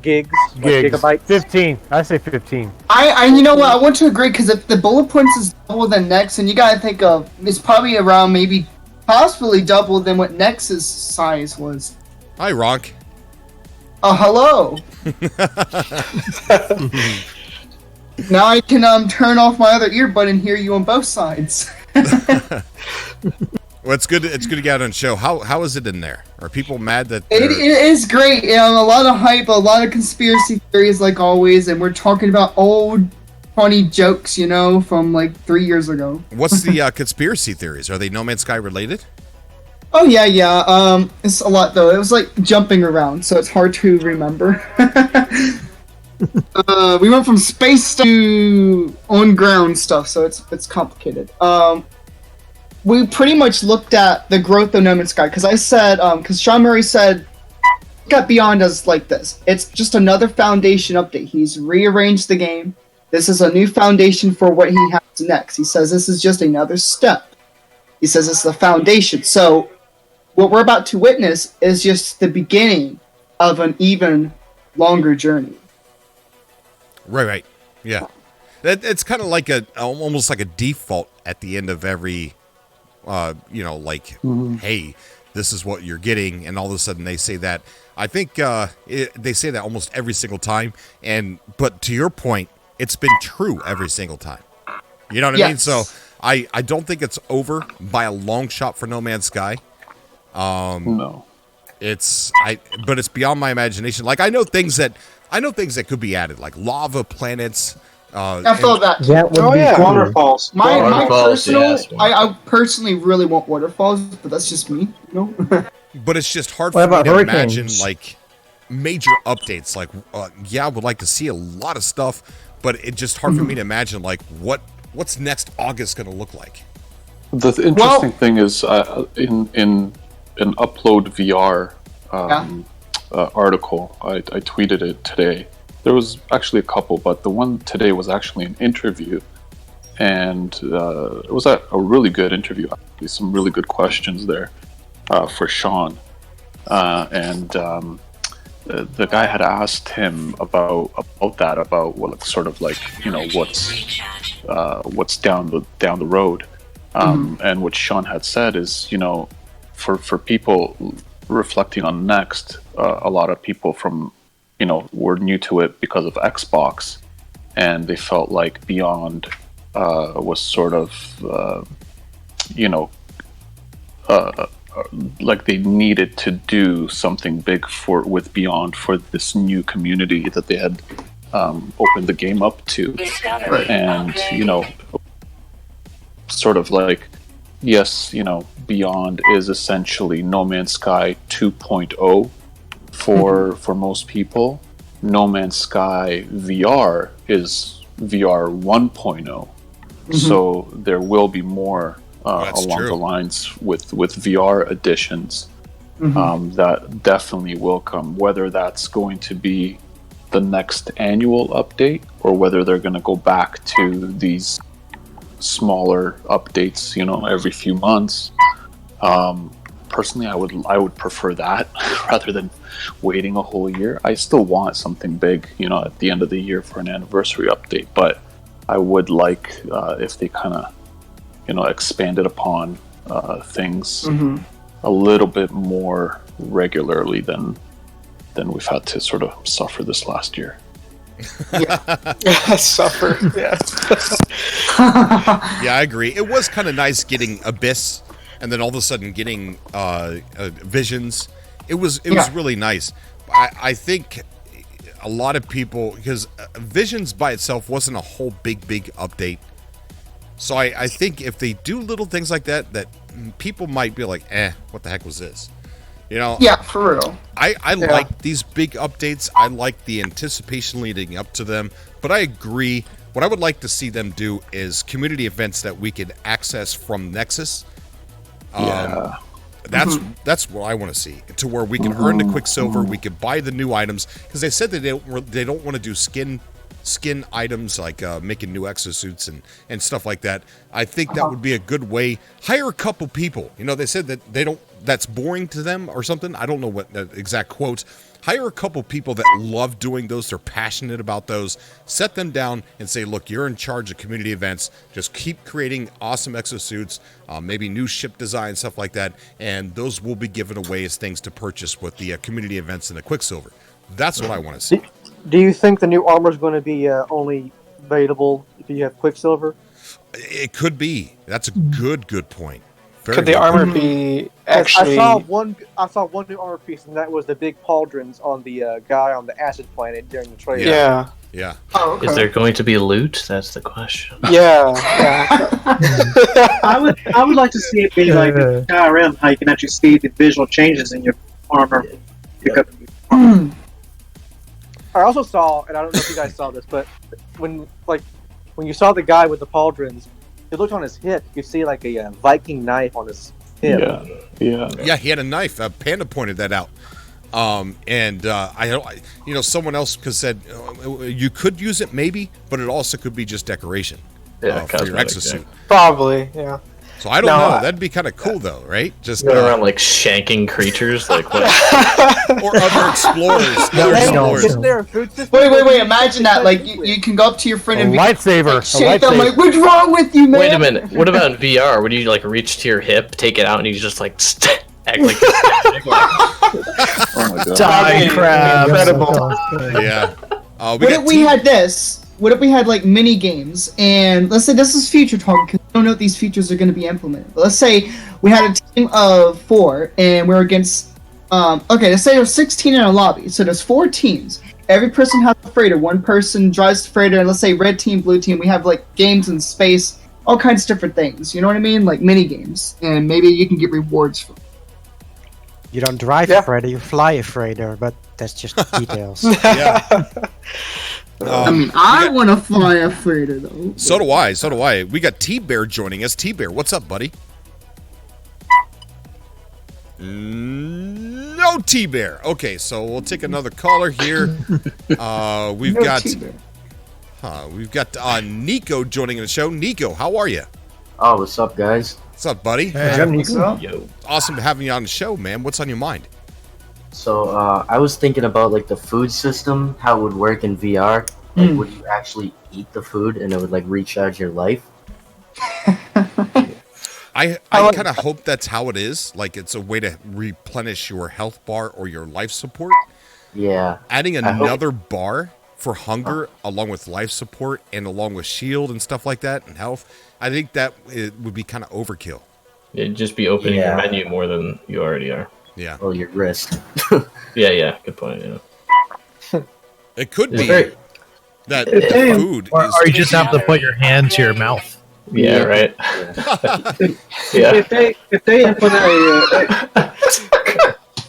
S8: Gigs? Like
S7: Gigs.
S8: gigabytes?
S7: 15. I say 15.
S14: I you know what, I want to agree, because if the bullet points is double than Nex, and you gotta think of, it's probably around maybe possibly double than what Nex's size was.
S1: Hi, Ronk.
S14: Hello. Now I can turn off my other earbud and hear you on both sides.
S1: Well, it's good. It's good to get out on show. How is it in there? Are people mad that
S14: It is great. A lot of hype, a lot of conspiracy theories, like always, and we're talking about old, funny jokes, from like 3 years ago.
S1: What's the conspiracy theories? Are they No Man's Sky related?
S14: Oh yeah. It's a lot though. It was like jumping around, so it's hard to remember. We went from space to on ground stuff, so it's complicated. We pretty much looked at the growth of No Man's Sky, because I said, because Sean Murray said, look at Beyond as like this. It's just another foundation update. He's rearranged the game. This is a new foundation for what he has next. He says this is just another step. He says it's the foundation. So what we're about to witness is just the beginning of an even longer journey.
S1: Right. Yeah. It's kind of like almost like a default at the end of every, hey, this is what you're getting, and all of a sudden they say that. I think they say that almost every single time, but to your point, it's been true every single time. You know what I mean? So I don't think it's over by a long shot for No Man's Sky.
S21: No.
S1: But it's beyond my imagination. Like I know things that could be added, like lava planets.
S14: I thought that.
S12: That would be cool.
S5: Waterfalls.
S14: My personal, I personally really want waterfalls, but that's just me.
S1: But it's just hard
S12: What
S1: for me
S12: about
S1: to
S12: hurricanes?
S1: imagine like major updates. Like, I would like to see a lot of stuff, but it's just hard for me to imagine like what's next August going to look like.
S21: The interesting thing is in an Upload VR article, I tweeted it today. There was actually a couple, but the one today was actually an interview, and it was a really good interview. Actually, some really good questions there for Sean, and the guy had asked him about sort of like what's down the road, and what Sean had said is for people reflecting on Next, a lot of people from were new to it because of Xbox, and they felt like Beyond was sort of like they needed to do something big with Beyond for this new community that they had opened the game up to. And sort of like, yes, Beyond is essentially No Man's Sky 2.0 for most people. No Man's Sky VR is VR 1.0. So there will be more along the lines with VR additions that definitely will come, whether that's going to be the next annual update or whether they're going to go back to these smaller updates every few months. Personally, I would prefer that rather than waiting a whole year. I still want something big at the end of the year for an anniversary update, but I would like if they kind of expanded upon things a little bit more regularly than we've had to sort of suffer this last year.
S6: Suffer. Yeah.
S1: Yeah, I agree. It was kind of nice getting Abyss, and then all of a sudden getting Visions. It was really nice. I think a lot of people, because Visions by itself wasn't a whole big update. So I think if they do little things like that people might be like, what the heck was this?
S14: Yeah, for real.
S1: I like these big updates. I like the anticipation leading up to them. But I agree. What I would like to see them do is community events that we could access from Nexus. That's what I want to see. To where we can earn the Quicksilver, we can buy the new items, because they said that they don't want to do skin items like making new exosuits and stuff like that. I think that would be a good way. Hire a couple people. They said that that's boring to them or something. I don't know what the exact quotes. Hire a couple people that love doing those. They're passionate about those. Set them down and say, look, you're in charge of community events. Just keep creating awesome exosuits, maybe new ship design, stuff like that. And those will be given away as things to purchase with the community events and the Quicksilver. That's what I want to see.
S8: Do you think the new armor is going to be only available if you have Quicksilver?
S1: It could be. That's a good point.
S6: Could the armor be actually?
S8: I saw one new armor piece, and that was the big pauldrons on the guy on the acid planet during the trailer.
S1: Yeah.
S8: Oh, okay.
S20: Is there going to be loot? That's the question.
S6: Yeah.
S5: I would like to see it be like Skyrim, how you can actually see the visual changes in your armor.
S8: I also saw, and I don't know if you guys saw this, but when you saw the guy with the pauldrons, it looked on his hip. You see like a Viking knife on his hip.
S21: Yeah,
S1: he had a knife. Panda pointed that out. Someone else said you could use it maybe, but it also could be just decoration for your exosuit.
S6: Probably, yeah.
S1: So I don't know. That'd be kind of cool, though, right? Just
S20: going around like shanking creatures, like what?
S1: or other explorers.
S8: Isn't there a food system?
S14: Wait! Imagine that. Like you can go up to your friend and
S7: lightsaber.
S14: shake them. Like, what's wrong with you, man?
S20: Wait a minute. What about in VR? Would you like reach to your hip, take it out, and you just like act like?
S21: Oh my god!
S3: Die crab.
S14: Incredible.
S1: Yeah.
S14: What if we had this? What if we had like mini games? And let's say this is future talk because we don't know if these features are going to be implemented. But let's say we had a team of 4 and we're against. Okay, let's say there's 16 in a lobby, so there's 4 teams. Every person has a freighter. One person drives the freighter, and let's say red team, blue team. We have like games in space, all kinds of different things. You know what I mean? Like mini games, and maybe you can get rewards for.
S4: You don't drive a freighter, you fly a freighter, but that's just details.
S1: Yeah.
S14: I mean, I want to fly a freighter though.
S1: So do I. We got T-Bear joining us. T-Bear, what's up, buddy? No T-Bear. Okay, so we'll take another caller here. We've got Nico joining the show. Nico, how are you?
S9: Oh, what's up, guys?
S1: What's up, buddy?
S9: Hey, what's up?
S1: Yo. Awesome to have you on the show, man. What's on your mind?
S9: So, I was thinking about like the food system, how it would work in VR. Like, would you actually eat the food and it would like recharge your life?
S1: I kind of hope that's how it is. Like it's a way to replenish your health bar or your life support.
S9: Yeah.
S1: Adding another bar for hunger along with life support and along with shield and stuff like that and health, I think that it would be kind of overkill.
S20: It'd just be opening your menu more than you already are.
S1: Yeah.
S9: Well, your wrist.
S20: Yeah. Good point. Yeah.
S1: It could be that
S3: It's
S1: the food
S3: or
S1: is
S3: you just have to put your hand to your mouth.
S20: Yeah, right.
S5: If they implement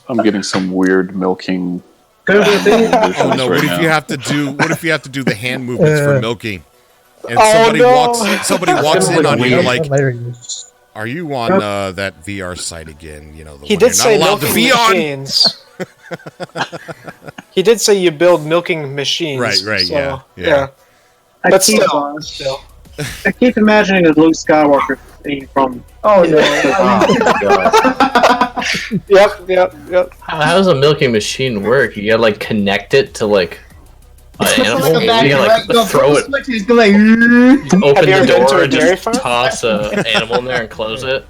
S21: I'm getting some weird milking.
S1: Oh no! What if you have to do? What if you have to do the hand movements for milking? And somebody walks in on you like, "Are you on that VR site again?" You know, the
S6: He
S1: one
S6: did
S1: you're
S6: say
S1: not allowed to
S6: milking
S1: be on.
S6: machines. He did say you build milking machines.
S1: Right,
S6: so,
S1: yeah.
S6: But
S5: keep-
S6: still.
S5: I keep imagining the Luke Skywalker scene from.
S14: Oh no!
S6: Yep.
S20: How does a milking machine work? You gotta like connect it to like an animal.
S14: Like a bag
S20: You gotta
S14: right?
S20: like throw it,
S14: Switches go like.
S20: open
S6: Have you ever
S20: the
S6: been to
S20: door,
S6: a
S20: and
S6: dairy
S20: just
S6: farm?
S20: toss an animal in there and close it.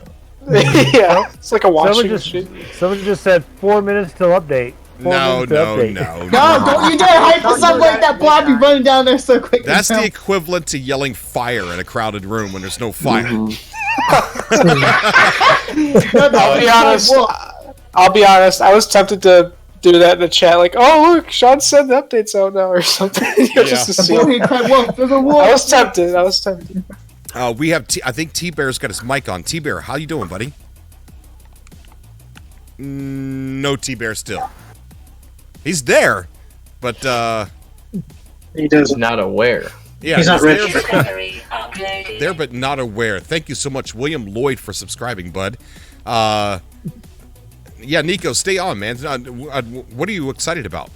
S6: Yeah, it's like a washing machine.
S7: Someone just said 4 minutes till update. 4
S1: No,
S7: minutes till
S1: no,
S7: update.
S1: no,
S14: No, don't you dare hype us up like that, Blob. You running down there so quick.
S1: That's the equivalent to yelling fire in a crowded room when there's no fire.
S6: I'll be honest. I was tempted to do that in the chat, like, "Oh, look, Sean said the update's out now" or something. Just to see. I was tempted.
S1: We have. I think T-Bear's got his mic on. T-Bear, how you doing, buddy? No T-Bear still. He's there, but
S5: he doesn't.
S20: Not aware.
S1: Yeah,
S5: He's not
S1: there,
S5: rich.
S1: there, but not aware. Thank you so much, William Lloyd, for subscribing, bud. Yeah, Nico, stay on, man. What are you excited about?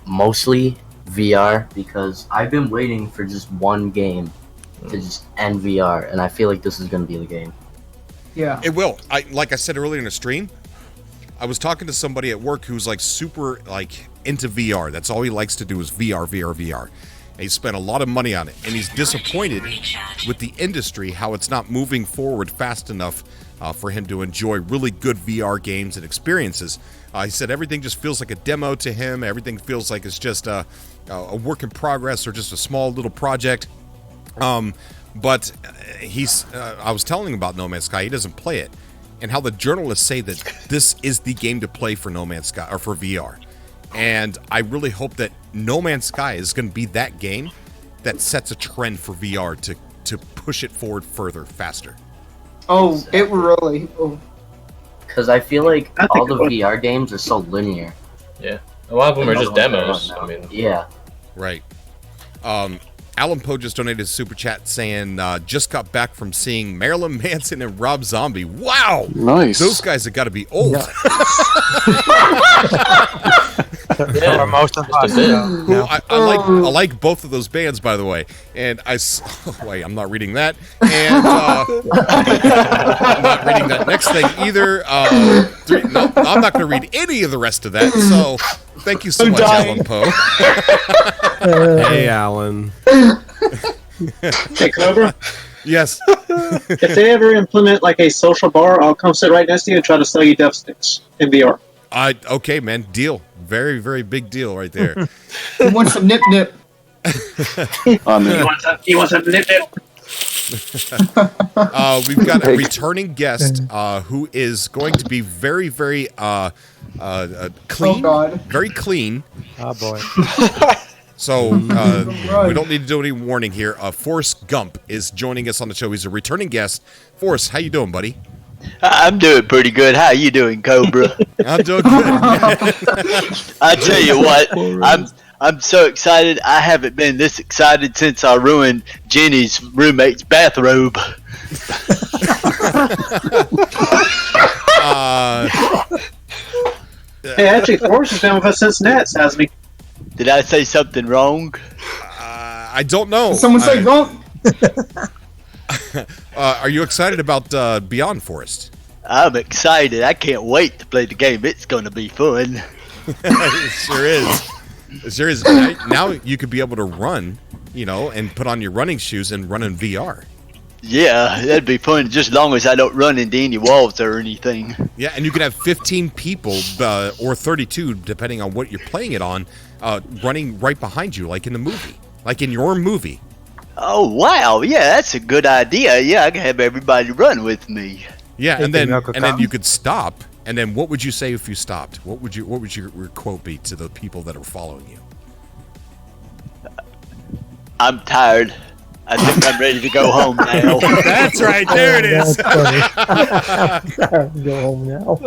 S9: Mostly VR, because I've been waiting for just one game to just end VR, and I feel like this is going to be the game.
S14: Yeah.
S1: It will. Like I said earlier in the stream, I was talking to somebody at work who's like super like into VR. That's all he likes to do is VR. And he spent a lot of money on it, and he's disappointed with the industry, how it's not moving forward fast enough for him to enjoy really good VR games and experiences. He said everything just feels like a demo to him. Everything feels like it's just a work in progress or just a small little project. But I was telling him about No Man's Sky. He doesn't play it, and how the journalists say that this is the game to play for No Man's Sky or for VR. And I really hope that No Man's Sky is going to be that game that sets a trend for VR to push it forward further, faster.
S14: Oh, it really. Oh.
S9: Because I feel like all the VR games are so linear.
S20: Yeah, a lot of them are just demos. I mean,
S9: yeah.
S1: Right. Alan Poe just donated a super chat saying, just got back from seeing Marilyn Manson and Rob Zombie. Wow!
S21: Nice.
S1: Those guys have got to be old.
S10: Yeah, for most of us.
S1: Who I like both of those bands, by the way. And wait, I'm not reading that. And I'm not reading that next thing either. No, I'm not going to read any of the rest of that. So thank you so much, Alan Poe.
S22: Hey, Alan.
S5: Hey, Cobra.
S1: Yes.
S5: If they ever implement like a social bar, I'll come sit right next to you and try to sell you death sticks in VR.
S1: Okay, man. Deal. Very, very big deal right there.
S14: You want some nip nip?
S5: You want some nip nip?
S1: We've got a returning guest who is going to be very, very clean.
S14: Oh, God.
S1: Very clean.
S4: Oh boy.
S1: So we don't need to do any warning here. Forrest Gump is joining us on the show. He's a returning guest. Forrest, how you doing, buddy?
S16: I'm doing pretty good. How you doing, Cobra?
S1: I'm doing good.
S16: I tell you what, I'm so excited. I haven't been this excited since I ruined Jenny's roommate's bathrobe.
S5: Hey, actually, Forrest has been with us since Nets, hasn't he?
S16: Did I say something wrong?
S1: I don't know.
S14: Someone say wrong.
S1: Are you excited about Beyond Forest?
S16: I'm excited. I can't wait to play the game. It's going to be fun.
S1: It sure is. It sure is. Now you could be able to run, and put on your running shoes and run in VR.
S16: Yeah, that'd be fun, just as long as I don't run into any walls or anything.
S1: Yeah, and you can have 15 people, or 32, depending on what you're playing it on, running right behind you, like in the movie. Like in your movie.
S16: Oh, wow. Yeah, that's a good idea. Yeah, I can have everybody run with me.
S1: Yeah, and then you could stop. And then what would you say if you stopped? What would your quote be to the people that are following you?
S16: I'm tired. I think I'm ready to go home now.
S1: That's right. There it is.
S12: Go home now.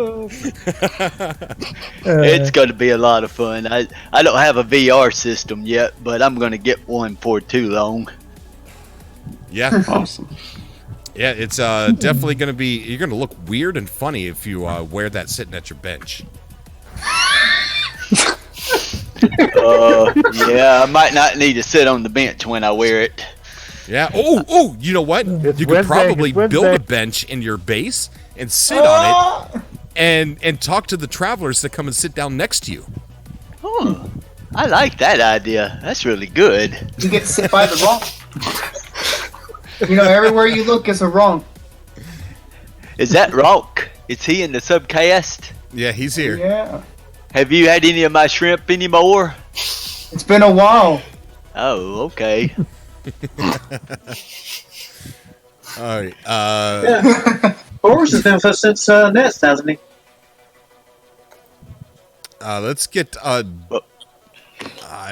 S16: It's going to be a lot of fun. I don't have a VR system yet, but I'm going to get one for too long.
S1: Yeah.
S21: Awesome.
S1: Yeah, it's definitely going to be... You're going to look weird and funny if you wear that sitting at your bench.
S16: Yeah, I might not need to sit on the bench when I wear it.
S1: Yeah. Oh, you know what? You could probably build a bench in your base and sit on it and talk to the travelers that come and sit down next to you.
S16: I like that idea. That's really good.
S14: You get sit by the rock. Everywhere you look is a rock.
S16: Is that Rock? Is he in the SUBCAST?
S1: Yeah, he's here.
S14: Yeah.
S16: Have you had any of my shrimp anymore?
S14: It's been a while.
S16: Oh, okay.
S1: All right.
S5: Forrest has been with us since Nets, hasn't he?
S1: Let's get... I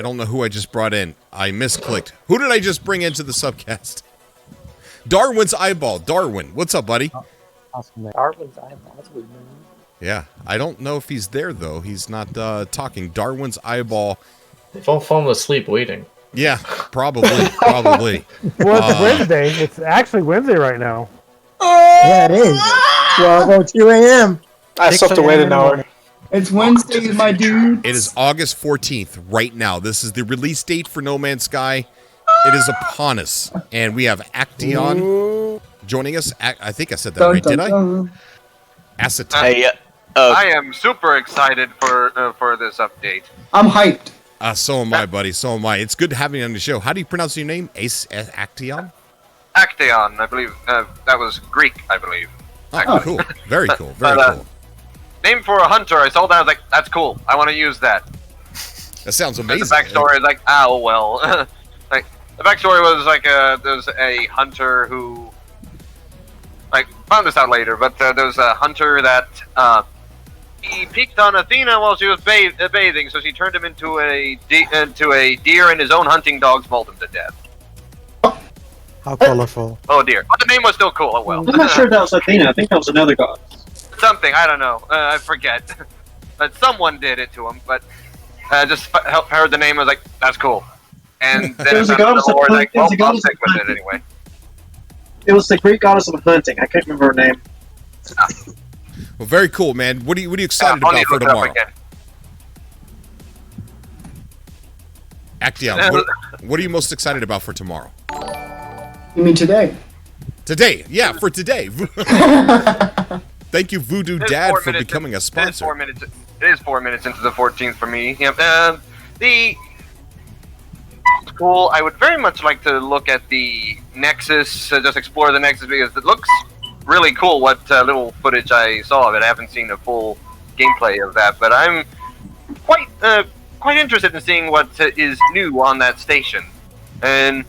S1: don't know who I just brought in. I misclicked. Who did I just bring into the SUBCAST? Darwin's Eyeball. Darwin, what's up, buddy?
S12: Darwin's Eyeball. That's weird.
S1: Yeah, I don't know if he's there, though. He's not talking. Darwin's Eyeball.
S20: If I'm falling asleep waiting.
S1: Yeah, probably. Probably.
S7: Well, it's Wednesday. It's actually Wednesday right now.
S12: Yeah, it is. 12:02 a.m.
S6: I still have to wait an hour.
S14: It's Wednesday, my dude.
S1: It is August 14th right now. This is the release date for No Man's Sky. It is upon us. And we have Acteon joining us. I think I said that right, did I? Acetate.
S16: Hey,
S18: I am super excited for this update.
S14: I'm hyped.
S1: So am I, buddy. So am I. It's good having you on the show. How do you pronounce your name? Acteon?
S18: Acteon, I believe. That was Greek, I believe.
S1: Oh, cool. Very cool. Very cool.
S18: Name for a hunter. I saw that. I was like, that's cool. I want to use that.
S1: That sounds amazing.
S18: And the backstory is like, oh, well. Like, the backstory was like, there's a hunter who... Like, found this out later, but there was a hunter that... he peeked on Athena while she was bathing, so she turned him into a deer, and his own hunting dogs mauled him to death.
S4: How colorful.
S18: Oh dear. But the name was still cool, oh well.
S5: I'm not sure that was Athena. I think that was another god.
S18: Something, I don't know. I forget. But someone did it to him, but just heard the name, I was like, that's cool. And then
S5: It was a goddess of
S18: like, well,
S5: hunting.
S18: I'll stick with it anyway.
S5: It was the Greek goddess of hunting. I can't remember her name.
S1: Well, very cool, man. What are you excited
S18: I'll
S1: about
S18: need to
S1: for
S18: look it up
S1: tomorrow?
S18: again.
S1: Actium, what are you most excited about for tomorrow?
S14: You mean today?
S1: Today, yeah, for today. Thank you, Voodoo Dad, for becoming a sponsor.
S18: It is 4 minutes into the 14th for me. Yep. Cool. I would very much like to look at the Nexus, just explore the Nexus, because it looks really cool what little footage I saw of it. I haven't seen a full gameplay of that, but I'm quite interested in seeing what is new on that station. And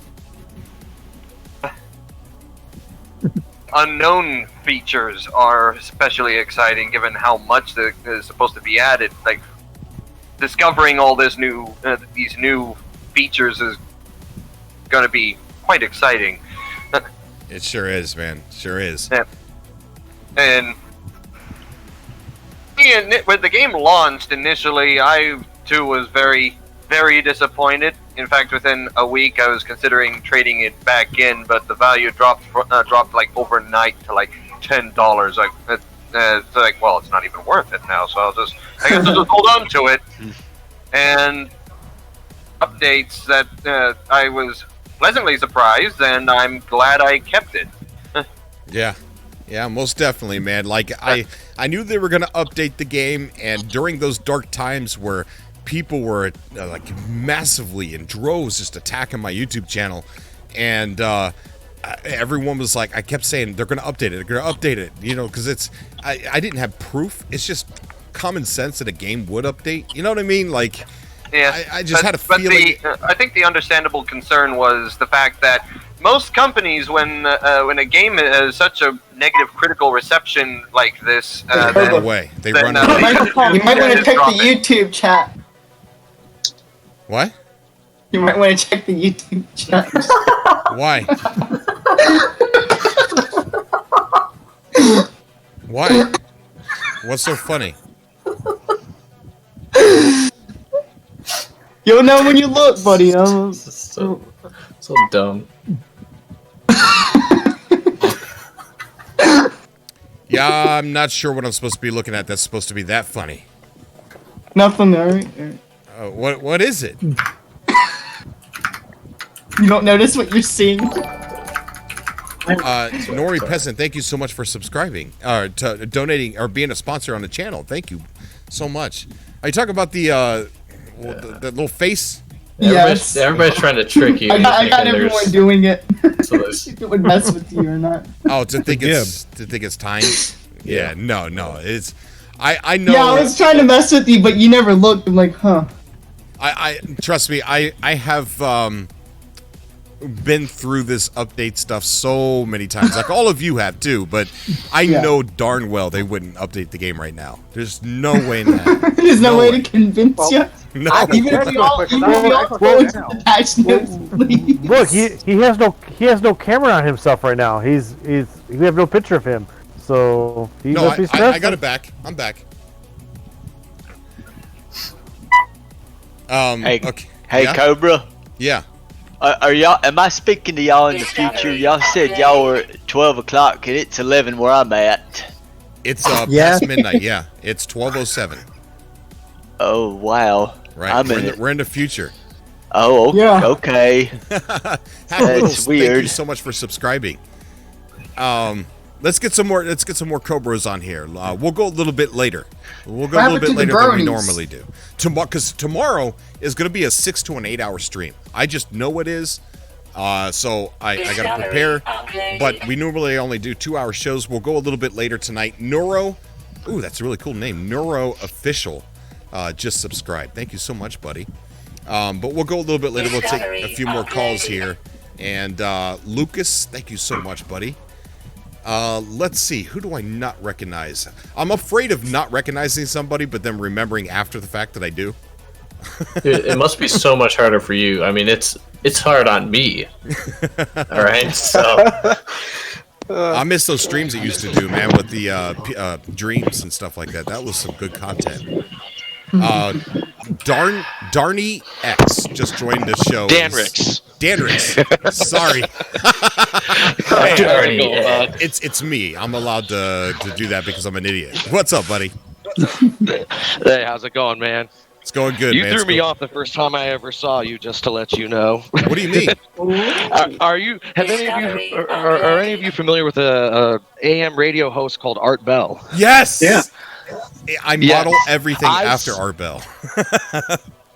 S18: unknown features are especially exciting, given how much is supposed to be added. Like discovering all this new these new features is going to be quite exciting.
S1: It sure is, man. Sure is.
S18: Yeah. And when the game launched initially, I too was very, very disappointed. In fact, within a week, I was considering trading it back in, but the value dropped like overnight to like $10. Like, it's like, well, it's not even worth it now. So I guess I'll just hold on to it. And updates that I was pleasantly surprised, and I'm glad I kept it.
S1: Yeah, most definitely, man. Like I knew they were gonna update the game, and during those dark times where people were like massively in droves just attacking my YouTube channel, and everyone was like, I kept saying they're gonna update it, they're gonna update it, you know, because I didn't have proof. It's just common sense that a game would update. You know what I mean? Like,
S18: yeah,
S1: I just had a feeling.
S18: I think the understandable concern was the fact that most companies, when a game has such a negative critical reception like this,
S1: They run away.
S14: You might want to check the YouTube chat.
S1: What?
S14: You might want to check the YouTube chat.
S1: Why? Why? What's so funny?
S14: You'll know when you look, buddy.
S20: So dumb.
S1: Yeah, I'm not sure what I'm supposed to be looking at that's supposed to be that funny.
S14: Nothing, alright.
S1: What is it?
S14: You don't notice what you're seeing?
S1: Nori Peasant, thank you so much for subscribing, to donating, or being a sponsor on the channel. Thank you so much. Are you talking about the little face?
S14: Yes.
S20: Everybody's trying to trick you.
S14: I got everyone doing it. If it would mess with you or not.
S1: Oh, to think it's time? Yeah, no, it's. I know.
S14: Yeah, I was trying to mess with you, but you never looked. I'm like, huh.
S1: I trust me. I have been through this update stuff so many times, like all of you have too. But I know darn well they wouldn't update the game right now. There's no way in hell.
S14: There's no way to convince you.
S1: No.
S14: Even if we all go into the patch notes, please.
S7: Look, he has no camera on himself right now. We have no picture of him. So he must be stressed.
S1: I got it back. I'm back.
S16: Hey,
S1: okay.
S16: Hey,
S1: Yeah?
S16: Cobra.
S1: Yeah.
S16: Are y'all? Am I speaking to y'all in the future? Y'all said y'all were at 12 o'clock, and it's 11 where I'm at.
S1: It's past midnight. Yeah, it's 12:07.
S16: Oh wow!
S1: Right, we're in the future.
S16: Oh, okay.
S14: Yeah.
S16: Okay.
S1: That's
S16: weird.
S1: Thank you so much for subscribing. Let's get some more Cobras on here. We'll go a little bit later. We'll go a little bit later than we normally do. Because tomorrow is going to be a 6 to an 8 hour stream. I just know it is. So I got to prepare. But we normally only do 2 hour shows. We'll go a little bit later tonight. Neuro. Ooh, that's a really cool name. Neuro Official. Just subscribe. Thank you so much, buddy. But we'll go a little bit later. We'll take a few more calls here. And Lucas, thank you so much, buddy. Let's see. Who do I not recognize? I'm afraid of not recognizing somebody, but then remembering after the fact that I do.
S20: Dude, it must be so much harder for you. I mean, it's hard on me. All right, so
S1: I miss those streams I used to do, man, with the dreams and stuff like that. That was some good content. Darny X just joined the show. Danrix. Sorry. Hey, it's me. I'm allowed to do that because I'm an idiot. What's up, buddy?
S11: Hey, how's it going, man?
S1: It's going good,
S11: You
S1: man.
S11: threw
S1: It's
S11: me
S1: go-
S11: off the first time I ever saw you, just to let you know.
S1: What do you mean?
S11: Are you? Have any of you? Are any of you familiar with a AM radio host called Art Bell?
S1: Yes.
S11: Yeah.
S1: I model everything after Art Bell.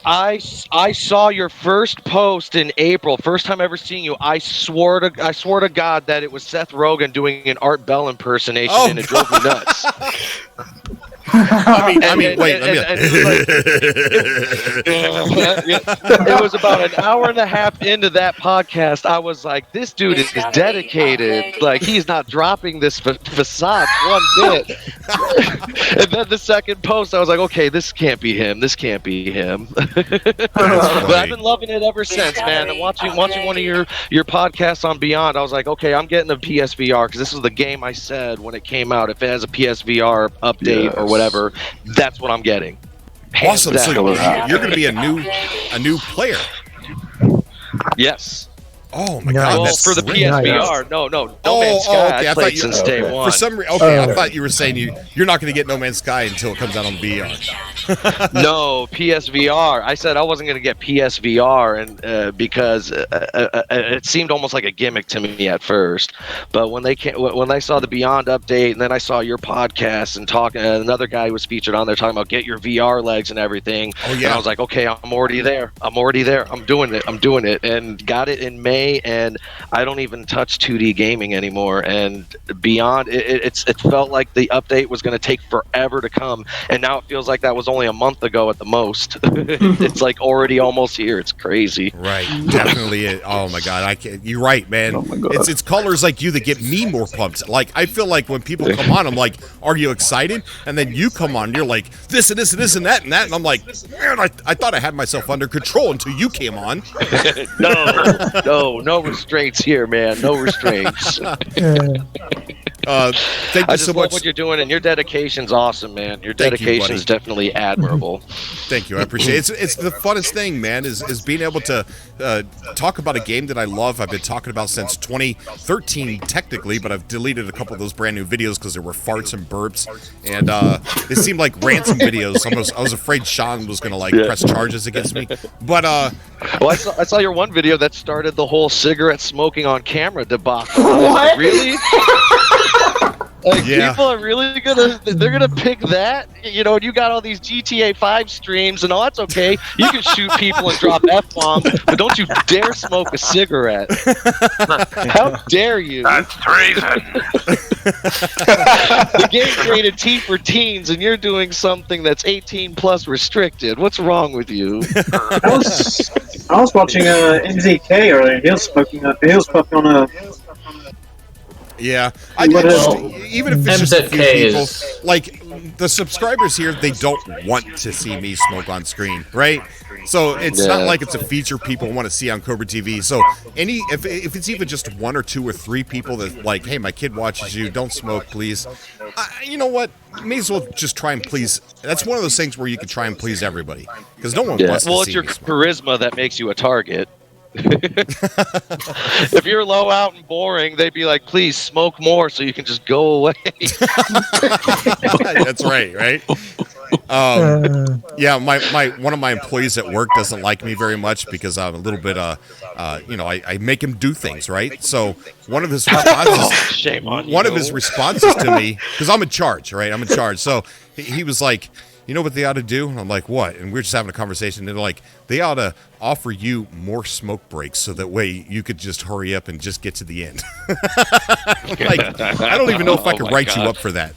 S11: I saw your first post in April. First time ever seeing you. I swore to God that it was Seth Rogen doing anArt Bell impersonation, and it drove me nuts. It was about an hour and a half into that podcast. I was like, this dude is dedicated. Like, he's not dropping this facade one bit. And then the second post, I was like, okay, this can't be him. This can't be him. But I've been loving it ever since, man. And watching one of your podcasts on Beyond, I was like, okay, I'm getting a PSVR because this was the game I said when it came out. If it has a PSVR update or whatever, that's what I'm getting.
S1: Awesome. So
S11: down.
S1: you're going to be a new player.
S11: Yes.
S1: Oh my God!
S11: Well,
S1: That's
S11: for the
S1: great.
S11: PSVR, no Man's Sky.
S1: Okay.
S11: I played since day one.
S1: For some reason, okay, I thought you were saying you're not going to get No Man's Sky until it comes out on VR.
S11: No, PSVR. I said I wasn't going to get PSVR, and because it seemed almost like a gimmick to me at first. But when I saw the Beyond update, and then I saw your podcast and another guy was featured on there talking about get your VR legs and everything.
S1: Oh yeah.
S11: And I was like, okay, I'm already there. I'm doing it, and got it in May. And I don't even touch 2D gaming anymore. And Beyond, it felt like the update was going to take forever to come, and now it feels like that was only a month ago at the most. It's like already almost here. It's crazy.
S1: Right, definitely. Oh my God, I can't. You're right, man. It's callers like you that get me more pumped. Like I feel like when people come on, I'm like, "Are you excited?" And then you come on, and you're like, "This and this and this and that and that," and I'm like, "Man, I thought I had myself under control until you came on."
S11: No restraints here, man. No restraints.
S1: Thank you so
S11: love
S1: much.
S11: what you're doing, and your dedication's awesome, man. Your
S1: Thank you,
S11: dedication
S1: buddy.
S11: is definitely admirable.
S1: Thank you. I appreciate it. It's the funnest thing, man, is being able to talk about a game that I love. I've been talking about since 2013, technically, but I've deleted a couple of those brand new videos because there were farts and burps, and it seemed like ransom videos. I was afraid Sean was going to press charges against me. But
S11: well, I saw your one video that started the whole cigarette smoking on camera debacle. I was like, really?
S1: Yeah.
S11: People are really they're gonna pick that, and you got all these GTA 5 streams, and that's okay. You can shoot people and drop F-bombs, but don't you dare smoke a cigarette. How dare you?
S18: That's treason.
S11: The game's rated T for teens, and you're doing something that's 18 plus restricted. What's wrong with you?
S5: I was watching MZK earlier. He was smoking on a.
S1: yeah,
S5: What
S1: even if it's just a few
S20: MZK
S1: people,
S20: is-
S1: like the subscribers here, they don't want to see me smoke on screen, right? So it's not like it's a feature people want to see on Cobra TV. So if it's even just one or two or three people that like, hey, my kid watches you, don't smoke, please. You know what? You may as well just try and please. That's one of those things where you can try and please everybody because no one wants to
S11: Well,
S1: see
S11: it's your
S1: me smoke.
S11: charisma that makes you a target. If you're low out and boring, they'd be like, please smoke more so you can just go away.
S1: That's right? Yeah, my one of my employees at work doesn't like me very much because I'm a little bit I make him do things, right? So one of his responses
S11: Shame on you.
S1: one of his responses to me, because I'm in charge, right? I'm in charge. So he was like, you know what they ought to do? And I'm like, what? And we're just having a conversation. And they're like, they ought to offer you more smoke breaks so that way you could just hurry up and just get to the end. Like, I don't even know if I could write you up for that.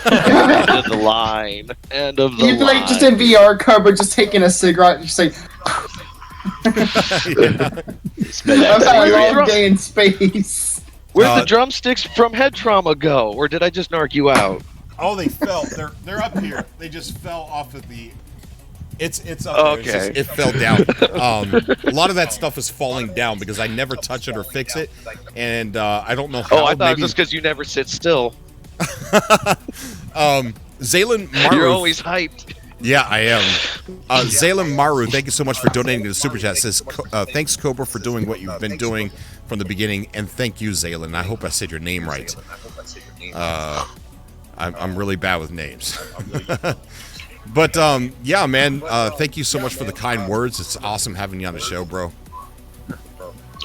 S11: End of the line. End of the
S14: You'd be
S11: line.
S14: like just in VR cover, just taking a cigarette, just like. I've had a long day in space.
S11: Where'd the drumsticks from head trauma go? Or did I just narc you out?
S1: Oh, they fell. They're up here. They just fell off of the. It's up there. It's just, it fell down. A lot of that stuff is falling down because I never touch it or fix it, and I don't know how.
S11: Oh, I thought it was just because you never sit still.
S1: Zaylan Maru.
S11: You're always hyped.
S1: Yeah, I am. Zaylan Maru, thank you so much for donating to the Super Chat. Says, thanks, Cobra, for doing what you've been doing from the beginning, and thank you, Zaylan. I hope I said your name right. I'm really bad with names. But yeah, man. Thank you so much for the kind words. It's awesome having you on the show, bro.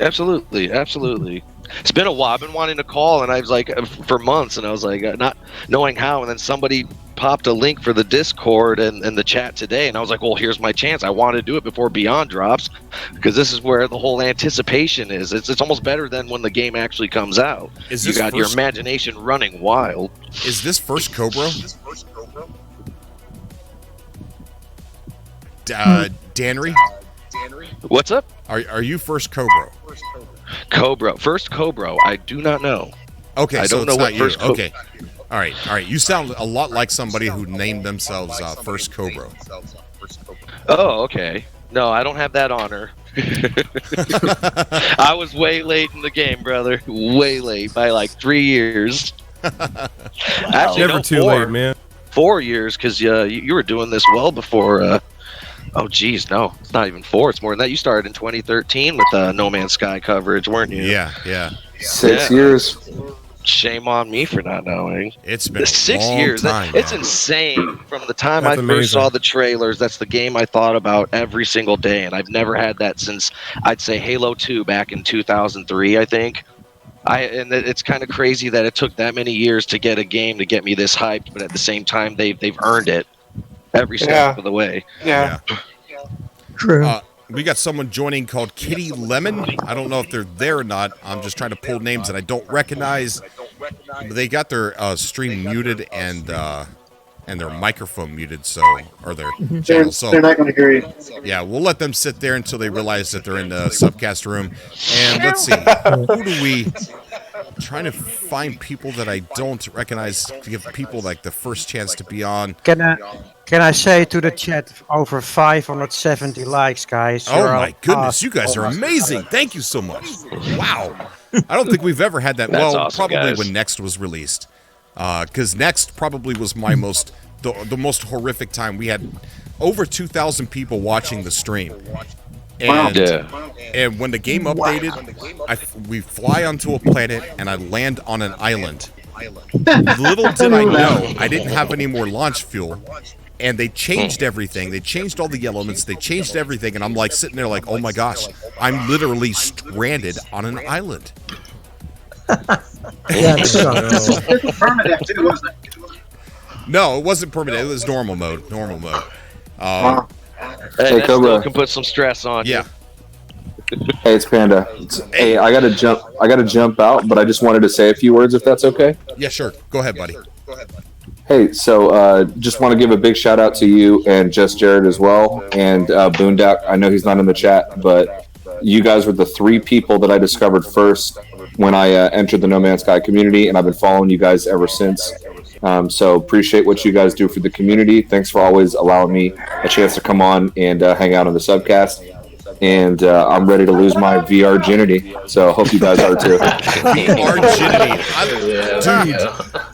S11: Absolutely, absolutely. It's been a while. I've been wanting to call, and I was like, for months, and I was like, not knowing how. And then somebody popped a link for the Discord and the chat today, and I was like, well, here's my chance. I want to do it before Beyond drops, because this is where the whole anticipation is. It's almost better than when the game actually comes out. You got your imagination running wild.
S1: Is this first Cobra? Danry?
S11: What's up?
S1: Are you first Cobra?
S11: First Cobra. I do not know.
S1: Okay,
S11: I
S1: so
S11: don't know
S1: it's
S11: what
S1: not you.
S11: first
S1: Okay. All right. You sound a lot like somebody who named themselves First Cobra.
S11: Oh, okay. No, I don't have that honor. I was way late in the game, brother. Way late by like 3 years. Actually,
S22: Never too late, man.
S11: 4 years, because you were doing this well before. Oh, geez, no, it's not even 4. It's more than that. You started in 2013 with No Man's Sky coverage, weren't you?
S1: Yeah.
S19: 6 years.
S11: Shame on me for not knowing.
S1: It's been
S11: 6
S1: long
S11: years.
S1: time,
S11: It's
S1: man.
S11: insane. From the time
S22: That's
S11: I
S22: amazing.
S11: first saw the trailers, that's the game I thought about every single day, and I've never had that since, I'd say, Halo 2 back in 2003, I think. And it's kind of crazy that it took that many years to get a game to get me this hyped, but at the same time, they've earned it every step of the way.
S6: Yeah.
S12: True.
S1: We got someone joining called Kitty Lemon. I don't know if they're there or not. I'm just trying to pull names that I don't recognize. They got their stream muted and their microphone muted, or their channel. So
S5: They're not going to hear you.
S1: yeah, we'll let them sit there until they realize that they're in the subcast room. And let's see, who do we? Trying to find people that I don't recognize to give people like the first chance to be on.
S10: Can I say to the chat, over 570 likes, guys.
S1: Oh
S10: You're
S1: my goodness,
S10: awesome.
S1: you guys are amazing. Thank you so much. Wow. I don't think we've ever had that.
S11: That's
S1: Well,
S11: awesome,
S1: probably
S11: guys.
S1: when Next was released. Because Next probably was my the most horrific time. We had over 2,000 people watching the stream. And, and when the game updated, we fly onto a planet and I land on an island. Little did I know, I didn't have any more launch fuel. And they changed everything. They changed all the elements. They changed everything. And I'm like sitting there like, oh my gosh, I'm literally stranded on an island.
S5: Permanent too, wasn't it?
S1: No, it wasn't permanent. It was normal mode.
S11: Hey, that
S19: Cobra.
S11: still can put some stress on you.
S19: Hey, it's Panda. Hey, I gotta jump out, but I just wanted to say a few words if that's okay.
S1: Yeah, sure. Go ahead, buddy.
S19: Hey, so just want to give a big shout out to you and Just Jared as well, and Boondock. I know he's not in the chat, but you guys were the 3 people that I discovered first when I entered the No Man's Sky community, and I've been following you guys ever since. So appreciate what you guys do for the community. Thanks for always allowing me a chance to come on and hang out on the subcast. And I'm ready to lose my VR virginity. So hope you guys are too.
S1: VR virginity, dude.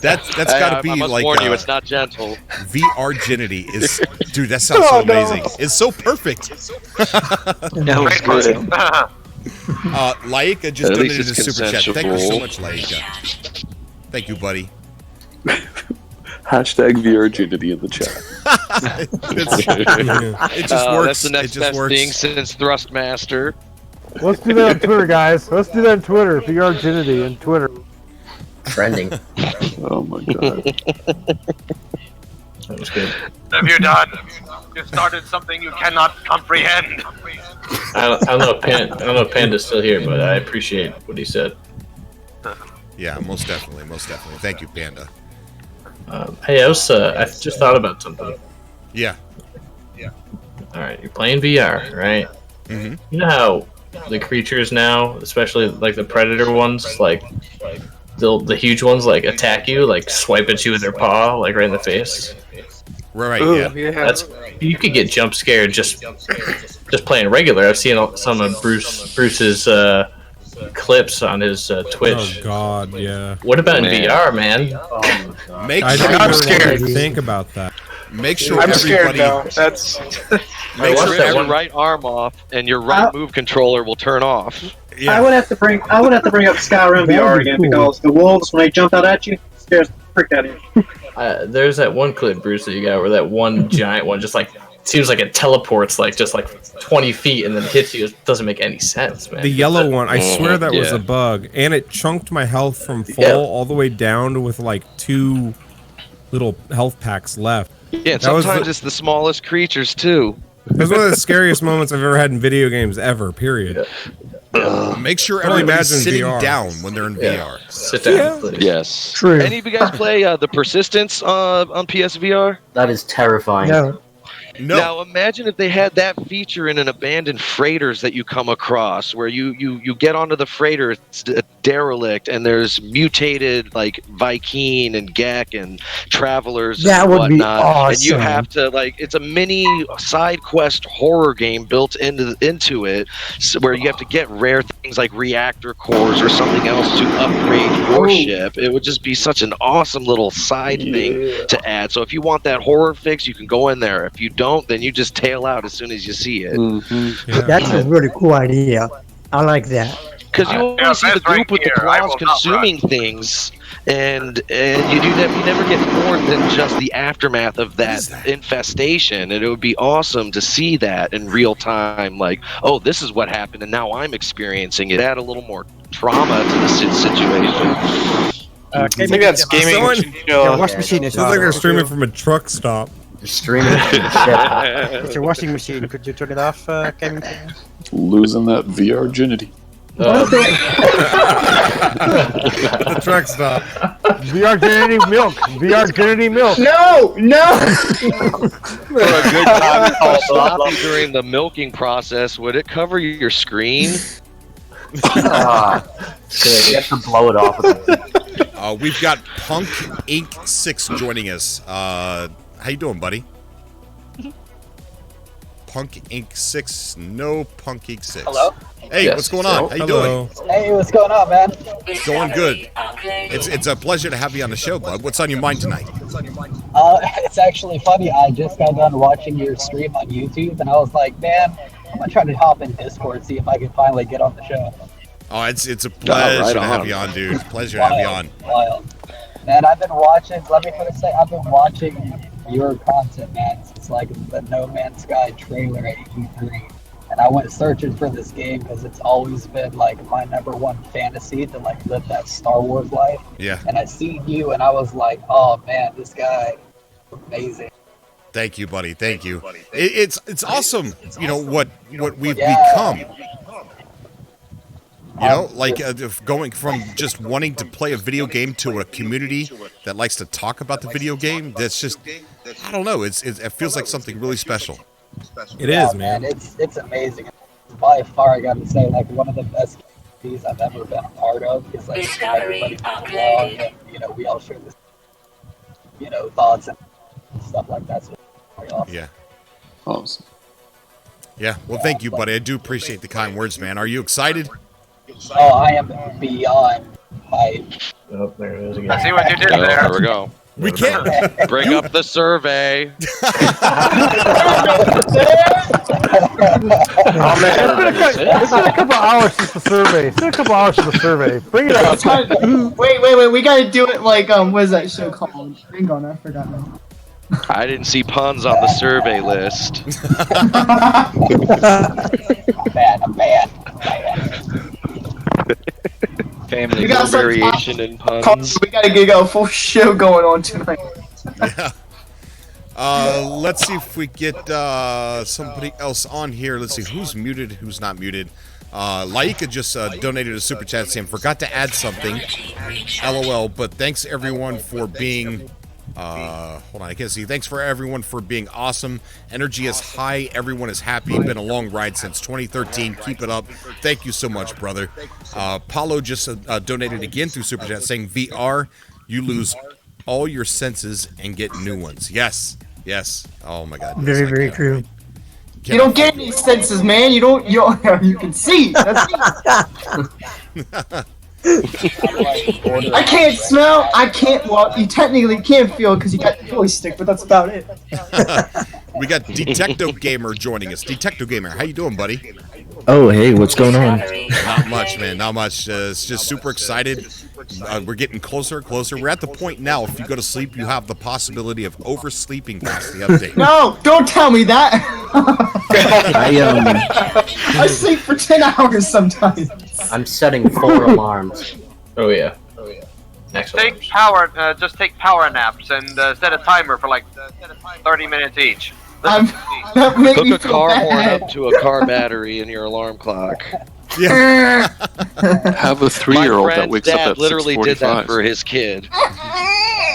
S1: That's got to be
S11: I must
S1: like
S11: warn you, it's not gentle.
S1: VR virginity is, dude. That sounds so amazing. It's so perfect. Laika just
S11: At least
S1: donated a
S11: it's
S1: super chat. Thank you so much,
S11: consensual.
S1: Laika. Thank you, buddy.
S21: Hashtag virginity in the chat.
S1: It just works.
S11: That's the next
S1: it just
S11: best
S1: works.
S11: thing since Thrustmaster.
S7: Let's do that on Twitter, guys. Let's do that on Twitter. VR virginity on Twitter.
S9: Trending.
S21: Oh my god.
S20: That was good.
S18: Have you done? You started something you cannot comprehend.
S20: I don't know if Panda's still here, but I appreciate what he said.
S1: Yeah, most definitely. Thank you, Panda.
S20: Hey, I just thought about something.
S1: Yeah.
S20: All right, you're playing VR, right?
S1: Mm-hmm.
S20: You know how the creatures now, especially like the predator ones, like the huge ones, like attack you, like swipe at you with their paw, like right in the face.
S1: Right.
S6: Ooh,
S1: Yeah.
S20: That's you could get jump scared just playing regular. I've seen some of Bruce's clips on his Twitch.
S22: Oh God, yeah.
S20: What about in VR, man?
S1: Make
S22: I
S1: sure
S22: think
S6: I'm
S22: everyone
S6: scared.
S22: should think about that.
S1: Make sure
S6: I'm scared
S1: everybody.
S6: now. That's
S1: Make sure
S11: Your right arm off, and your right move controller will turn off.
S5: I would have to bring up Skyrim VR again because the wolves when they jump out at you scares Frick out of you.
S20: There's that one clip, Bruce, that you got where that one giant one just like seems like it teleports like just like 20 feet and then hits you. It doesn't make any sense, man.
S22: The yellow one, I swear that was a bug, and it chunked my health from full all the way down to with like 2 little health packs left.
S11: Yeah, and sometimes it's the smallest creatures too.
S22: It was one of the scariest moments I've ever had in video games ever. Period.
S1: Make sure
S22: Can only
S1: everybody's
S22: imagine
S1: sitting
S22: VR.
S1: down when they're in VR.
S20: Sit down, please.
S11: Yes.
S12: True.
S11: Any of you guys play the Persistence on PSVR?
S9: That is terrifying.
S12: No.
S1: No.
S11: Now imagine if they had that feature in an abandoned freighters that you come across, where you get onto the freighter, it's a derelict, and there's mutated like Viking and Gek and travelers
S12: That
S11: and
S12: would be
S11: whatnot, and you
S12: awesome.
S11: have to like it's a mini side quest horror game built into it, where you have to get rare things like reactor cores or something else to upgrade your ship. It would just be such an awesome little side thing to add. So if you want that horror fix, you can go in there. If you don't, then you just tail out as soon as you see it.
S12: That's a really cool idea. I like that.
S11: Because you always see the group with the claws consuming things, and you do that. You never get more than just the aftermath of that infestation, and it would be awesome to see that in real time. Like, oh, this is what happened, and now I'm experiencing it. Add a little more trauma to the situation.
S6: Maybe that's gaming.
S4: Your washing machine is
S22: Sounds like they're streaming from a truck stop.
S9: You're streaming.
S4: It's your washing machine. Could you turn it off, Kevin?
S21: Losing that VR virginity.
S22: The truck stop.
S7: VR Genity Milk. VR Genity Milk.
S14: No!
S11: For a good time to stop you during the milking process, would it cover your screen?
S9: You have to blow it off.
S1: We've got Punk Inc. 6 joining us. How you doing, buddy? Punk Inc. 6. No Punk Inc. 6.
S13: Hello?
S1: Hey, what's going on? How you doing?
S13: Hey, what's going on, man?
S1: Going good. It's a pleasure to have you on the show, bud. What's on your mind tonight?
S13: It's actually funny. I just got done watching your stream on YouTube, and I was like, man, I'm gonna try to hop in Discord, see if I can finally get on the show.
S1: Oh, it's a pleasure to have you on, dude. Pleasure to have you on.
S13: Wild. Man, I've been watching. Let me first say, I've been watching your content, man. It's like the No Man's Sky trailer at E3. And I went searching for this game because it's always been like my #1 fantasy to like live that Star Wars life.
S1: Yeah.
S13: And I seen you, and I was like, oh man, this guy, amazing.
S1: Thank you, buddy. Thank you. It's awesome. You know what we've become. You know, like going from just wanting to play a video game to a community that likes to talk about the video game. That's just, I don't know. It feels like something really special.
S22: It is, man.
S13: It's amazing. By far, I got to say, like one of the best communities I've ever been a part of. Because like everybody comes along, and you know, we all share this, you know, thoughts and stuff like that. So it's really awesome.
S1: Yeah.
S21: Awesome.
S1: Yeah. Well, thank you, buddy. I do appreciate the kind words, man. Are you excited?
S13: Oh, I am beyond hyped.
S20: Oh, there it is again.
S18: I see what you did
S11: Oh,
S18: there.
S11: there we go.
S1: We can't
S11: bring up the survey.
S7: Oh man, it's been a couple hours since the survey. It's been a couple hours since the survey. Bring it up.
S14: Wait. We gotta do it like what is that show called? Hang on, I forgot now.
S11: I didn't see puns on the survey list.
S13: I'm bad.
S11: Family,
S14: We got
S11: no
S14: some
S11: variation in puns.
S14: We gotta get a full show going on tonight.
S1: Yeah. Let's see if we get somebody else on here. Let's see who's muted, who's not muted. Laika just donated a super chat saying, forgot to add something. LOL, but thanks everyone for being... hold on, I can't see. Thanks for everyone for being awesome. Energy is high. Everyone is happy. Been a long ride since 2013. Keep it up. Thank you so much, brother. Paulo just donated again through Super Chat saying, VR, you lose all your senses and get new ones. Yes. Yes. Oh, my God.
S12: Very, very true.
S14: You don't get any senses, man. You can see. That's it. I can't smell. I can't. Well, you technically can't feel because you got the joystick, but that's about it.
S1: We got Detecto Gamer joining us. Detecto Gamer, how you doing, buddy?
S17: Oh, hey, what's going on?
S1: Not much, man. Not much. It's just super excited. We're getting closer and closer. We're at the point now, if you go to sleep, you have the possibility of oversleeping past the update.
S14: No, don't tell me that. I sleep for 10 hours sometimes.
S9: I'm setting 4 alarms.
S20: Oh yeah.
S18: Take power. Just take power naps and set a timer for like 30 minutes each.
S14: That made
S11: Hook
S14: me
S11: a
S14: feel
S11: car
S14: bad.
S11: horn up to a car battery in your alarm clock.
S1: Yeah.
S21: Have a 3-year-old that
S11: friend's
S21: wakes up
S11: dad
S21: at
S11: literally did that
S21: 6:45.
S11: for his kid.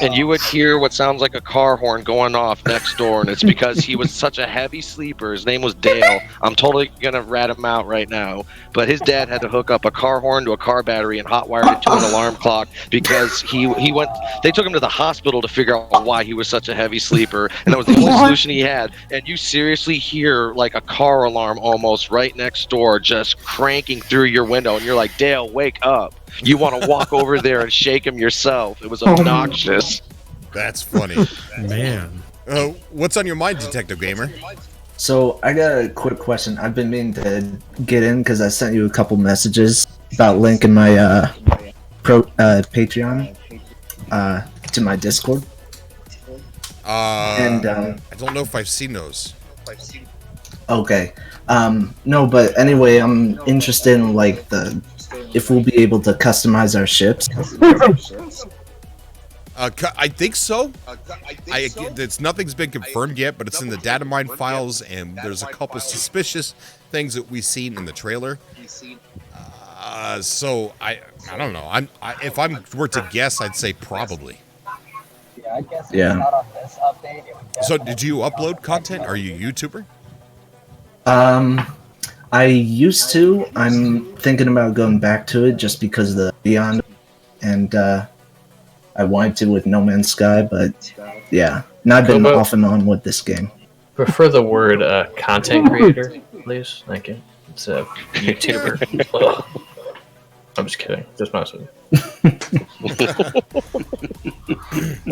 S11: And you would hear what sounds like a car horn going off next door, and it's because he was such a heavy sleeper. His name was Dale. I'm totally gonna rat him out right now, but his dad had to hook up a car horn to a car battery and hotwired it to an alarm clock because he went. They took him to the hospital to figure out why he was such a heavy sleeper, and that was the only solution he had. And you seriously hear like a car alarm almost right next door, just cranking through your window, and you're like, Dale, wake up. You want to walk over there and shake him yourself. It was obnoxious.
S1: That's funny.
S22: Man.
S1: What's on your mind, Detective Gamer?
S2: So I got a quick question. I've been meaning to get in because I sent you a couple messages about linking my Patreon to my Discord.
S1: I don't know if I've seen those.
S2: Okay. No, but anyway, I'm interested in like if we'll be able to customize our ships.
S1: I think so. Nothing's been confirmed yet, but it's in the data mine files, and there's a couple suspicious things that we've seen in the trailer. So I don't know. If I were to guess, I'd say probably.
S13: Yeah, I guess
S2: Yeah.
S13: it's not on this update. It would
S1: So did you upload content? Are you a YouTuber?
S2: I used to. I'm thinking about going back to it just because of the Beyond, and I wanted to with No Man's Sky, but yeah, and I've been off and on with this game.
S20: Prefer the word content creator, please. Thank you. It's a YouTuber. Ugh. I'm just kidding. Just messing with you.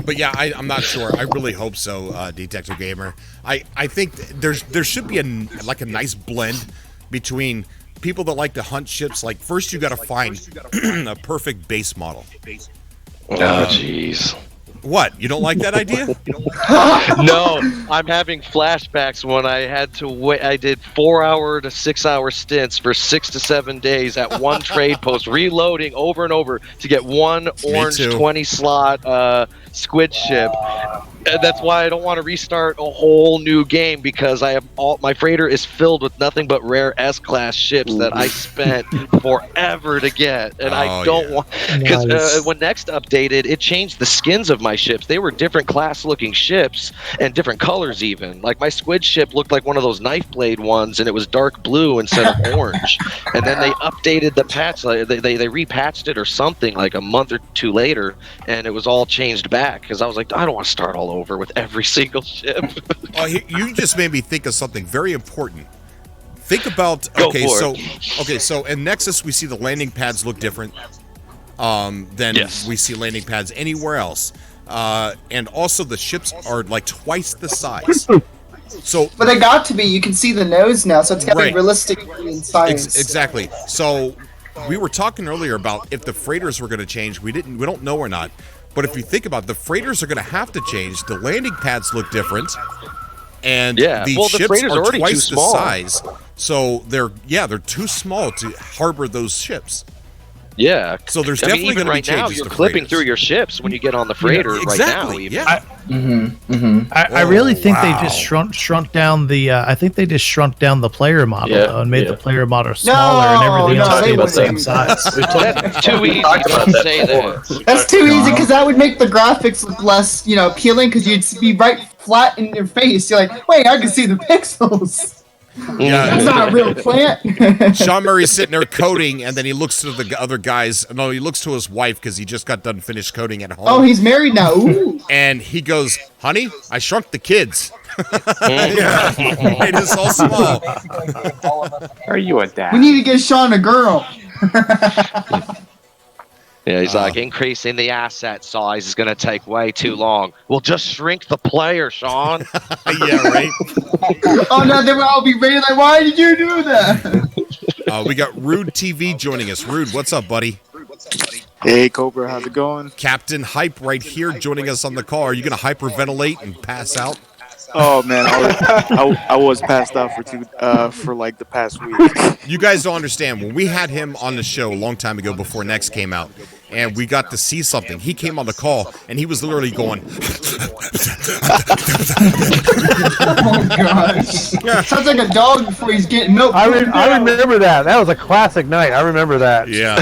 S1: But yeah, I'm not sure. I really hope so, Detective Gamer. I think there should be a nice blend between people that like to hunt ships. Like first, you got to find a perfect base model.
S11: Oh, jeez.
S1: What? You don't like that idea?
S11: No, I'm having flashbacks when I had to wait. I did 4-hour to 6-hour stints for 6 to 7 days at one trade post, reloading over and over to get one orange 20-slot squid ship. That's why I don't want to restart a whole new game, because I have my freighter is filled with nothing but rare S-class ships that I spent forever to get, and I don't want, because when Next updated, it changed the skins of my ships. They were different class looking ships and different colors even. Like my squid ship looked like one of those knife blade ones, and it was dark blue instead of orange. And then they updated the patch, like they repatched it or something like a month or two later, and it was all changed back, because I was like, I don't want to start all over with every single ship.
S1: Oh, you just made me think of something very important. Think about so in Nexus we see the landing pads look different than we see landing pads anywhere else, and also the ships are like twice the size. So,
S14: but they got to be. You can see the nose now, so it's got to be realistic in science.
S1: Exactly. So we were talking earlier about if the freighters were going to change. We don't know or not. But if you think about it, the freighters are going to have to change. The landing pads look different, and the ships are twice the size. So they're too small to harbor those ships.
S11: Yeah.
S1: So there's
S11: I mean,
S1: definitely
S11: even
S1: going to be
S11: right now,
S1: changes
S11: you're
S1: to
S11: clipping
S1: freighters.
S11: through your ships when you get on the freighter right now. Even.
S3: I really think they just shrunk down the. I think they just shrunk down the player model though, and made the player model smaller and everything else stayed the same size.
S11: That's too easy to say that.
S14: That's too easy, because that would make the graphics look less, appealing, because you'd be right flat in your face. You're like, wait, I can see the pixels.
S1: Yeah,
S14: That's not a real plant.
S1: Sean Murray's sitting there coding, and then he looks to the other guys. No, he looks to his wife because he just got done finished coding at home.
S14: Oh, he's married now. Ooh.
S1: And he goes, "Honey, I shrunk the kids. Made us all small."
S21: Are you a dad?
S14: We need to get Sean a girl.
S11: Yeah, he's like, increasing the asset size is going to take way too long. Well, just shrink the player, Sean.
S1: Yeah, right.
S14: Oh no, they will all be ready. Like, why did you do that?
S1: We got Rude TV joining us. Rude, what's up, buddy?
S15: Hey, Cobra, how's it going?
S1: Captain Hype right here joining us on the call. Are you going to hyperventilate and pass out?
S15: Oh man, I was passed out for like the past week.
S1: You guys don't understand. When we had him on the show a long time ago before Next came out, and we got to see something, he came on the call and he was literally going.
S14: Oh gosh! Sounds like a dog before he's getting milk.
S7: I remember that. That was a classic night. I remember that.
S1: Yeah.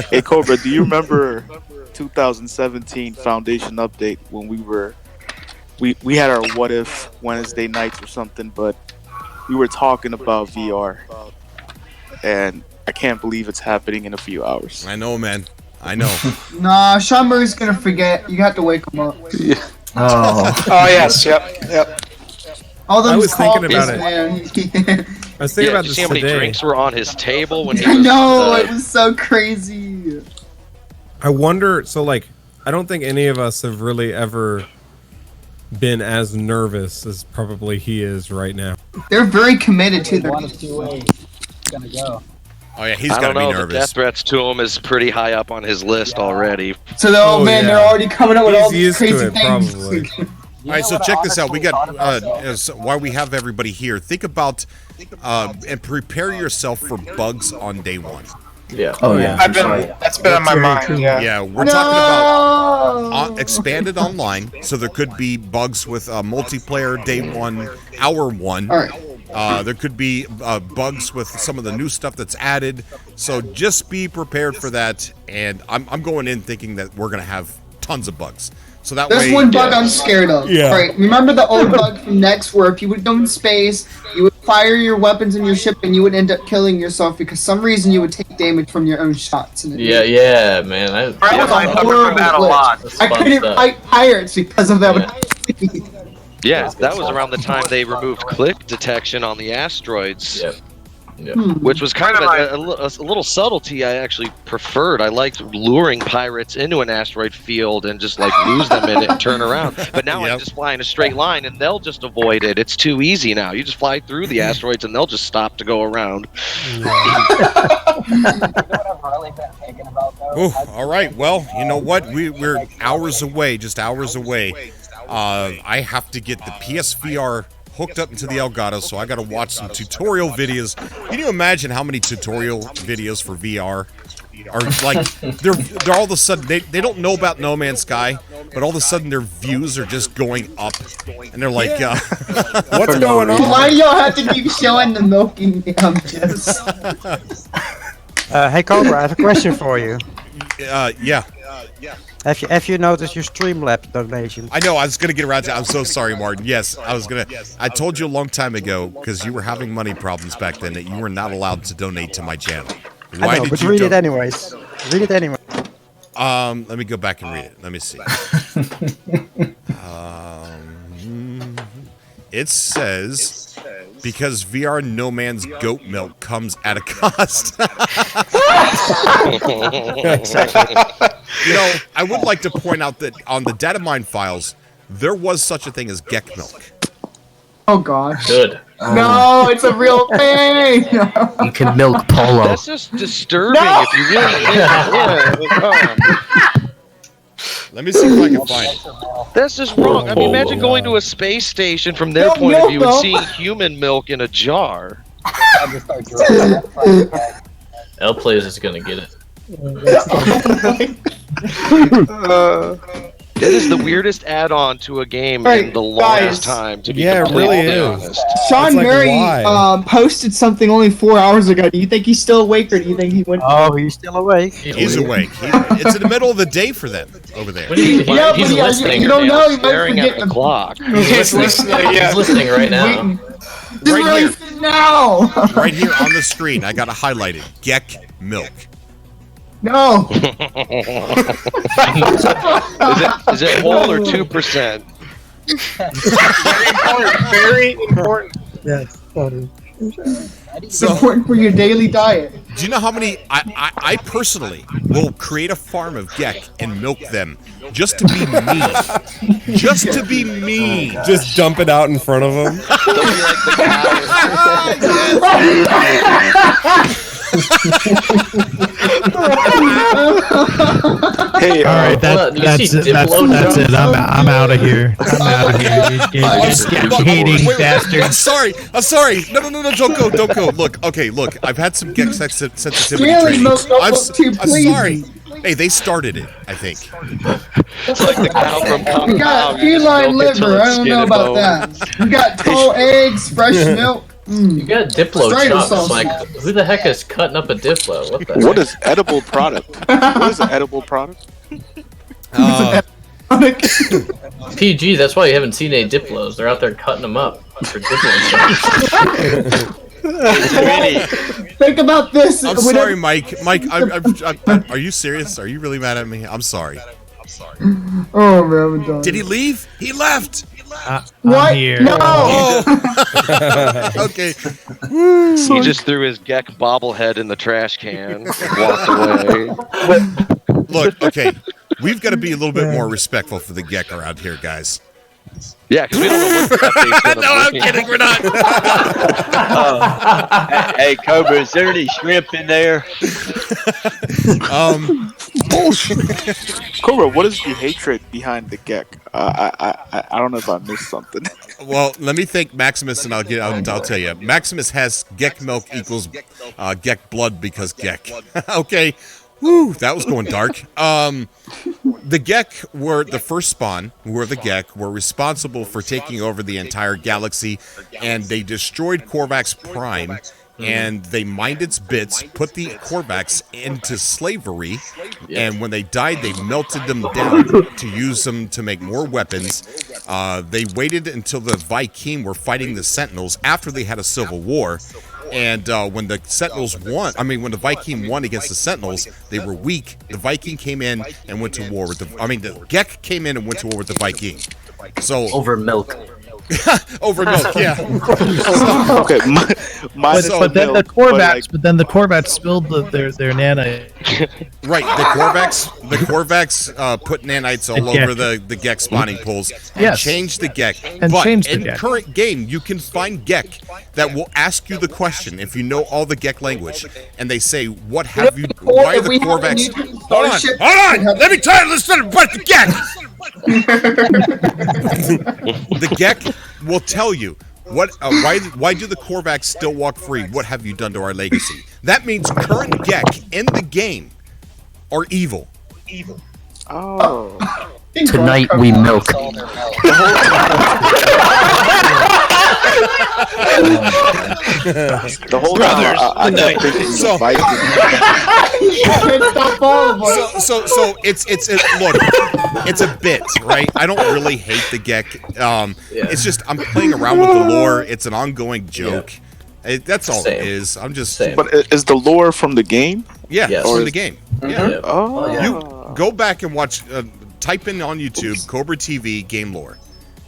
S15: Hey, Cobra, do you remember 2017 Foundation update when we had our What If Wednesday nights or something, but we were talking about VR, and I can't believe it's happening in a few hours.
S1: I know, man. I know.
S14: Nah, Sean Murray's gonna forget. You have to wake him up.
S15: Yeah.
S2: Oh.
S6: Oh yes, yep.
S14: All those
S22: I was thinking
S14: coffees,
S22: about it.
S14: man.
S22: I was thinking about
S11: did you
S22: this
S11: see how many
S22: today.
S11: drinks were on his table when he
S14: I
S11: was,
S14: know, it was so crazy.
S22: I wonder. So, like, I don't think any of us have really ever been as nervous as probably he is right now.
S14: They're very committed to their.
S13: One of two ways it's gonna go.
S1: Oh yeah, he's
S11: I
S1: got to
S11: don't
S1: be
S11: know. The
S1: nervous.
S11: death threats to him is pretty high up on his list already.
S14: So man, they're already coming up with all
S22: He's
S14: these
S22: used to
S14: crazy
S22: it,
S14: things.
S22: probably.
S1: All right, so check this out. We got why we have everybody here. Think about and prepare yourself for bugs on day one.
S20: Yeah.
S2: Oh yeah.
S6: That's been on my mind. Yeah.
S1: Yeah, we're talking about expanded online. So there could be bugs with multiplayer day one, hour one.
S14: All right.
S1: There could be bugs with some of the new stuff that's added. So just be prepared for that. And I'm going in thinking that we're going to have tons of bugs. So that
S14: There's
S1: way,
S14: one bug I'm scared of.
S1: Yeah.
S14: Right. Remember the old bug from Next where if you would go in space, you would fire your weapons in your ship and you would end up killing yourself because some reason you would take damage from your own shots. And
S20: Yeah, man.
S14: I suffer from that a lot. I couldn't fight pirates because of that.
S11: Yeah, that was around the time they removed click detection on the asteroids.
S20: Yep.
S11: Which was kind of a little subtlety I actually preferred. I liked luring pirates into an asteroid field and just like lose them in it and turn around. But now I just fly in a straight line and they'll just avoid it. It's too easy now. You just fly through the asteroids and they'll just stop to go around.
S1: All right. Well, you know what? We're hours away, just hours away. I have to get the PSVR hooked up into the Elgato, so I got to watch some tutorial videos. Can you imagine how many tutorial videos for VR are like? They're all of a sudden they don't know about No Man's Sky, but all of a sudden their views are just going up, and they're like, "What's going on?"
S14: Why do y'all have to keep showing the milking just?
S10: Hey Cobra, I have a question for you.
S1: Yeah.
S10: Have you noticed your Streamlabs donation?
S1: I know. I was gonna get around to. I'm so sorry, Martin. Yes, I was gonna. I told you a long time ago because you were having money problems back then that you were not allowed to donate to my channel. Why
S10: I know,
S1: did
S10: but
S1: you
S10: read it anyways. Read it anyway.
S1: Let me go back and read it. Let me see. It says, because VR No Man's goat milk comes at a cost. You know, I would like to point out that on the data mine files, there was such a thing as Gek milk.
S14: Oh gosh.
S20: Good.
S14: No, it's a real thing.
S4: You can milk Polo.
S11: That's just disturbing if you really think.
S1: Let me see if I can find it.
S11: That's just wrong. I mean, imagine going to a space station from their point of view and seeing human milk in a jar.
S20: L Players is gonna get it.
S11: It is the weirdest add-on to a game in the longest time. To be completely honest.
S14: Sean
S11: It's like,
S14: Murray
S11: why?
S14: posted something only 4 hours ago. Do you think he's still awake, or do you think he went?
S10: Oh, he's still awake.
S1: He's awake. It's in the middle of the day for them over there.
S14: Yeah, but you don't know. He might
S11: Staring
S14: forget
S11: at the clock.
S20: He's listening. He's listening right now.
S14: Just release it now.
S1: Right here on the screen, I got it highlighted. Gek milk.
S14: No.
S11: Is it whole or 2%?
S6: Very important.
S12: Yes.
S14: It's important for your daily diet.
S1: Do you know how many I personally will create a farm of Gek and milk them just to be me? Just to be me.
S22: Just dump it out in front of them.
S15: Hey,
S3: all right, that's it. I'm out of here. I'm out of here. You hating bastard.
S1: I'm sorry. No, don't go. Look, I've had some Gex sensitivity
S14: Really,
S1: training.
S14: Milk,
S1: I'm
S14: too, please.
S1: sorry. Hey, they started it, I think.
S11: It's like the cow from
S14: We got feline liver. I don't know about that. We got tall eggs, fresh milk.
S20: You got Diplo
S14: Strider
S20: chops.
S14: sauce.
S20: Like, who the heck is cutting up a Diplo? What the
S15: What
S20: heck?
S15: is edible product? What is an edible product?
S20: PG, that's why you haven't seen any Diplos. They're out there cutting them up for Diplo chops.
S14: Think about this.
S1: I'm
S14: We
S1: sorry,
S14: don't-
S1: Mike. Are you serious? Are you really mad at me? I'm sorry.
S14: Oh man, I'm done.
S1: Did he leave? He left.
S14: What?
S3: I'm here.
S14: No.
S1: Oh. Okay.
S11: He just threw his Gek bobblehead in the trash can and walked away.
S1: Look, okay. We've got to be a little bit more respectful for the Gek around here, guys.
S11: Yeah, because we don't know what the update's gonna
S1: No, I'm
S11: be.
S1: kidding. We're not.
S16: Hey, Cobra, is there any shrimp in there?
S15: Cobra, what is the hatred behind the Gek? I don't know if I missed something.
S1: Well, let me thank Maximus, and I'll tell you. Maximus has Gek milk equals Gek blood because Gek. Okay. Woo, that was going dark. The Gek were the first spawn, were responsible for taking over the entire galaxy, and they destroyed Korvax Prime, and they mined its bits, put the Korvax into slavery, and when they died, they melted them down to use them to make more weapons. They waited until the Vy'keen were fighting the Sentinels after they had a civil war. And when the Sentinels won, when the Vy'keen won against the Sentinels, they were weak. The Vy'keen came in and went to war with the Gek came in and went to war with the Vy'keen. So
S9: over milk.
S1: Over milk, yeah.
S15: Okay,
S3: But then the Korvax spilled their nanite.
S1: Right, the Korvax put nanites all over the Gek spawning pools and
S3: Yes.
S1: changed the Gek.
S3: And
S1: But
S3: changed the
S1: in
S3: Gek.
S1: current game, you can find Gek that will ask you the question if you know all the Gek language, and they say, "What have you? Why are the Korvax?" Hold on! Let me tell you. Listen about the Gek. The Gek will tell you what. Why do the Korvax still walk free? What have you done to our legacy? That means current Gek in the game are evil.
S15: Oh.
S9: Tonight we milk.
S15: The whole time I kept thinking
S1: So- So it's look, it's a bit, right? I don't really hate the Gek. It's just I'm playing around with the lore. It's an ongoing joke. That's all it is. I'm just.
S15: But is the lore from the game?
S1: Yeah,
S15: Yes.
S1: from
S15: Or
S1: the
S15: is-
S1: game.
S15: Mhm.
S1: Yeah.
S15: Oh.
S1: You go back and watch. Type in on YouTube Cobra TV game lore,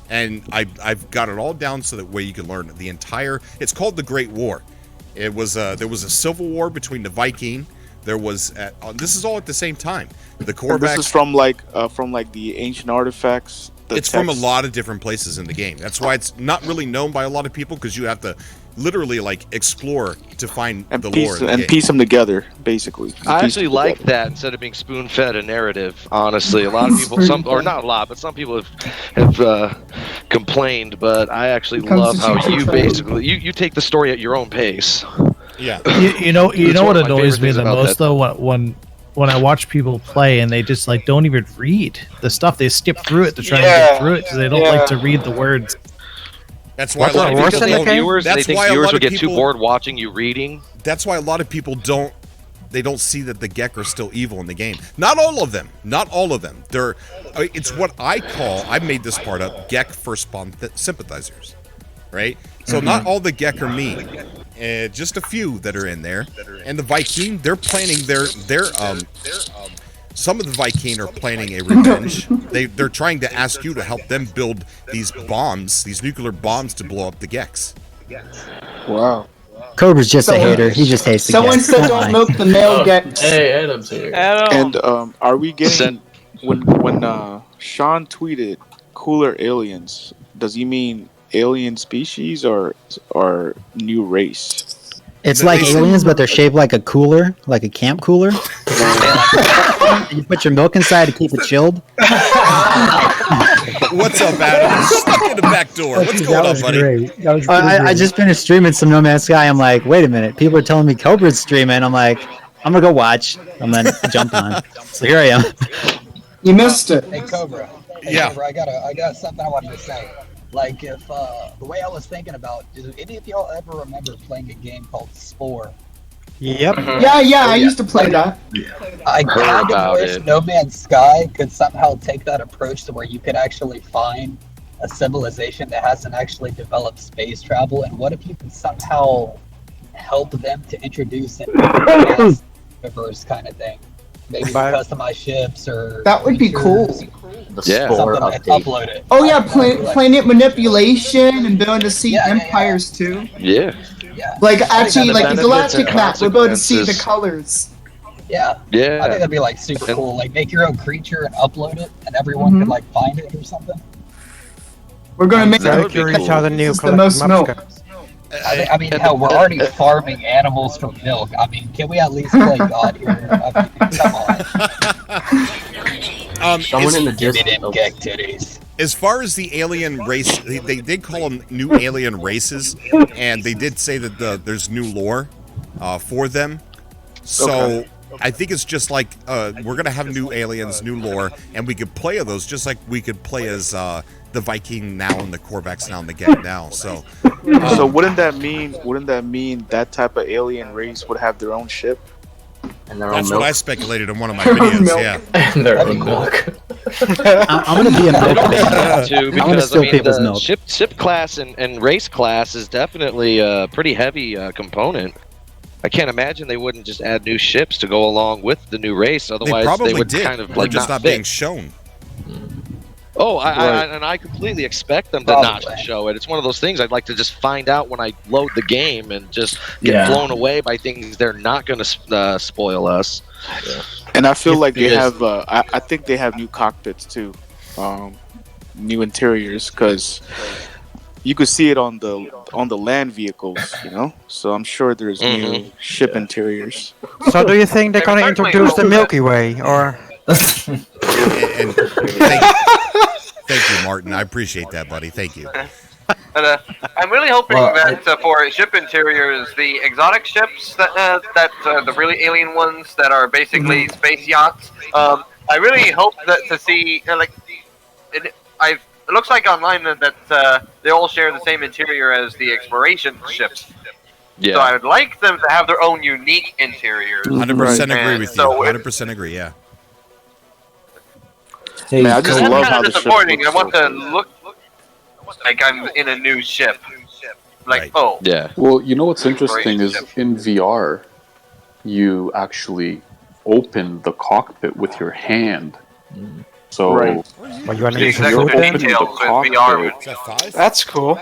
S1: and I've got it all down so that way you can learn the entire. It's called the Great War. It was there was a civil war between the Vy'keen. There was this is all at the same time. The
S15: And
S1: Korvax.
S15: this is from like the ancient artifacts.
S1: It's from a lot of different places in the game. That's why it's not really known by a lot of people because you have to literally like explore to find the lore. in the game.
S15: piece them together, basically.
S11: I actually like that instead of being spoon-fed a narrative. Honestly, a lot of people, not a lot, but some people have complained. But I actually love how you basically you take the story at your own pace.
S1: Yeah.
S3: You know
S11: It's
S3: what
S11: one of my
S3: annoys
S11: favorite
S3: me
S11: things
S3: the
S11: about
S3: most
S11: that.
S3: though when I watch people play and they just like don't even read the stuff. They skip through it to try and get through it because they don't like to read the words.
S1: That's why
S3: What's
S1: a lot of
S3: worse
S1: people
S3: than the
S1: don't-
S3: game?
S11: Viewers,
S1: That's
S11: they think
S1: why a
S11: viewers
S1: lot
S11: would
S1: of
S11: get too
S1: people-
S11: bored watching you reading.
S1: That's why a lot of people don't see that the Gek are still evil in the game. Not all of them. Not all of them. It's what I call, I made this part up, Gek first spawn sympathizers. Right? So not all the Gek are mean. Just a few that are in there. And the Vy'keen, they're planning their some of the Vy'keen are planning a revenge. They're trying to ask you to help them build these bombs, these nuclear bombs to blow up the Geks.
S15: Wow.
S4: Cobra's just a hater. He just hates the
S14: Someone
S4: Geks.
S14: said don't milk the male Geks.
S20: Hey, Adam's here.
S15: And are we getting when Sean tweeted cooler aliens? Does he mean alien species or new race?
S8: It's like aliens, but they're shaped like a cooler, like a camp cooler. You put your milk inside to keep it chilled.
S1: What's up, Adam? Stuck in the back door. What's going on, buddy?
S8: I just finished streaming some No Man's Sky. I'm like, wait a minute. People are telling me Cobra's streaming. I'm like, I'm gonna go watch. And then I jumped on. So here I am.
S14: You missed it.
S13: Hey Cobra. Hey,
S1: Yeah.
S13: Cobra, I got something I wanted to say. Like if the way I was thinking about, do any of y'all ever remember playing a game called Spore?
S8: Yep.
S14: Yeah, I used to play that.
S13: I
S11: Heard
S13: kind of
S11: about
S13: wish
S11: it.
S13: No Man's Sky could somehow take that approach to where you could actually find a civilization that hasn't actually developed space travel, and what if you could somehow help them to introduce an advanced universe kind of thing? Maybe customize ships or
S14: That would be cool.
S11: Yeah.
S13: something and upload it.
S14: Oh yeah, planet manipulation and building to see empires too.
S11: Yeah.
S14: Like actually,
S11: The
S14: like the
S11: benefits and
S14: galactic map, we're able to see the
S11: consequences.
S14: colors.
S13: Yeah.
S11: Yeah.
S13: I think that'd be like super cool. Like make your own creature and upload it, and everyone could like find it or something.
S14: We're gonna make
S11: That
S14: it
S11: would be cool.
S14: the most milk.
S13: I mean, hell, we're already farming animals for milk. I mean, can we at least play God here? I mean, come on.
S9: Someone in the
S13: Give me
S9: Discord.
S13: them gag titties.
S1: As far as the alien race, they did call them new alien races, and they did say that there's new lore for them. So I think it's just like we're gonna have new aliens, new lore, and we could play those just like we could play as the Viking now and the Korvax now and the Gang now. So,
S15: So wouldn't that mean that type of alien race would have their own ship?
S9: And their
S1: that's
S9: own
S1: what
S9: milk.
S1: I speculated in one of my videos. Yeah.
S20: And their own milk.
S8: I'm gonna be a milk man.
S11: Too,
S8: I'm gonna
S11: because
S8: steal people's
S11: the
S8: milk.
S11: ship class and race class is definitely a pretty heavy component. I can't imagine they wouldn't just add new ships to go along with the new race. Otherwise,
S1: They probably
S11: would
S1: did.
S11: kind of
S1: They're
S11: like
S1: just not
S11: fit.
S1: being shown.
S11: Oh,
S15: Right.
S11: and I completely expect them to not show it. It's one of those things I'd like to just find out when I load the game and just get blown away by things they're not going to spoil us.
S15: And I feel like they
S11: Yes.
S15: have. I think they have new cockpits too, new interiors, because you could see it on the land vehicles, you know. So I'm sure there's new ship interiors.
S10: So do you think they're gonna introduce the Milky Way, or?
S1: And thank you, Martin. I appreciate that, buddy. Thank you.
S18: But I'm really hoping that for ship interiors, the exotic ships that the really alien ones that are basically space yachts. I really hope that to see it looks like online that they all share the same interior as the exploration ships.
S11: Yeah.
S18: So I would like them to have their own unique interiors.
S1: 100% agree with you.
S18: So
S1: 100% agree. Yeah.
S2: Hey,
S15: Man, I just
S18: that's
S15: love
S18: kind
S15: how
S18: of
S15: the ship
S18: disappointing. I
S15: looks
S18: want
S15: so
S18: to
S15: cool.
S18: look like I'm in a new ship. Like,
S1: Right.
S18: oh,
S11: Yeah.
S21: Well, you know what's interesting is in VR, you actually open the cockpit with your hand. So
S15: Right.
S10: Well, you want to
S18: the
S10: use a
S18: exact
S10: food then?
S18: details with
S21: cockpit.
S18: VR.
S1: Is that 5?
S6: That's cool.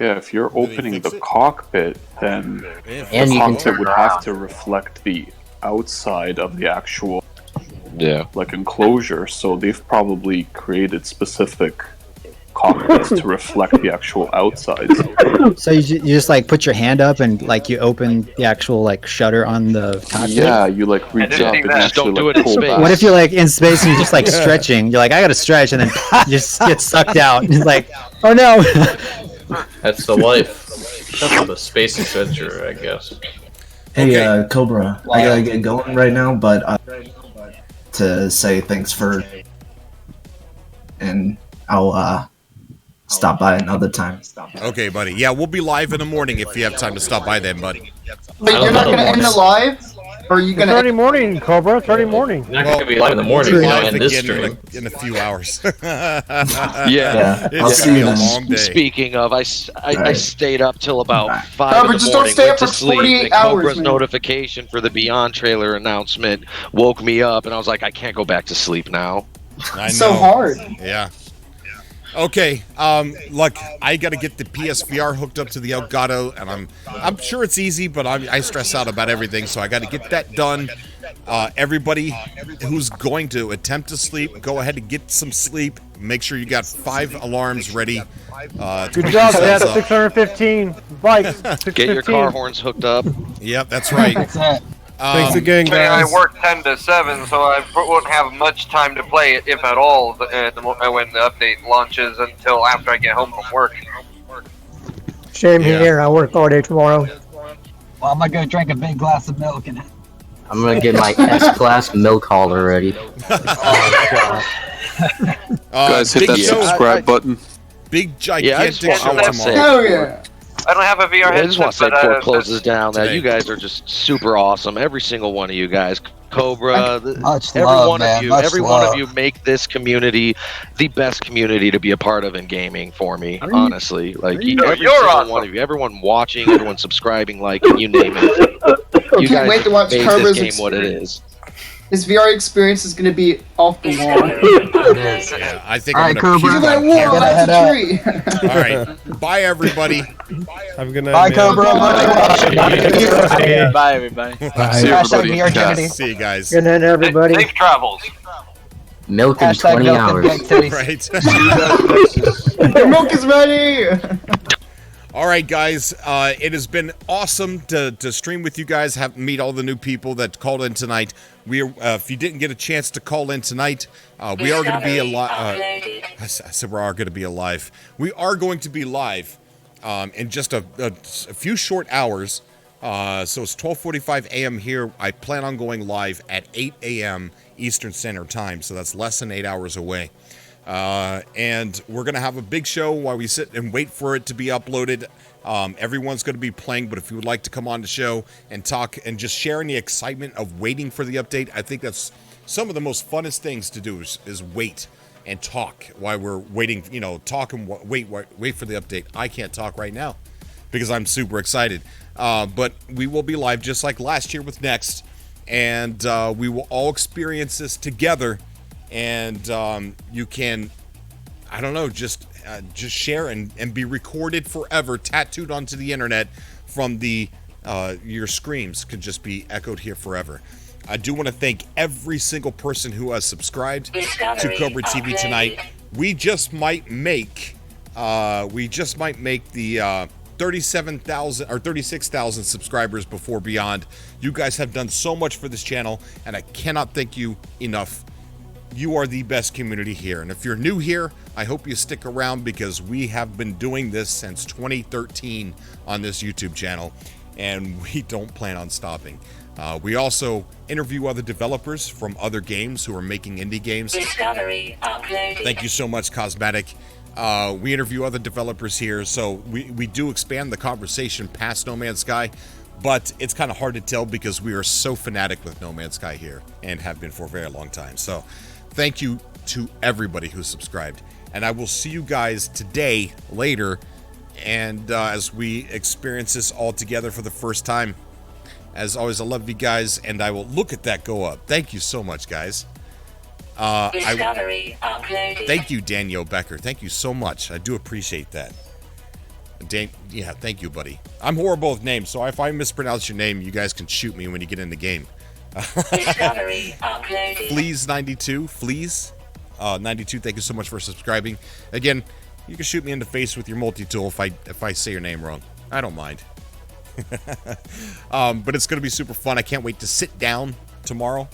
S21: yeah, if you're opening the cockpit, then
S9: And
S21: the
S9: you can
S21: cockpit
S9: turn
S21: would
S9: around.
S21: have to reflect the outside of the actual
S11: Yeah.
S21: like enclosure. So they've probably created specific cockpits to reflect the actual outsides.
S8: So you just like put your hand up and like you open the actual like shutter on the cockpit.
S21: Yeah, you like reach
S18: didn't
S21: up
S18: see
S21: and
S18: that.
S21: actually
S11: Don't do
S21: like
S11: it in
S21: pull
S11: space.
S21: back.
S8: What if you're like in space and you're just like stretching? You're like, I gotta stretch, and then you just get sucked out. It's like, oh no.
S20: That's the life of the space adventure, I guess.
S2: Hey, Cobra, I gotta get going right now, but to say thanks for, and I'll stop by another time.
S1: Okay, buddy. Yeah, we'll be live in the morning if you have time to stop by then, buddy.
S14: Wait, you're not gonna end the live? Or are you
S7: It's
S14: gonna?
S7: already morning, Cobra. It's already morning.
S20: Not going to be live in the morning.
S1: We'll be
S20: You know,
S1: live
S20: in this
S1: again
S20: stream.
S1: in a few hours.
S11: Yeah.
S2: I'll
S1: It's
S2: see
S1: gonna be
S2: you
S1: a
S2: then.
S1: long day.
S11: Speaking of, I stayed up till about 5
S14: Cobra,
S11: in the
S14: just don't
S11: morning,
S14: stay
S11: went
S14: up
S11: to
S14: for
S11: sleep,
S14: 48
S11: and
S14: hours,
S11: Cobra's
S14: man.
S11: notification for the Beyond trailer announcement woke me up, and I was like, I can't go back to sleep now.
S1: I know.
S14: So hard.
S1: Yeah. Okay. Look, I got to get the PSVR hooked up to the Elgato, and I'm sure it's easy, but I stress out about everything, so I got to get that done. Everybody who's going to attempt to sleep, go ahead and get some sleep. Make sure you got 5 alarms ready.
S7: Good job, Dad. 615 bikes.
S11: Get your car horns hooked up.
S1: Yep, that's right.
S22: Thanks again, guys.
S18: I work 10 to 7, so I won't have much time to play it, if at all, when the update launches until after I get home from work.
S12: Same here. I work all day tomorrow.
S13: Well, I'm gonna go drink a big glass of milk and.
S9: I'm gonna get my S-Class milk hauler ready.
S21: Guys, hit that subscribe button.
S1: Big gigantic show
S11: tomorrow.
S14: Hell yeah.
S18: I don't have a VR headset.
S11: I just want to say before it closes down that
S1: today.
S11: you guys are just super awesome. Every single one of you guys. Cobra,
S13: Much
S11: every
S13: love,
S11: one
S13: man,
S11: of you,
S13: much
S11: every
S13: love.
S11: one of you make this community the best community to be a part of in gaming for me. Honestly, like every single
S18: awesome.
S11: one of you, everyone watching, everyone subscribing, liking, you name it. You
S14: Can't wait to watch
S11: made
S14: Cobra's
S11: this game what it is.
S14: His VR experience is going to be off the wall.
S1: Yeah, I think
S13: All
S1: I'm
S13: right,
S1: going to
S13: Cobra.
S1: peek
S14: Like,
S1: on
S14: whoa,
S1: camera.
S14: that's a tree.
S1: All right. Bye, everybody.
S22: Have a good night.
S13: Bye,
S22: man.
S13: Cobra.
S16: Bye, everybody.
S21: See
S13: Hashtag
S21: everybody.
S13: VR activity.
S1: See you guys.
S12: Good night, everybody.
S18: Safe travels.
S9: Milk in
S13: Hashtag
S9: 20
S13: milk and
S9: hours.
S13: big titties.
S1: Right.
S14: Your milk is ready.
S1: All right, guys. It has been awesome to stream with you guys, meet all the new people that called in tonight. If you didn't get a chance to call in tonight, we are going to be alive. I said we are going to be alive. We are going to be live in just a few short hours. So it's 12:45 a.m. here. I plan on going live at 8 a.m. Eastern Standard Time. So that's less than 8 hours away. And we're going to have a big show while we sit and wait for it to be uploaded. Everyone's going to be playing, but if you would like to come on the show and talk and just share in the excitement of waiting for the update, I think that's some of the most funnest things to do is wait and talk while we're waiting, talk and wait for the update. I can't talk right now because I'm super excited. But we will be live just like last year with Next, and we will all experience this together. And you can, I don't know, just share and be recorded forever, tattooed onto the internet from your screams could just be echoed here forever. I do want to thank every single person who has subscribed to Cobra TV tonight. We just might make the 37,000 or 36,000 subscribers before Beyond. You guys have done so much for this channel, and I cannot thank you enough. You are the best community here. And if you're new here, I hope you stick around because we have been doing this since 2013 on this YouTube channel, and we don't plan on stopping. We also interview other developers from other games who are making indie games. Discovery uploaded. Thank you so much, Cosmetic. We interview other developers here, so we do expand the conversation past No Man's Sky, but it's kind of hard to tell because we are so fanatic with No Man's Sky here and have been for a very long time. So thank you to everybody who subscribed, and I will see you guys today later, and as we experience this all together for the first time. As always, I love you guys, and I will look at that go up. Thank you so much, guys.
S17: Discovery uploaded.
S1: Thank you, Daniel Becker. Thank you so much. I do appreciate that. Yeah, thank you, buddy. I'm horrible with names, so if I mispronounce your name, you guys can shoot me when you get in the game.
S17: Discovery uploaded.
S1: Fleas92, Fleas 92. Thank you so much for subscribing. Again, you can shoot me in the face with your multi-tool if I say your name wrong. I don't mind. But it's going to be super fun. I can't wait to sit down tomorrow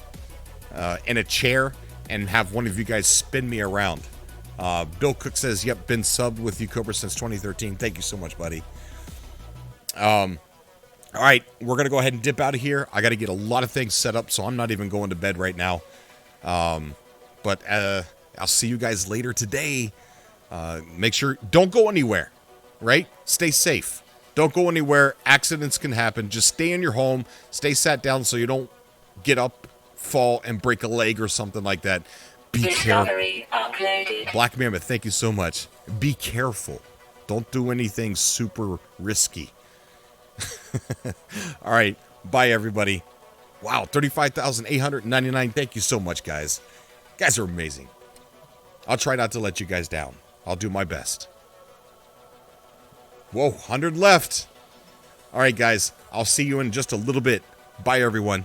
S1: in a chair and have one of you guys spin me around. Bill Cook says, yep, been subbed with you, Cobra, since 2013. Thank you so much, buddy. All right, we're going to go ahead and dip out of here. I got to get a lot of things set up, so I'm not even going to bed right now. But I'll see you guys later today. Make sure, don't go anywhere, right? Stay safe. Don't go anywhere. Accidents can happen. Just stay in your home. Stay sat down so you don't get up, fall, and break a leg or something like that. Be careful. Black Mammoth, thank you so much. Be careful. Don't do anything super risky. All right. Bye, everybody. Wow, 35,899. Thank you so much, guys. You guys are amazing. I'll try not to let you guys down. I'll do my best. Whoa, 100 left. All right, guys. I'll see you in just a little bit. Bye, everyone.